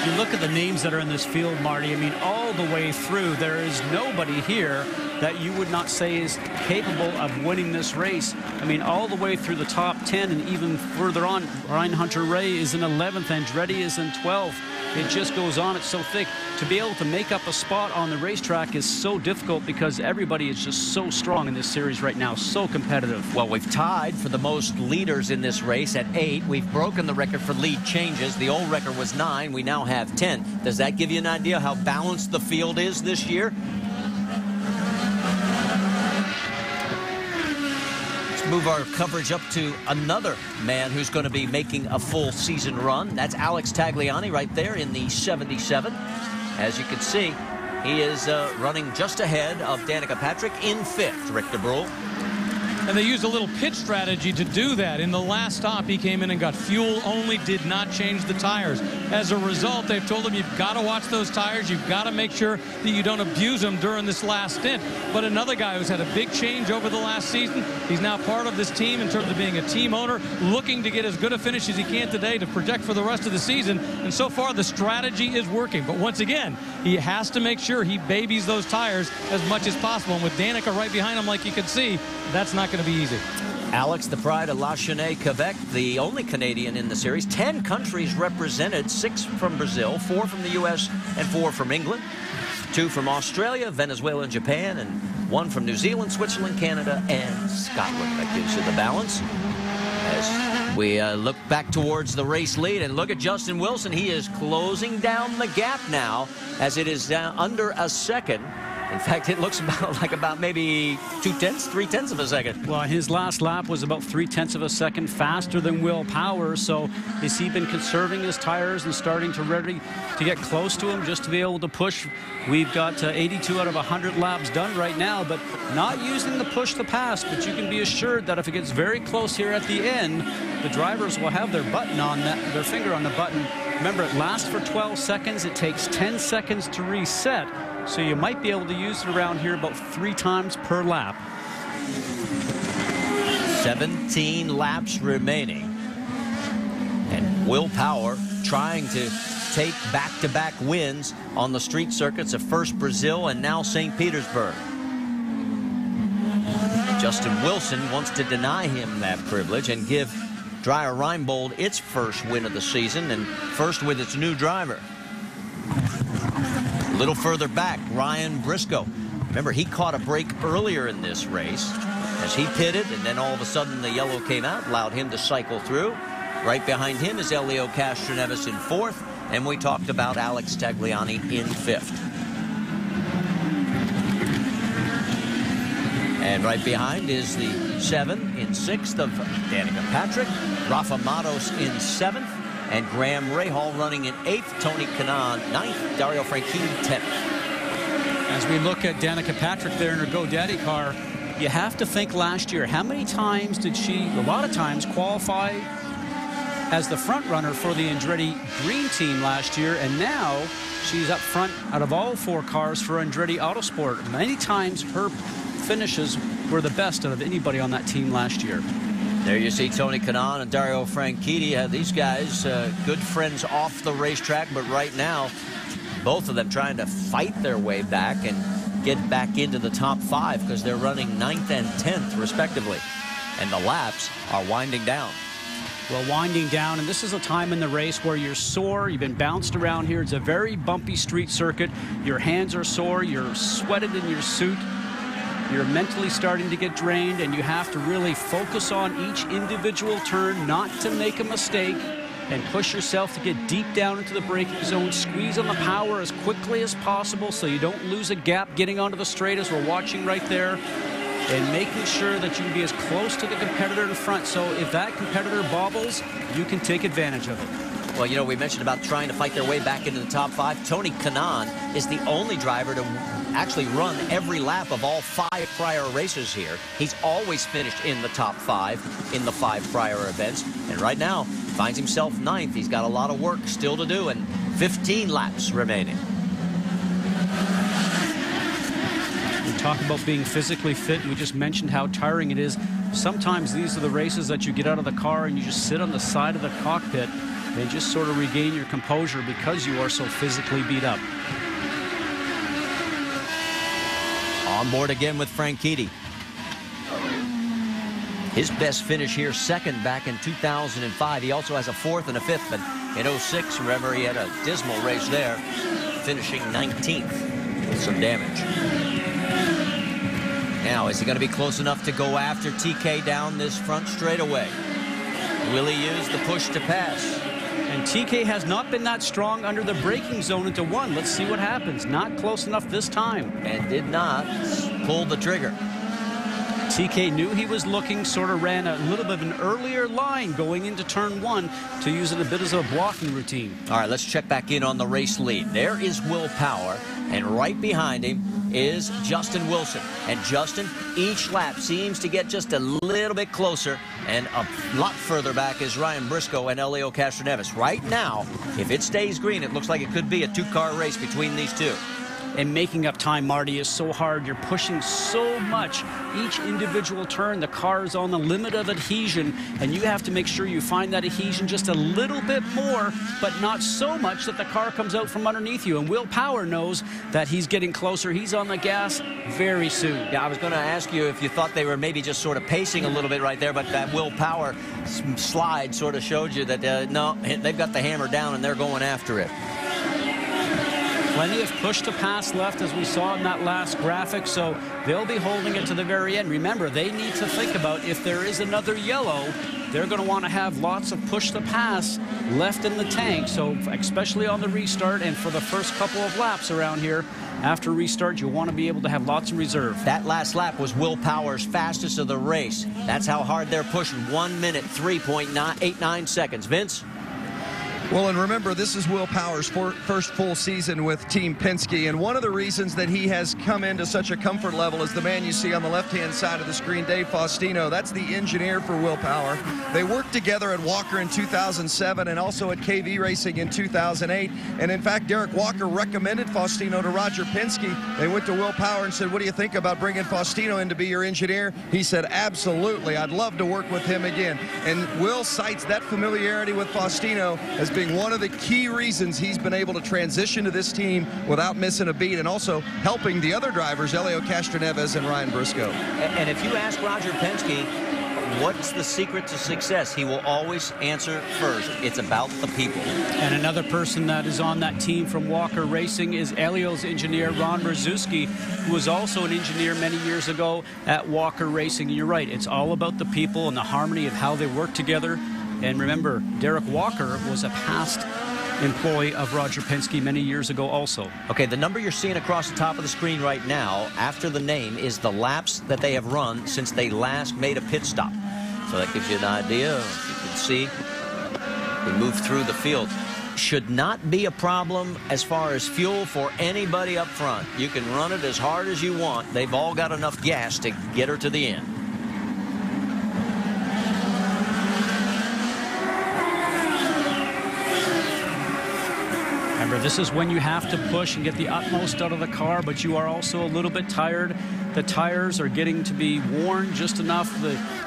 You look at the names that are in this field, Marty. I mean, all the way through, there is nobody here that you would not say is capable of winning this race. I mean, all the way through the top 10 and even further on, Ryan Hunter-Reay is in 11th, Andretti is in 12th. It just goes on. It's so thick. To be able to make up a spot on the racetrack is so difficult because everybody is just so strong in this series right now, so competitive. Well, we've tied for the most leaders in this race at 8. We've broken the record for lead changes. The old record was 9. We now have 10. Does that give you an idea how balanced the field is this year? Move our coverage up to another man who's going to be making a full season run. That's Alex Tagliani right there in the 77. As you can see, he is running just ahead of Danica Patrick in 5th, Rick DeBrule. And they used a little pit strategy to do that. In the last stop, he came in and got fuel only, did not change the tires. As a result, they've told him you've got to watch those tires. You've got to make sure that you don't abuse them during this last stint. But another guy who's had a big change over the last season, he's now part of this team in terms of being a team owner, looking to get as good a finish as he can today to project for the rest of the season. And so far, the strategy is working. But once again, he has to make sure he babies those tires as much as possible. And with Danica right behind him, like you can see, that's not going to be easy. Alex, the pride of La Chesnay, Quebec, the only Canadian in the series. 10 countries represented, 6 from Brazil, 4 from the U.S., and 4 from England, 2 from Australia, Venezuela, and Japan, and 1 from New Zealand, Switzerland, Canada, and Scotland. That gives you the balance. As we look back towards the race lead, and look at Justin Wilson. He is closing down the gap now, as it is down under a second. In fact, it looks about maybe 3/10 of a second. Well, his last lap was about 3/10 of a second faster than Will Power. So has he been conserving his tires and starting to ready to get close to him just to be able to push? We've got 82 out of 100 laps done right now, but not using the push to pass. But you can be assured that if it gets very close here at the end, the drivers will have their button on that, their finger on the button. Remember, it lasts for 12 seconds. It takes 10 seconds to reset. So you might be able to use it around here about 3 times per lap. 17 laps remaining. And Will Power trying to take back-to-back wins on the street circuits of first Brazil and now St. Petersburg. Justin Wilson wants to deny him that privilege and give Dreyer Reinbold its first win of the season, and first with its new driver. A little further back, Ryan Briscoe. Remember, he caught a break earlier in this race as he pitted, and then all of a sudden the yellow came out, allowed him to cycle through. Right behind him is Elio Castroneves in 4th, and we talked about Alex Tagliani in 5th. And right behind is the 7 in 6th of Danica Patrick, Rafa Matos in 7th, and Graham Rahal running in 8th, Tony Kanaan 9th, Dario Franchitti 10th. As we look at Danica Patrick there in her GoDaddy car, you have to think last year, how many times did she, a lot of times, qualify as the front runner for the Andretti Green Team last year, and now she's up front out of all 4 cars for Andretti Autosport. Many times her finishes were the best out of anybody on that team last year. There you see Tony Kanaan and Dario Franchitti. These guys, good friends off the racetrack, but right now, both of them trying to fight their way back and get back into the top 5 because they're running 9th and 10th, respectively. And the laps are winding down. Well, winding down, and this is a time in the race where you're sore, you've been bounced around here. It's a very bumpy street circuit. Your hands are sore, you're sweated in your suit. You're mentally starting to get drained, and you have to really focus on each individual turn, not to make a mistake, and push yourself to get deep down into the braking zone. Squeeze on the power as quickly as possible so you don't lose a gap getting onto the straight, as we're watching right there, and making sure that you can be as close to the competitor in front. So if that competitor bobbles, you can take advantage of it. Well, you know, we mentioned about trying to fight their way back into the top 5. Tony Kanaan is the only driver to actually run every lap of all 5 prior races here. He's always finished in the top 5 in the 5 prior events. And right now, finds himself 9th. He's got a lot of work still to do, and 15 laps remaining. We talk about being physically fit, and we just mentioned how tiring it is. Sometimes these are the races that you get out of the car and you just sit on the side of the cockpit and just sort of regain your composure because you are so physically beat up. On board again with Franchitti. His best finish here, second back in 2005. He also has a fourth and a fifth, but in 06, remember, he had a dismal race there, finishing 19th with some damage. Now, is he going to be close enough to go after TK down this front straightaway? Will he use the push to pass? And TK has not been that strong under the braking zone into one. Let's see what happens. Not close enough this time. And did not pull the trigger. TK knew he was looking, sort of ran a little bit of an earlier line going into turn one to use it a bit as a blocking routine. All right, let's check back in on the race lead. There is Will Power, and right behind him is Justin Wilson. And Justin, each lap seems to get just a little bit closer, and a lot further back is Ryan Briscoe and Elio Castroneves. Right now, if it stays green, it looks like it could be a two-car race between these two. And making up time, Marty, is so hard. You're pushing so much. Each individual turn, the car is on the limit of adhesion, and you have to make sure you find that adhesion just a little bit more, but not so much that the car comes out from underneath you. And Will Power knows that he's getting closer. He's on the gas very soon. Yeah, I was going to ask you if you thought they were maybe just sort of pacing a little bit right there, but that Will Power slide sort of showed you that, no, they've got the hammer down and they're going after it. Plenty of push to pass left, as we saw in that last graphic, so they'll be holding it to the very end. Remember, they need to think about if there is another yellow, they're going to want to have lots of push to pass left in the tank. So especially on the restart and for the first couple of laps around here, after restart, you want to be able to have lots of reserve. That last lap was Will Power's fastest of the race. That's how hard they're pushing. 1 minute, 3.89 seconds. Vince? Well, and remember, this is Will Power's first full season with Team Penske, and one of the reasons that he has come into such a comfort level is the man you see on the left-hand side of the screen, Dave Faustino. That's the engineer for Will Power. They worked together at Walker in 2007 and also at KV Racing in 2008, and in fact, Derek Walker recommended Faustino to Roger Penske. They went to Will Power and said, what do you think about bringing Faustino in to be your engineer? He said, absolutely, I'd love to work with him again. And Will cites that familiarity with Faustino as being one of the key reasons he's been able to transition to this team without missing a beat, and also helping the other drivers, Elio Castroneves and Ryan Briscoe. And if you ask Roger Penske, what's the secret to success? He will always answer first. It's about the people. And another person that is on that team from Walker Racing is Elio's engineer, Ron Brzezinski, who was also an engineer many years ago at Walker Racing. And you're right, it's all about the people and the harmony of how they work together. And remember, Derek Walker was a past employee of Roger Penske many years ago also. Okay, the number you're seeing across the top of the screen right now, after the name, is the laps that they have run since they last made a pit stop. So that gives you an idea. You can see we move through the field. Should not be a problem as far as fuel for anybody up front. You can run it as hard as you want. They've all got enough gas to get her to the end. Remember, this is when you have to push and get the utmost out of the car, but you are also a little bit tired. The tires are getting to be worn just enough.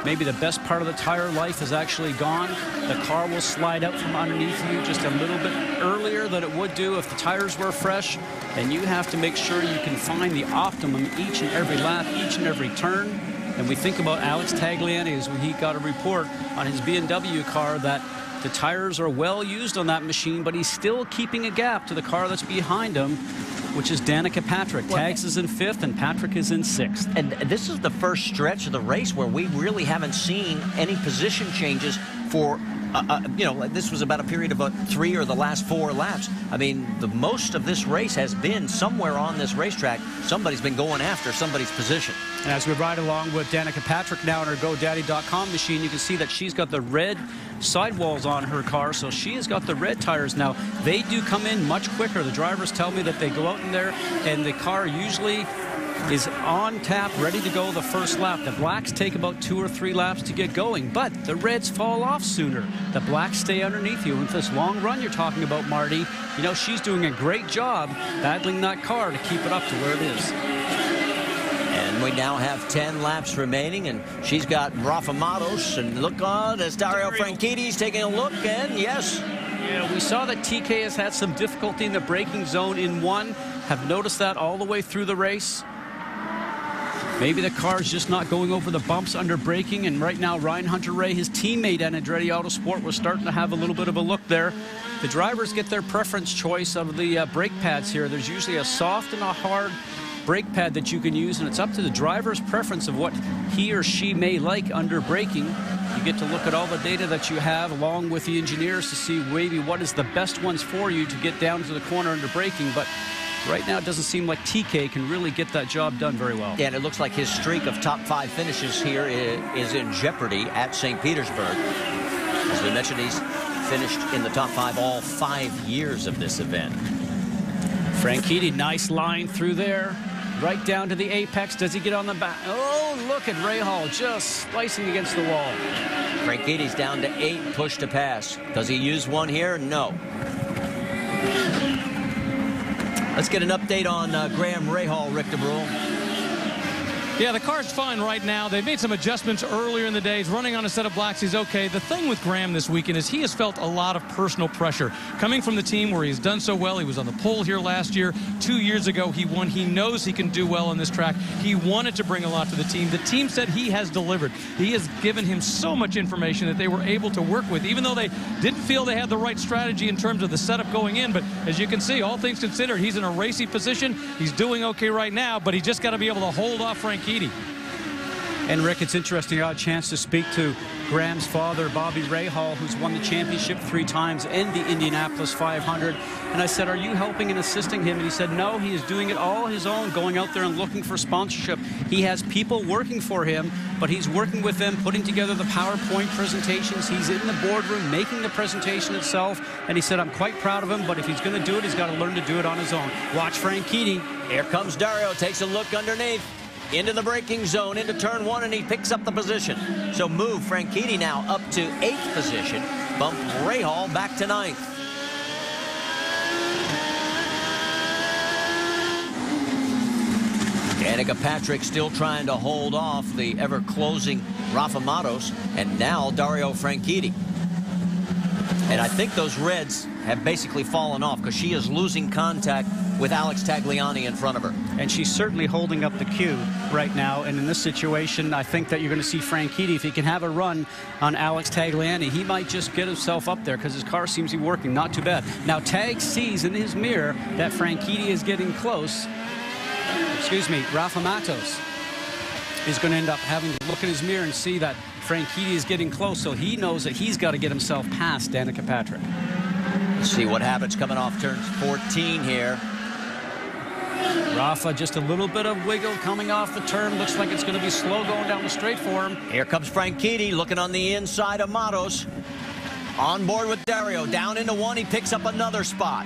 Maybe the best part of the tire life is actually gone. The car will slide out from underneath you just a little bit earlier than it would do if the tires were fresh. And you have to make sure you can find the optimum each and every lap, each and every turn. And we think about Alex Tagliani as he got a report on his BMW car that the tires are well used on that machine, but he's still keeping a gap to the car that's behind him, which is Danica Patrick. Tags is in 5th and Patrick is in 6th. And this is the first stretch of the race where we really haven't seen any position changes for, this was about a period of 3 or the last 4 laps. I mean, the most of this race has been somewhere on this racetrack. Somebody's been going after somebody's position. And as we ride along with Danica Patrick now on her GoDaddy.com machine, you can see that she's got the red sidewalls on her car, so she has got the red tires now. They do come in much quicker. The drivers tell me that they go out in there and the car usually is on tap, ready to go the first lap. The blacks take about 2 or 3 laps to get going, but the reds fall off sooner. The blacks stay underneath you. And with this long run you're talking about, Marty, you know, she's doing a great job battling that car to keep it up to where it is. And we now have 10 laps remaining, and she's got Rafa Matos, and look on as Dario Franchitti's taking a look, and yes, Yeah, we saw that TK has had some difficulty in the braking zone in one. Have noticed that all the way through the race. Maybe the car is just not going over the bumps under braking, and right now Ryan Hunter-Reay, his teammate at Andretti Autosport, was starting to have a little bit of a look there. The drivers get their preference choice of the brake pads here. There's usually a soft and a hard brake pad that you can use, and it's up to the driver's preference of what he or she may like under braking. You get to look at all the data that you have along with the engineers to see maybe what is the best ones for you to get down to the corner under braking. But right now, it doesn't seem like TK can really get that job done very well. Yeah, and it looks like his streak of top 5 finishes here is in jeopardy at St. Petersburg. As we mentioned, he's finished in the top 5 all 5 years of this event. Franchitti, nice line through there. Right down to the apex. Does he get on the back? Oh, look at Rahal just slicing against the wall. Franchitti's down to 8, push to pass. Does he use one here? No. Let's get an update on Graham Rahal, Rick DeBrule. Yeah, the car's fine right now. They've made some adjustments earlier in the day. He's running on a set of blacks. He's okay. The thing with Graham this weekend is he has felt a lot of personal pressure. Coming from the team where he's done so well, he was on the pole here last year. 2 years ago, he won. He knows he can do well on this track. He wanted to bring a lot to the team. The team said he has delivered. He has given him so much information that they were able to work with, even though they didn't feel they had the right strategy in terms of the setup going in. But as you can see, all things considered, he's in a racy position. He's doing okay right now, but he just got to be able to hold off Franchitti. And Rick, it's interesting. I had a chance to speak to Graham's father, Bobby Rahal, who's won the championship 3 times and the Indianapolis 500. And I said, are you helping and assisting him? And he said, no, he is doing it all his own, going out there and looking for sponsorship. He has people working for him, but he's working with them, putting together the PowerPoint presentations. He's in the boardroom making the presentation itself. And he said, I'm quite proud of him, but if he's going to do it, he's got to learn to do it on his own. Watch Franchitti. Here comes Dario, takes a look underneath. Into the braking zone, into turn 1, and he picks up the position. So move Franchitti now up to 8th position. Bump Rahal back to 9th. Danica Patrick still trying to hold off the ever-closing Rafa Matos, and now Dario Franchitti. And I think those reds have basically fallen off because she is losing contact with Alex Tagliani in front of her. And she's certainly holding up the queue right now. And in this situation, I think that you're going to see Franchitti, if he can have a run on Alex Tagliani, he might just get himself up there because his car seems to be working not too bad. Now, Tag sees in his mirror that Franchitti is getting close. Excuse me, Rafa Matos is going to end up having to look in his mirror and see that Franchitti is getting close, so he knows that he's got to get himself past Danica Patrick. Let's see what happens coming off turn 14 here. Rafa, just a little bit of wiggle coming off the turn. Looks like it's going to be slow going down the straight for him. Here comes Franchitti looking on the inside of Matos. On board with Dario. Down into 1. He picks up another spot.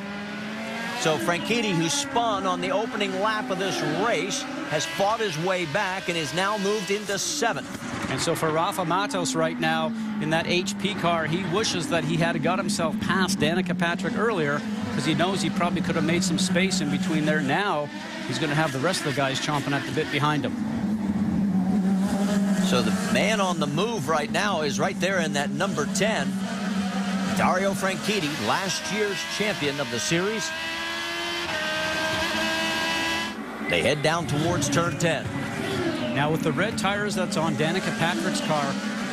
So Franchitti, who spun on the opening lap of this race, has fought his way back and is now moved into 7th. And so for Rafa Matos right now in that HP car, he wishes that he had got himself past Danica Patrick earlier because he knows he probably could have made some space in between there. Now he's going to have the rest of the guys chomping at the bit behind him. So the man on the move right now is right there in that number 10. Dario Franchitti, last year's champion of the series. They head down towards turn 10. Now with the red tires that's on Danica Patrick's car,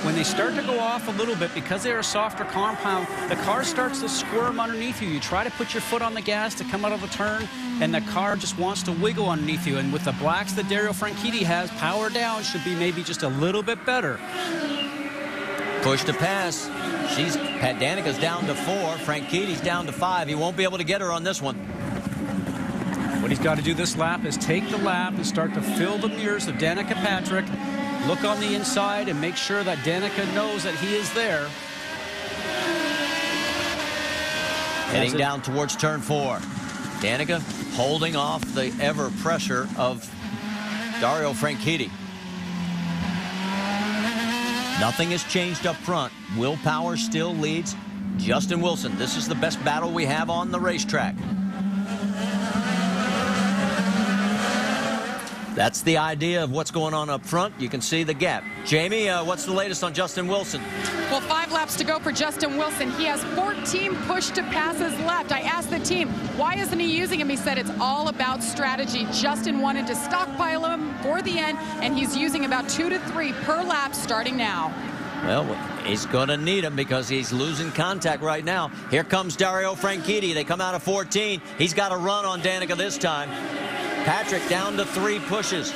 when they start to go off a little bit, because they're a softer compound, the car starts to squirm underneath you. You try to put your foot on the gas to come out of the turn, and the car just wants to wiggle underneath you. And with the blacks that Dario Franchitti has, power down should be maybe just a little bit better. Push to pass. Danica's down to 4. Franchitti's down to 5. He won't be able to get her on this one. What he's got to do this lap is take the lap and start to fill the mirrors of Danica Patrick. Look on the inside and make sure that Danica knows that he is there. Heading down towards turn 4. Danica holding off the ever pressure of Dario Franchitti. Nothing has changed up front. Will Power still leads Justin Wilson. This is the best battle we have on the racetrack. That's the idea of what's going on up front. You can see the gap. Jamie, what's the latest on Justin Wilson? Well, 5 laps to go for Justin Wilson. He has 14 push-to-passes left. I asked the team, why isn't he using him? He said it's all about strategy. Justin wanted to stockpile him for the end, and he's using about 2 to 3 per lap starting now. Well, he's going to need him because he's losing contact right now. Here comes Dario Franchitti. They come out of 14. He's got a run on Danica this time. Patrick down to 3 pushes.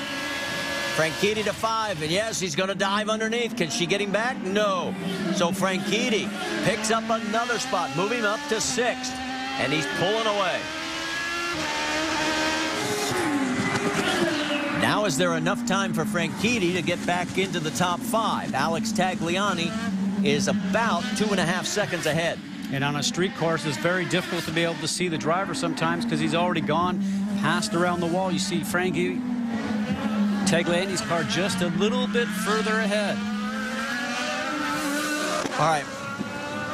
Franchitti to 5, and yes, he's going to dive underneath. Can she get him back? No. So Franchitti picks up another spot, moving up to 6th, and he's pulling away. Now is there enough time for Franchitti to get back into the top 5? Alex Tagliani is about 2.5 seconds ahead. And on a street course, it's very difficult to be able to see the driver sometimes because he's already gone past around the wall. You see Frankie Tagliani's car just a little bit further ahead. All right,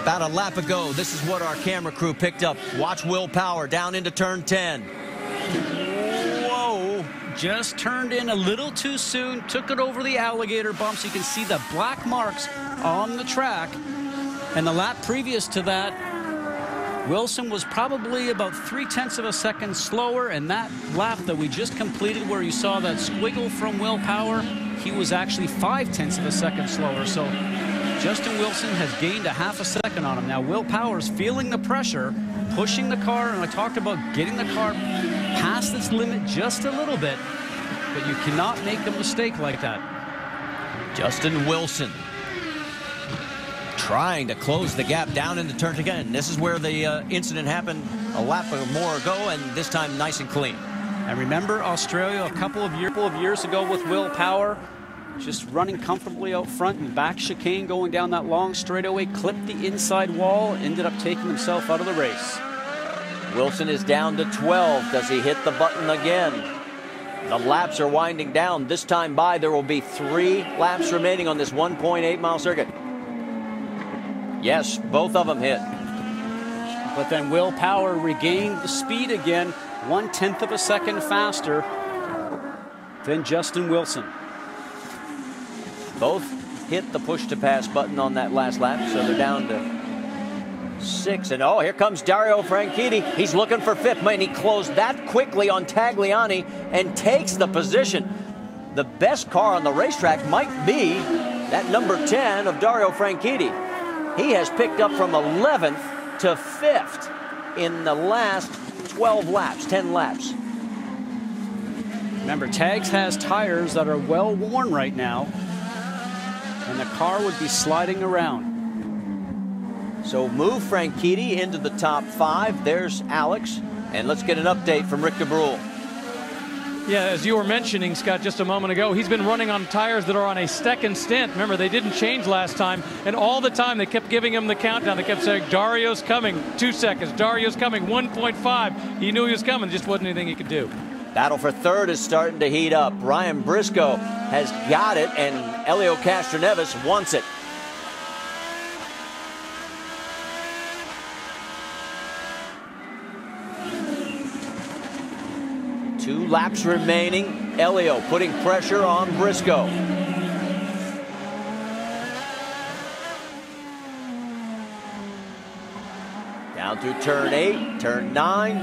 about a lap ago, this is what our camera crew picked up. Watch Will Power down into turn 10. Whoa, just turned in a little too soon, took it over the alligator bumps. You can see the black marks on the track. And the lap previous to that, Wilson was probably about 0.3 of a second slower, and that lap that we just completed where you saw that squiggle from Will Power, he was actually 0.5 of a second slower. So Justin Wilson has gained 0.5 second on him. Now Will Power's feeling the pressure, pushing the car, and I talked about getting the car past its limit just a little bit, but you cannot make a mistake like that. Justin Wilson trying to close the gap down into turn again. This is where the incident happened a lap or more ago, and this time nice and clean. And remember Australia a couple of years ago with Will Power, just running comfortably out front and back chicane going down that long straightaway, clipped the inside wall, ended up taking himself out of the race. Wilson is down to 12. Does he hit the button again? The laps are winding down. This time by, there will be 3 laps remaining on this 1.8-mile circuit. Yes, both of them hit. But then Will Power regained the speed again, 0.1 of a second faster than Justin Wilson. Both hit the push-to-pass button on that last lap, so they're down to 6. And oh, here comes Dario Franchitti. He's looking for 5th. Man, he closed that quickly on Tagliani and takes the position. The best car on the racetrack might be that number 10 of Dario Franchitti. He has picked up from 11th to 5th in the last 12 laps, 10 laps. Remember, Tags has tires that are well worn right now, and the car would be sliding around. So move Franchitti into the top 5. There's Alex, and let's get an update from Rick DeBrule. Yeah, as you were mentioning, Scott, just a moment ago, he's been running on tires that are on a second stint. Remember, they didn't change last time, and all the time they kept giving him the countdown. They kept saying, Dario's coming, 2 seconds. Dario's coming, 1.5. He knew he was coming, just wasn't anything he could do. Battle for 3rd is starting to heat up. Ryan Briscoe has got it, and Elio Castroneves wants it. Two laps remaining. Elio putting pressure on Briscoe. Down through turn 8, turn 9.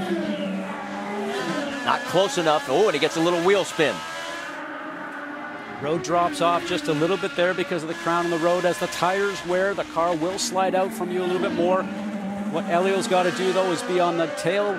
Not close enough. Oh, and he gets a little wheel spin. Road drops off just a little bit there because of the crown on the road. As the tires wear, the car will slide out from you a little bit more. What Elio's got to do, though, is be on the tail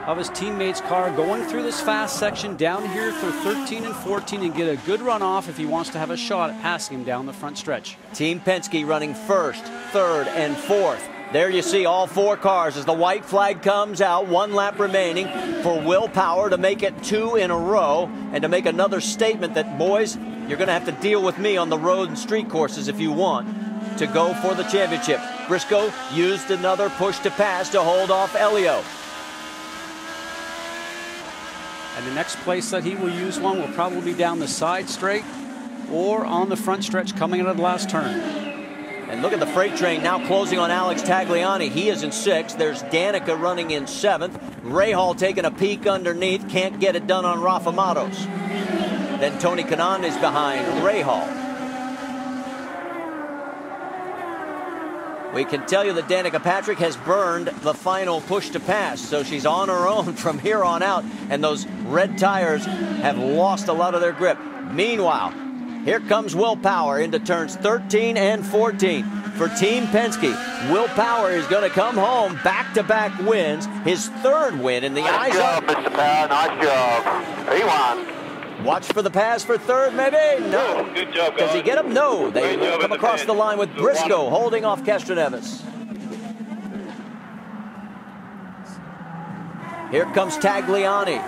of his teammate's car going through this fast section down here through 13 and 14 and get a good run off if he wants to have a shot at passing him down the front stretch. Team Penske running 1st, 3rd, and 4th. There you see all 4 cars as the white flag comes out. 1 lap remaining for Will Power to make it 2 in a row and to make another statement that, boys, you're going to have to deal with me on the road and street courses if you want to go for the championship. Briscoe used another push to pass to hold off Elio. And the next place that he will use one will probably be down the side straight or on the front stretch coming out of the last turn. And look at the freight train now closing on Alex Tagliani. He is in 6th. There's Danica running in 7th. Rahal taking a peek underneath. Can't get it done on Rafa Matos. Then Tony Kanaan is behind Rahal. We can tell you that Danica Patrick has burned the final push to pass, so she's on her own from here on out, and those red tires have lost a lot of their grip. Meanwhile, here comes Will Power into turns 13 and 14 for Team Penske. Will Power is going to come home, back-to-back wins, his 3rd win in the Nice job, Mr. Power. Nice job. He won. Watch for the pass for 3rd, maybe? No. Good job, guys. Does he get him? No. They Great job come at across the the line with Briscoe holding off Castroneves. Here comes Tagliani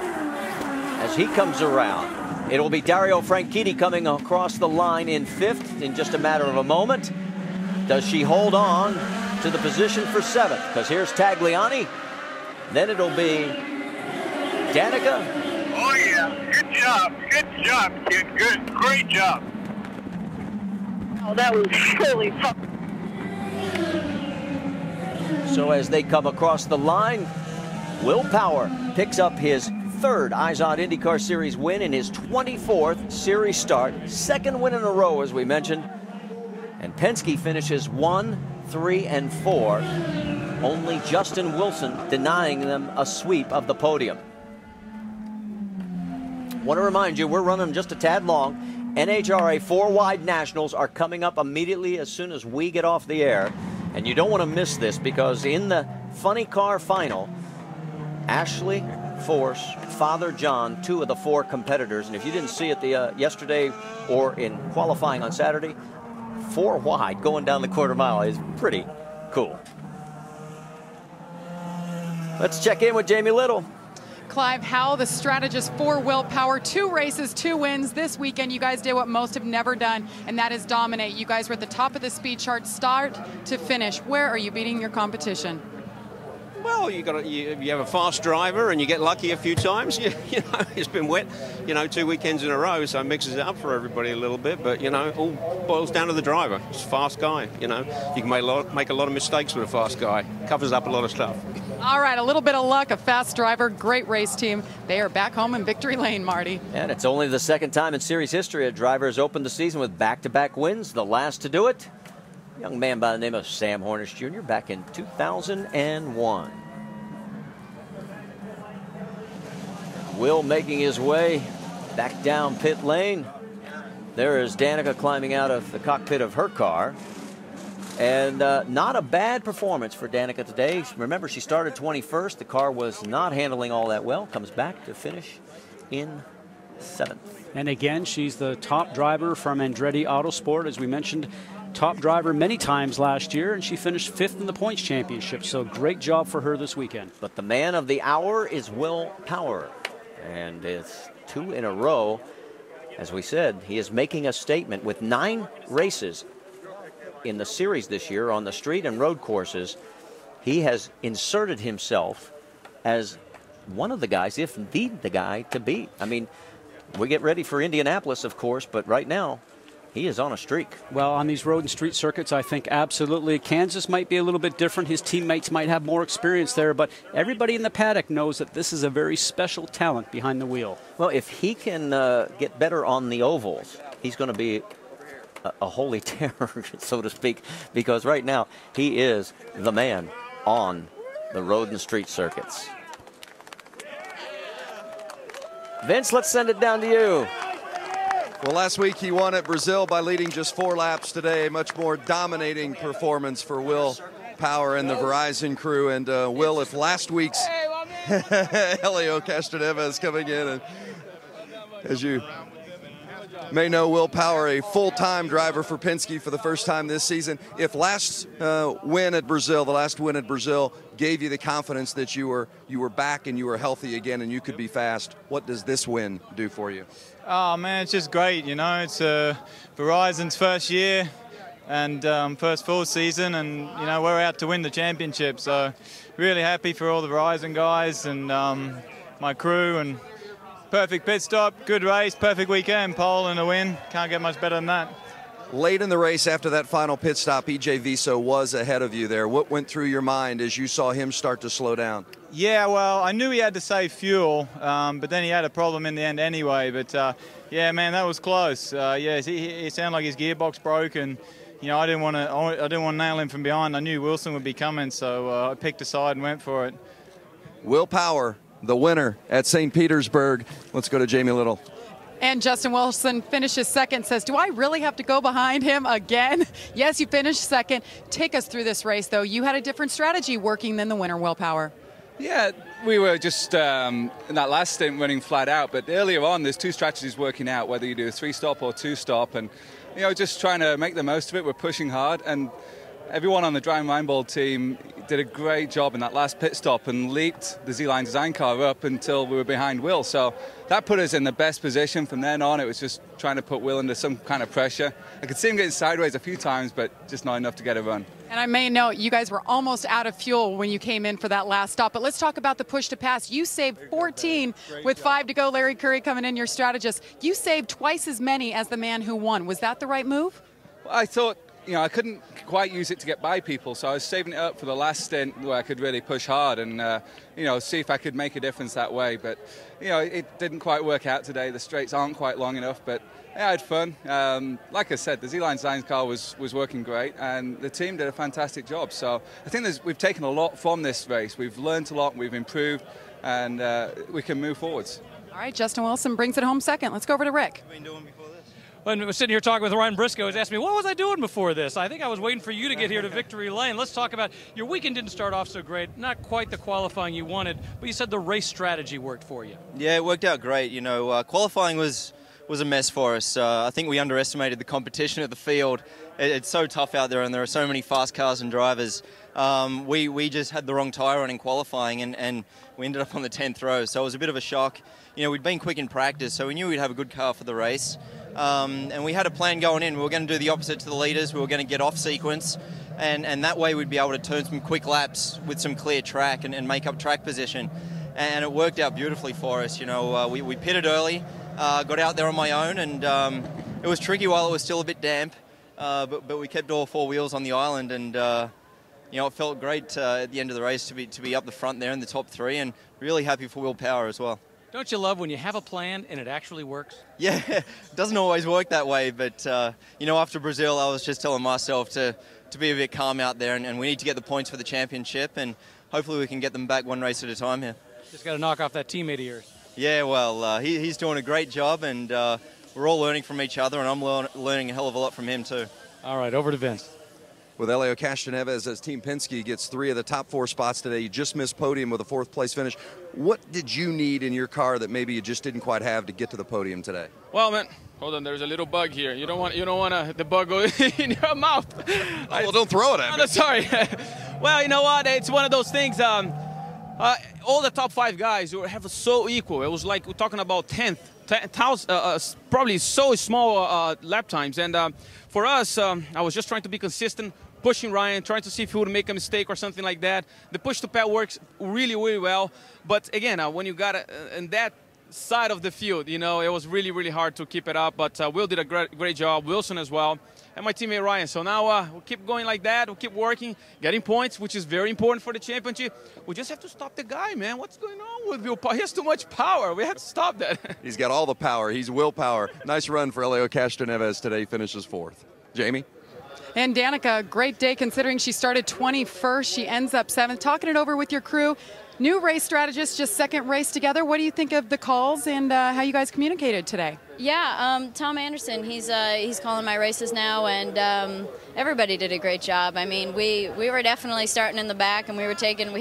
as he comes around. It will be Dario Franchitti coming across the line in 5th in just a matter of a moment. Does she hold on to the position for 7th? Because here's Tagliani. Then it'll be Danica. Oh, yeah. Good job. Good job, kid. Good. Great job. Oh, that was really tough. So as they come across the line, Will Power picks up his 3rd IZOD IndyCar Series win in his 24th series start. 2nd win in a row, as we mentioned. And Penske finishes 1, 3, and 4. Only Justin Wilson denying them a sweep of the podium. Want to remind you, we're running just a tad long. NHRA 4-wide nationals are coming up immediately as soon as we get off the air. And you don't want to miss this, because in the funny car final, Ashley Force, Father John, 2 of the 4 competitors. And if you didn't see it yesterday or in qualifying on Saturday, 4 wide going down the quarter mile is pretty cool. Let's check in with Jamie Little. Clive, how the strategist for Will Power, 2 races, 2 wins this weekend. You guys did what most have never done, and that is dominate. You guys were at the top of the speed chart, start to finish. Where are you beating your competition? Well, you have a fast driver and you get lucky a few times. You know, it's been wet, 2 weekends in a row, so it mixes it up for everybody a little bit. But, it all boils down to the driver. It's a fast guy, You can make a lot of mistakes with a fast guy. Covers up a lot of stuff. All right, a little bit of luck, a fast driver, great race team. They are back home in victory lane, Marty. And it's only the 2nd time in series history a driver has opened the season with back-to-back wins. The last to do it, a young man by the name of Sam Hornish Jr. back in 2001. Will making his way back down pit lane. There is Danica climbing out of the cockpit of her car. And not a bad performance for Danica today. Remember, she started 21st. The car was not handling all that well. Comes back to finish in 7th. And again, she's the top driver from Andretti Autosport, as we mentioned. Top driver many times last year, and she finished 5th in the points championship. So great job for her this weekend. But the man of the hour is Will Power. And it's 2 in a row. As we said, he is making a statement with 9 races in the series this year on the street and road courses. He has inserted himself as one of the guys, if indeed the guy, to beat. I mean, we get ready for Indianapolis, of course, but right now he is on a streak. Well, on these road and street circuits, I think absolutely. Kansas might be a little bit different. His teammates might have more experience there, but everybody in the paddock knows that this is a very special talent behind the wheel. Well, if he can get better on the ovals, he's going to be a holy terror, so to speak, because right now he is the man on the road and street circuits. Vince, let's send it down to you. Well, last week he won at Brazil by leading just 4 laps. Today, a much more dominating performance for Will Power and the Verizon crew. And Will, if last week's Helio Castroneves coming in, and as you may know, Will Power, a full-time driver for Penske for the first time this season. If last win at Brazil, gave you the confidence that you were back and you were healthy again and you could be fast, what does this win do for you? Oh man, it's just great. It's Verizon's first year and first full season, and we're out to win the championship. So really happy for all the Verizon guys and my crew, and perfect pit stop, good race, perfect weekend, pole and a win. Can't get much better than that. Late in the race after that final pit stop, EJ Viso was ahead of you there. What went through your mind as you saw him start to slow down? Yeah, well, I knew he had to save fuel, but then he had a problem in the end anyway. But, yeah, man, that was close. Yeah, it sounded like his gearbox broke, and, you know, I didn't want to nail him from behind. I knew Wilson would be coming, so I picked a side and went for it. Will Power, the winner at St. Petersburg. Let's go to Jamie Little. And Justin Wilson finishes second, says, do I really have to go behind him again? Yes, you finished second. Take us through this race, though. You had a different strategy working than the winner, Will Power. Yeah, we were just in that last stint running flat out, but earlier on there's two strategies working out, whether you do a 3-stop or 2-stop, and you know, just trying to make the most of it. We're pushing hard, and everyone on the Driving Reinbold team did a great job in that last pit stop and leaped the Z-Line design car up until we were behind Will. So that put us in the best position. From then on, it was just trying to put Will under some kind of pressure. I could see him getting sideways a few times, but just not enough to get a run. And I may note, you guys were almost out of fuel when you came in for that last stop. But let's talk about the push to pass. You saved 14 with 5 to go. Larry Curry coming in, your strategist. You saved twice as many as the man who won. Was that the right move? Well, I thought, you know, I couldn't quite use it to get by people, so I was saving it up for the last stint where I could really push hard and, you know, see if I could make a difference that way. But, you know, it didn't quite work out today. The straights aren't quite long enough, but yeah, I had fun. Like I said, the Z-Line Designs car was working great, and the team did a fantastic job. So I think we've taken a lot from this race. We've learned a lot, we've improved, and we can move forwards. All right, Justin Wilson brings it home second. Let's go over to Rick. When we were sitting here talking with Ryan Briscoe, he asked me, what was I doing before this? I think I was waiting for you to get here to Victory Lane. Let's talk about your weekend. Didn't start off so great, not quite the qualifying you wanted, but you said the race strategy worked for you. Yeah, it worked out great. You know, qualifying was a mess for us. I think we underestimated the competition at the field. It's so tough out there, and there are so many fast cars and drivers. We just had the wrong tyre on in qualifying, and we ended up on the 10th row, so it was a bit of a shock. You know, we'd been quick in practice, so we knew we'd have a good car for the race. And we had a plan going in. We were going to do the opposite to the leaders. We were going to get off sequence, and that way we'd be able to turn some quick laps with some clear track and make up track position. And it worked out beautifully for us. You know, we pitted early, got out there on my own, and it was tricky while it was still a bit damp, but we kept all 4 wheels on the island, and you know, it felt great at the end of the race to be up the front there in the top 3, and really happy for Will Power as well. Don't you love when you have a plan and it actually works? Yeah, it doesn't always work that way, but you know, after Brazil, I was just telling myself to be a bit calm out there, and we need to get the points for the championship, and hopefully we can get them back one race at a time here. Just got to knock off that teammate of yours. Yeah, well, he's doing a great job, and we're all learning from each other, and I'm learning a hell of a lot from him too. All right, over to Vince. With Helio Castroneves as Team Penske gets 3 of the top 4 spots today. You just missed podium with a 4th place finish. What did you need in your car that maybe you just didn't quite have to get to the podium today? Well, man, hold on. There's a little bug here. You don't want the bug go in your mouth. Well, don't throw it at me. No, sorry. Well, you know what? It's one of those things. All the top 5 guys have so equal. It was like we're talking about 10,000, probably so small lap times. And for us, I was just trying to be consistent, pushing Ryan, trying to see if he would make a mistake or something like that. The push to pad works really, really well. But again, when you got in that side of the field, you know, it was really, really hard to keep it up. But Will did a great job, Wilson as well, and my teammate Ryan. So now we'll keep going like that. We'll keep working, getting points, which is very important for the championship. We just have to stop the guy, man. What's going on with Will Power? He has too much power. We have to stop that. He's got all the power. He's Will Power. Nice run for Helio Castroneves today. Finishes 4th. Jamie? And Danica, great day considering she started 21st. She ends up 7th. Talking it over with your crew. New race strategist, just second race together. What do you think of the calls and how you guys communicated today? Yeah, Tom Anderson, he's calling my races now, and everybody did a great job. I mean, we were definitely starting in the back, and we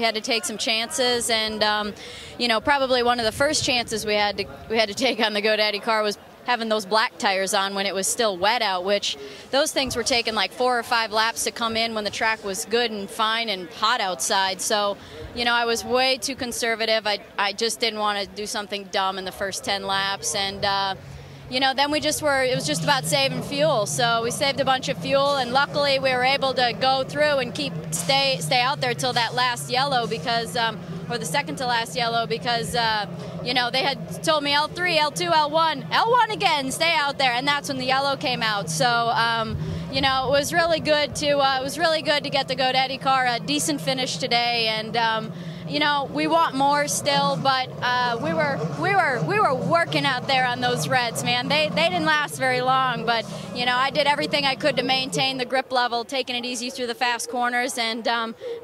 had to take some chances, and you know, probably one of the first chances we had to take on the GoDaddy car was having those black tires on when it was still wet out, which those things were taking like 4 or 5 laps to come in when the track was good and fine and hot outside. So, you know, I was way too conservative. I just didn't want to do something dumb in the first 10 laps. And, you know, then it was just about saving fuel. So we saved a bunch of fuel, and luckily we were able to go through and stay out there till that last yellow, because or the second to last yellow, because you know, they had told me L3, L2, L1 again, stay out there, and that's when the yellow came out. So you know, it was really good to get to go to Indycar. A decent finish today, and you know, we want more still, but we were working out there on those reds, man. They didn't last very long, but you know, I did everything I could to maintain the grip level, taking it easy through the fast corners, and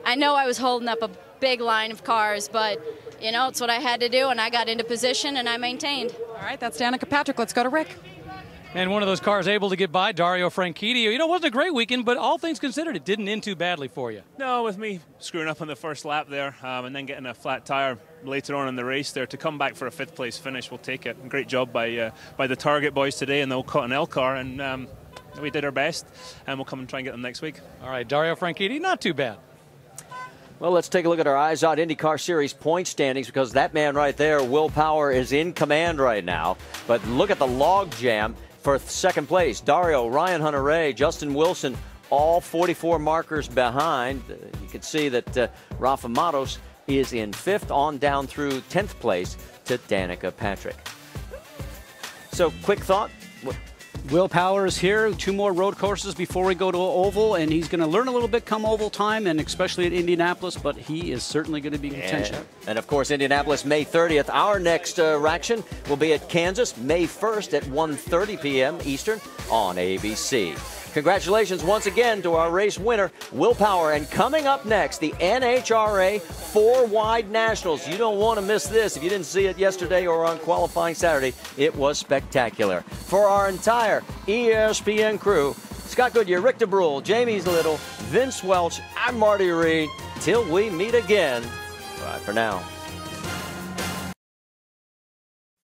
I know I was holding up a big line of cars, but you know, it's what I had to do, and I got into position and I maintained. All right, that's Danica Patrick. Let's go to Rick. And one of those cars able to get by, Dario Franchitti. You know, it wasn't a great weekend, but all things considered, it didn't end too badly for you. No, with me screwing up on the first lap there and then getting a flat tire later on in the race there, to come back for a 5th place finish, we'll take it. Great job by the Target boys today in the Cottonelle car, and we did our best, and we'll come and try and get them next week. All right, Dario Franchitti, not too bad. Well, let's take a look at our IZOD IndyCar Series point standings, because that man right there, Will Power, is in command right now. But look at the log jam for second place. Dario, Ryan Hunter-Reay, Justin Wilson, all 44 markers behind. You can see that Rafa Matos is in 5th, on down through 10th place to Danica Patrick. So, quick thought. Will Power is here. 2 more road courses before we go to Oval, and he's going to learn a little bit come Oval time, and especially at Indianapolis, but he is certainly going to be in contention. And of course, Indianapolis, May 30th. Our next action will be at Kansas, May 1st at 1:30 p.m. Eastern on ABC. Congratulations once again to our race winner, Will Power. And coming up next, the NHRA 4-Wide Nationals. You don't want to miss this. If you didn't see it yesterday or on qualifying Saturday, it was spectacular. For our entire ESPN crew, Scott Goodyear, Rick DeBrule, Jamie Little, Vince Welch, I'm Marty Reed. Till we meet again, bye for now.